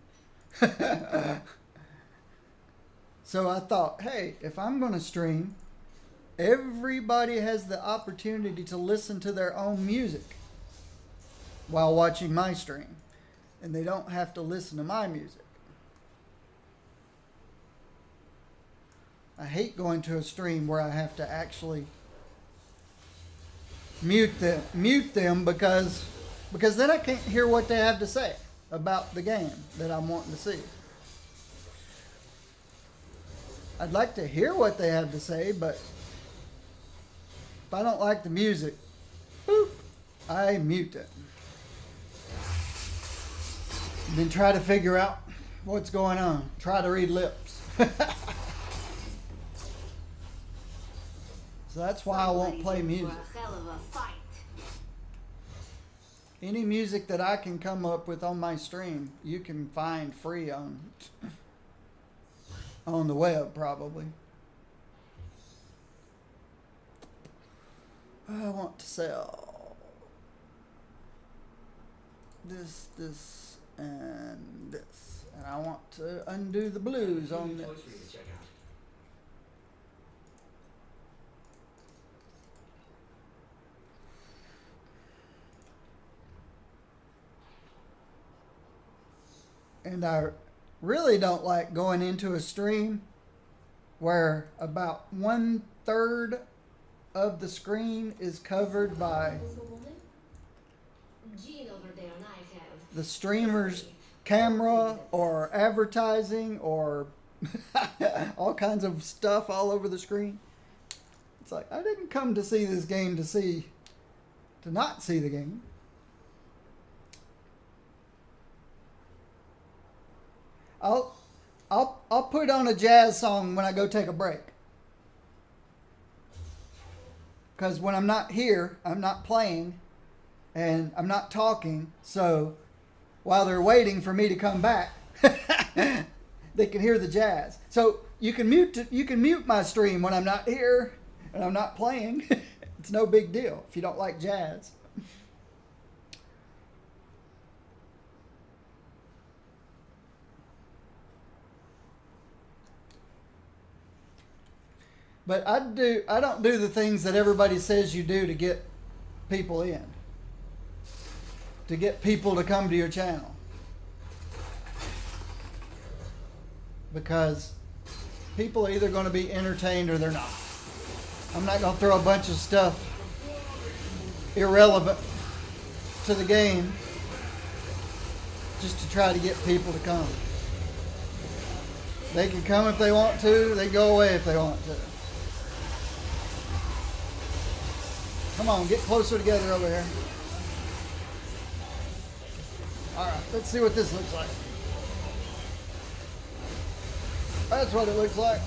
So I thought, hey, if I'm going to stream, everybody has the opportunity to listen to their own music while watching my stream. And they don't have to listen to my music. I hate going to a stream where I have to actually mute them because then I can't hear what they have to say about the game that I'm wanting to see. I'd like to hear what they have to say, but if I don't like the music, boop, I mute it. And then try to figure out What's going on? Try to read lips. So that's why I won't play music. For a hell of a fight. Any music that I can come up with on my stream, you can find free on the web, probably. I want to sell this, and this. And I want to undo the blues on this. Toys for you to check out. And I really don't like going into a stream where about 1/3 of the screen is covered by Invisible woman? Jean over there and I have. the streamer's camera or advertising or all kinds of stuff all over the screen. It's like, I didn't come to see this game to not see the game. I'll put on a jazz song when I go take a break. Because when I'm not here, I'm not playing and I'm not talking. So while they're waiting for me to come back, they can hear the jazz. So you can mute my stream when I'm not here and I'm not playing. It's no big deal if you don't like jazz. But I don't do the things that everybody says you do to get people in. To get people to come to your channel. Because people are either going to be entertained or they're not. I'm not going to throw a bunch of stuff irrelevant to the game just to try to get people to come. They can come if they want to. They go away if they want to. Come on, get closer together over here. Alright, let's see what this looks like. That's what it looks like.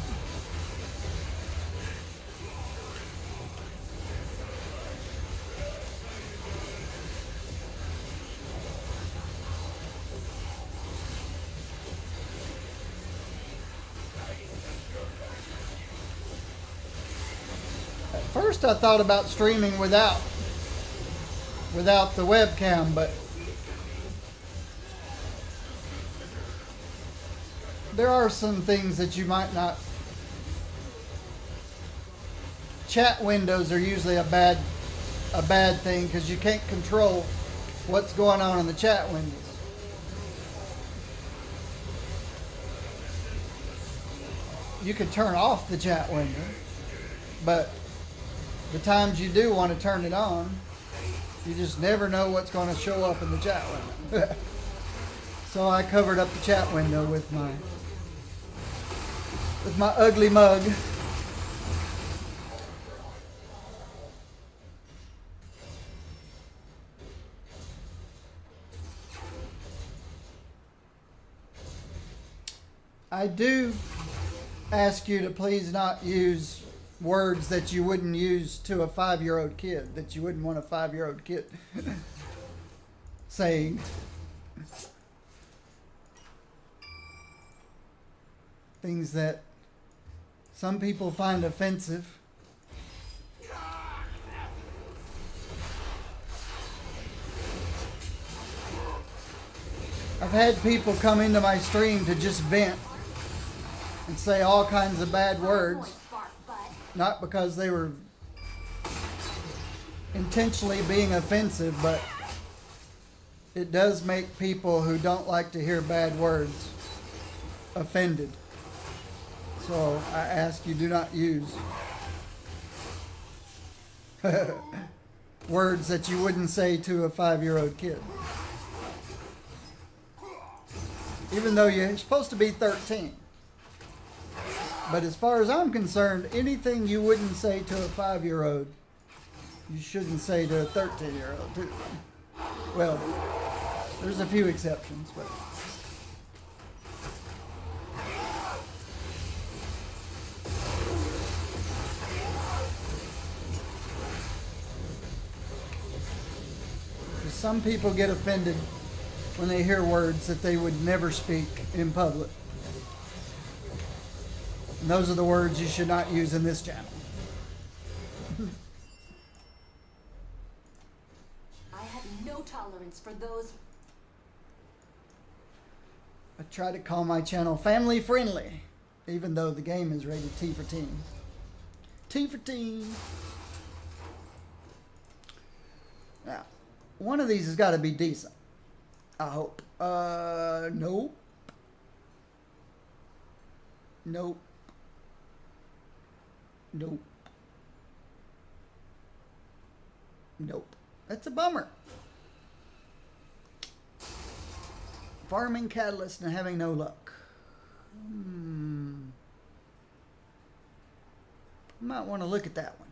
First I thought about streaming without the webcam, but there are some things that you might not. Chat windows are usually a bad thing because you can't control what's going on in the chat windows. You can turn off the chat window, but the times you do want to turn it on, you just never know what's going to show up in the chat window. So I covered up the chat window with my ugly mug. I do ask you to please not use words that you wouldn't use to a 5-year-old kid, that you wouldn't want a 5-year-old kid saying. Things that some people find offensive. I've had people come into my stream to just vent and say all kinds of bad words. Not because they were intentionally being offensive, but it does make people who don't like to hear bad words offended. So I ask you, do not use words that you wouldn't say to a 5-year-old kid. Even though you're supposed to be 13. But as far as I'm concerned, anything you wouldn't say to a 5-year-old, you shouldn't say to a 13-year-old too. Well, there's a few exceptions, but Some people get offended when they hear words that they would never speak in public. And those are the words you should not use in this channel. I have no tolerance for those. I try to call my channel family friendly, even though the game is rated T for teen. T for teen. Now, one of these has got to be decent. I hope. Nope. Nope. Nope. Nope. That's a bummer. Farming catalyst and having no luck. I might want to look at that one.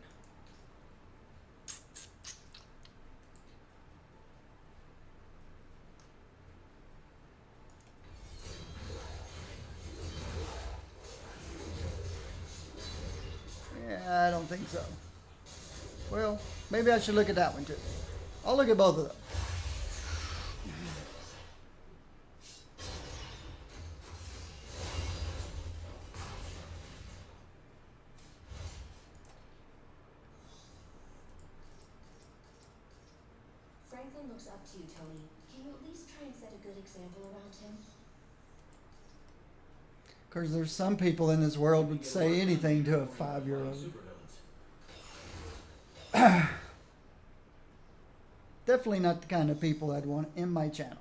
Yeah, I don't think so. Well, maybe I should look at that one too. I'll look at both of them. Franklin looks up to you, Tony. Can you at least try and set a good example around him? Because there's some people in this world would say anything to a 5-year-old. Definitely not the kind of people I'd want in my channel.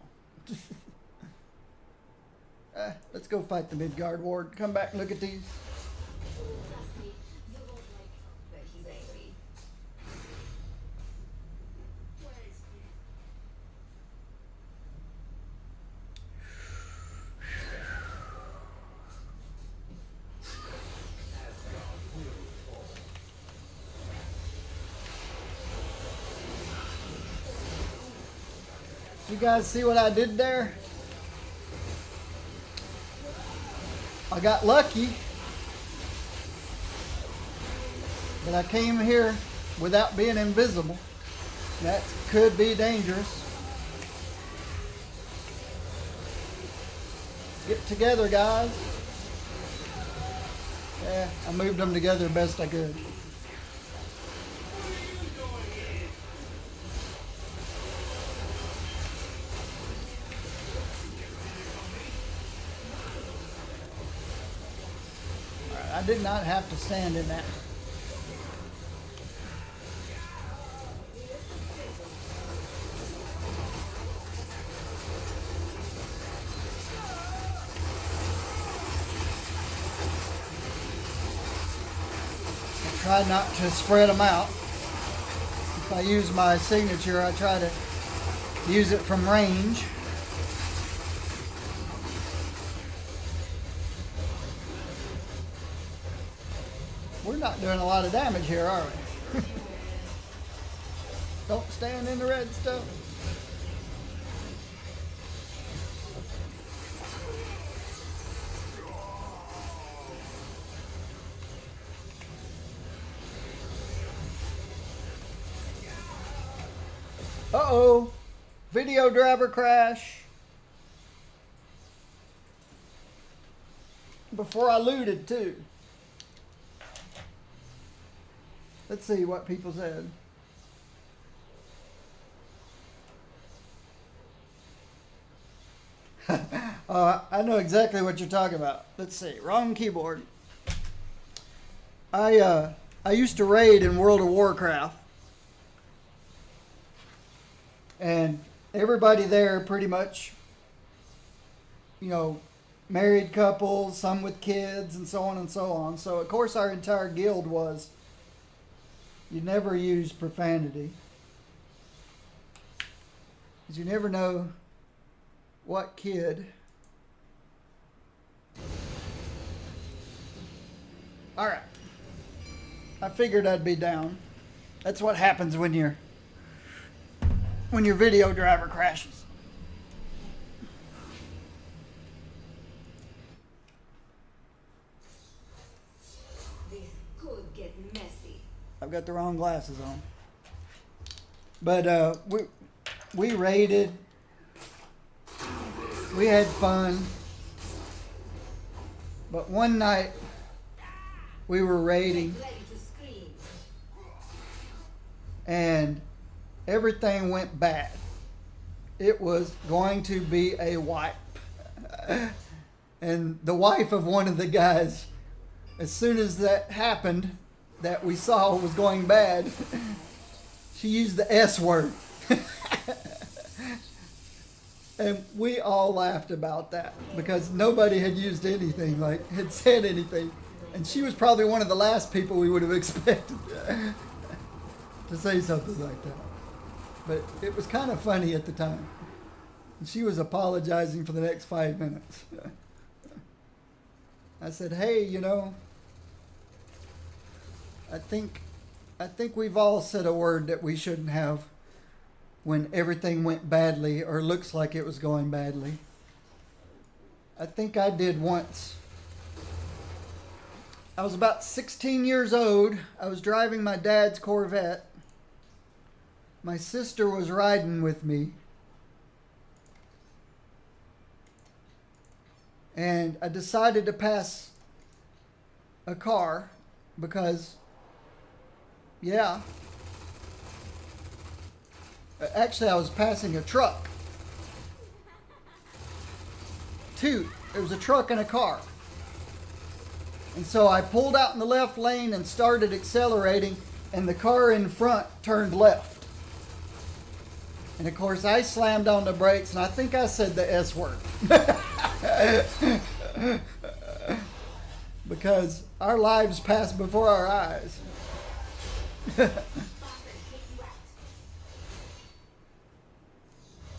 Let's go fight the Midgard Ward. Come back and look at these. Trust me, you won't like that he's angry. You guys see what I did there? I got lucky that I came here without being invisible. That could be dangerous. Get together, guys. Yeah, I moved them together best I could. I did not have to stand in that. I try not to spread them out. If I use my signature, I try to use it from range. We're not doing a lot of damage here, are we? Don't stand in the red stuff. Uh-oh. Video driver crash. Before I looted, too. Let's see what people said. I know exactly what you're talking about. Let's see. Wrong keyboard. I used to raid in World of Warcraft. And everybody there pretty much, you know, married couples, some with kids, and so on and so on. So, of course, our entire guild was, you never use profanity. Because you never know what kid. Alright. I figured I'd be down. That's what happens when your video driver crashes. This could get messy. I've got the wrong glasses on. But we raided. We had fun. But one night, we were raiding, Ready to scream. and everything went bad. It was going to be a wipe. And the wife of one of the guys, as soon as that happened, that we saw was going bad, she used the S word. And we all laughed about that because nobody had used anything, like had said anything. And she was probably one of the last people we would have expected to say something like that. But it was kind of funny at the time. And she was apologizing for the next 5 minutes. I said, hey, you know, I think we've all said a word that we shouldn't have when everything went badly or looks like it was going badly. I think I did once. I was about 16 years old. I was driving my dad's Corvette. My sister was riding with me. And I decided to pass a car because, yeah. Actually, I was passing a truck. Two. There was a truck and a car. And so I pulled out in the left lane and started accelerating, and the car in front turned left. And of course, I slammed on the brakes, and I think I said the S word. Because our lives pass before our eyes.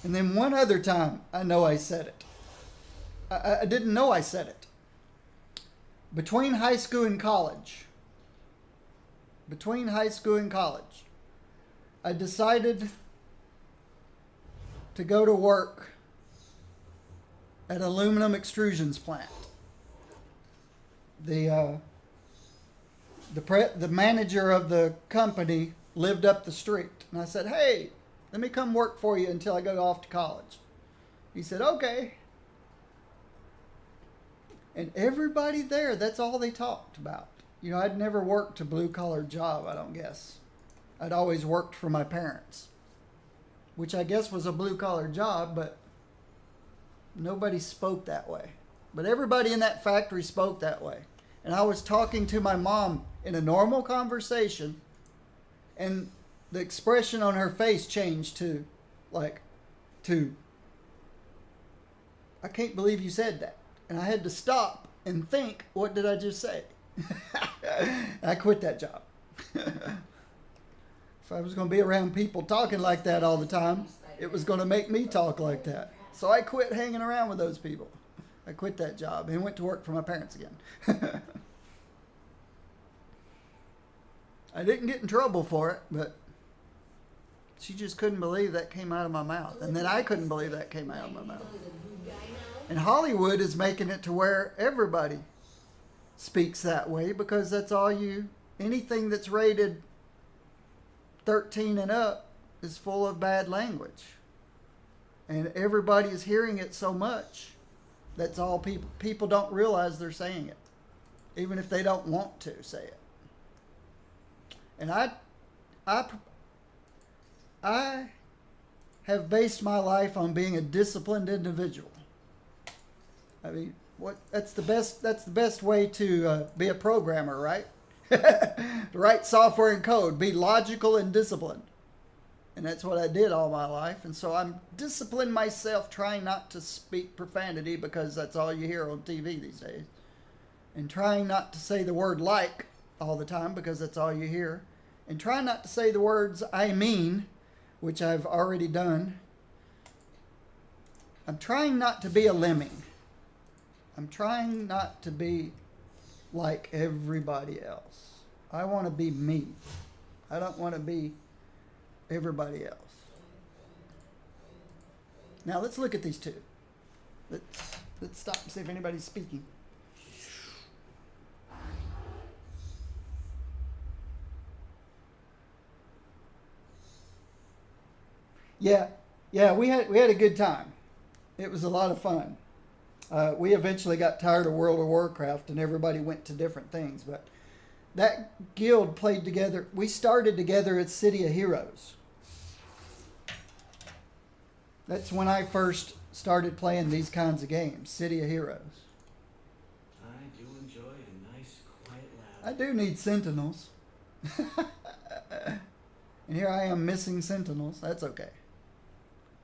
And then one other time, I know I said it. I didn't know I said it. Between high school and college, I decided to go to work at an aluminum extrusions plant. The manager of the company lived up the street, and I said, hey, let me come work for you until I go off to college. He said, okay. And everybody there, that's all they talked about. You know, I'd never worked a blue-collar job, I don't guess. I'd always worked for my parents, which I guess was a blue-collar job, but nobody spoke that way. But everybody in that factory spoke that way. And I was talking to my mom in a normal conversation, and the expression on her face changed to, I can't believe you said that. And I had to stop and think, what did I just say? I quit that job. If I was going to be around people talking like that all the time, it was going to make me talk like that. So I quit hanging around with those people. I quit that job and went to work for my parents again. I didn't get in trouble for it, but she just couldn't believe that came out of my mouth. And then I couldn't believe that came out of my mouth. And Hollywood is making it to where everybody speaks that way because that's all anything that's rated 13 and up is full of bad language. And everybody is hearing it so much, that's all people don't realize they're saying it, even if they don't want to say it. And I have based my life on being a disciplined individual. I mean, that's the best way to be a programmer, right? To write software and code, be logical and disciplined. And that's what I did all my life. And so I'm disciplining myself, trying not to speak profanity because that's all you hear on TV these days. And trying not to say the word like all the time because that's all you hear. And trying not to say the words I mean, which I've already done. I'm trying not to be a lemming. I'm trying not to be like everybody else. I want to be me. I don't want to be everybody else. Now let's look at these two. Let's stop and see if anybody's speaking. Yeah, Yeah, we had a good time. It was a lot of fun. We eventually got tired of World of Warcraft and everybody went to different things. But that guild played together. We started together at City of Heroes. That's when I first started playing these kinds of games, City of Heroes. I do enjoy a nice, quiet I lab. do need sentinels. And here I am missing sentinels. That's okay.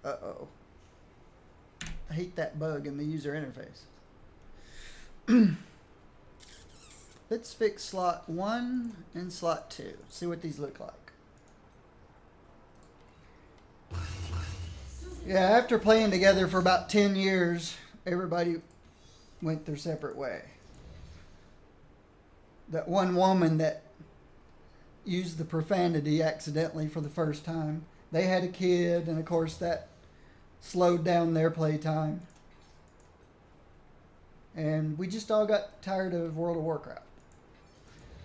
Uh-oh. I hate that bug in the user interface. Let's fix slot 1 and slot 2. See what these look like. Yeah, after playing together for about 10 years, everybody went their separate way. That one woman that used the profanity accidentally for the first time, they had a kid, and of course that slowed down their playtime. And we just all got tired of World of Warcraft.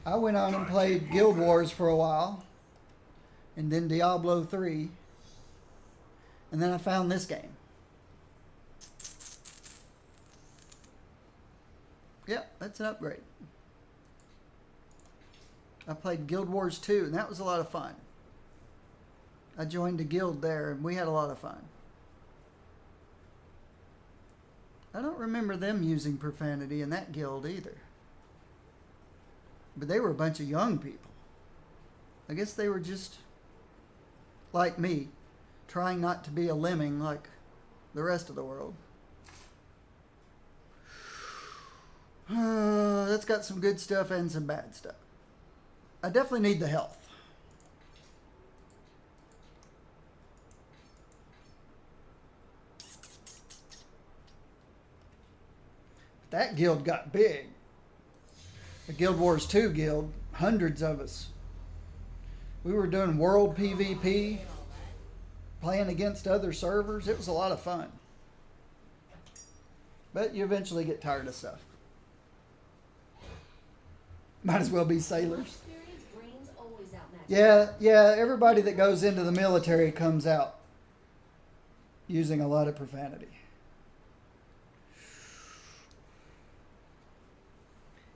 I went on and played Guild Wars for a while, and then Diablo 3, and then I found this game. Yep, that's an upgrade. I played Guild Wars 2, and that was a lot of fun. I joined a guild there, and we had a lot of fun. I don't remember them using profanity in that guild either. But they were a bunch of young people. I guess they were just like me, trying not to be a lemming like the rest of the world. That's got some good stuff and some bad stuff. I definitely need the health. That guild got big. The Guild Wars 2 guild, hundreds of us. We were doing world PvP, playing against other servers. It was a lot of fun. But you eventually get tired of stuff. Might as well be sailors. Yeah, everybody that goes into the military comes out using a lot of profanity.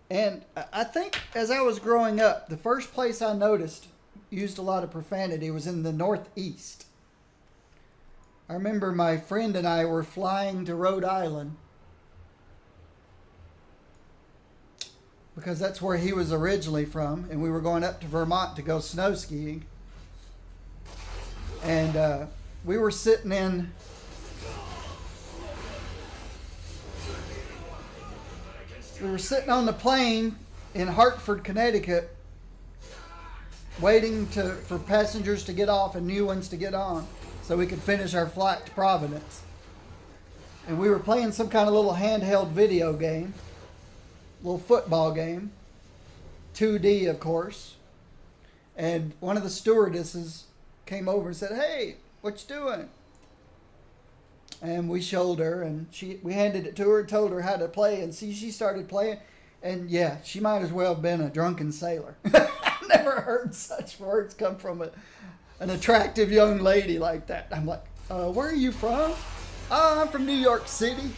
And I think as I was growing up, the first place I noticed used a lot of profanity was in the Northeast. I remember my friend and I were flying to Rhode Island because that's where he was originally from, and we were going up to Vermont to go snow skiing. And we were sitting in on the plane in Hartford, Connecticut, waiting for passengers to get off and new ones to get on so we could finish our flight to Providence. And we were playing some kind of little handheld video game, little football game, 2D of course. And one of the stewardesses came over and said, "Hey, what you doing?" And we showed her, and we handed it to her, told her how to play, and she started playing. And yeah, she might as well have been a drunken sailor. I've never heard such words come from an attractive young lady like that. I'm like, where are you from? Oh, I'm from New York City.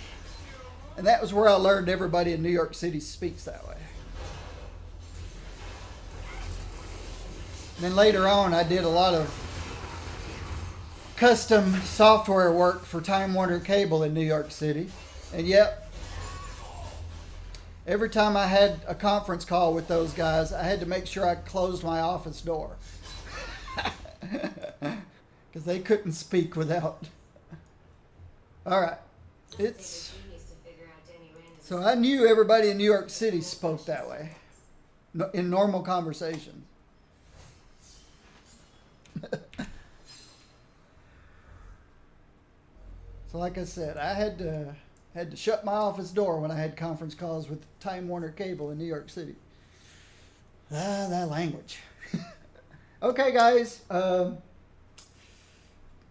And that was where I learned everybody in New York City speaks that way. And then later on, I did a lot of custom software work for Time Warner Cable in New York City. And yep, every time I had a conference call with those guys, I had to make sure I closed my office door. Because they couldn't speak without. Alright. So I knew everybody in New York City spoke that way. In normal conversation. So like I said, I had to shut my office door when I had conference calls with Time Warner Cable in New York City. That language. Okay, guys.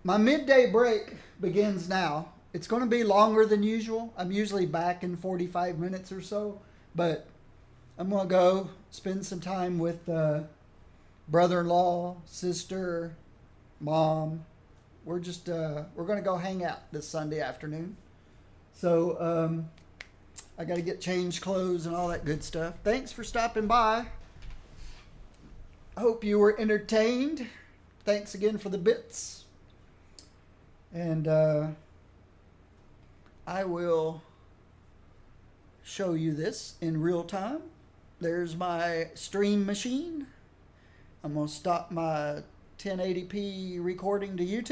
My midday break begins now. It's going to be longer than usual. I'm usually back in 45 minutes or so. But I'm going to go spend some time with brother-in-law, sister, mom, we're just we're gonna go hang out this Sunday afternoon. So I got to get changed clothes and all that good stuff. Thanks for stopping by. I hope you were entertained. Thanks again for the bits. And I will show you this in real time. There's my stream machine. I'm going to stop my 1080p recording to YouTube.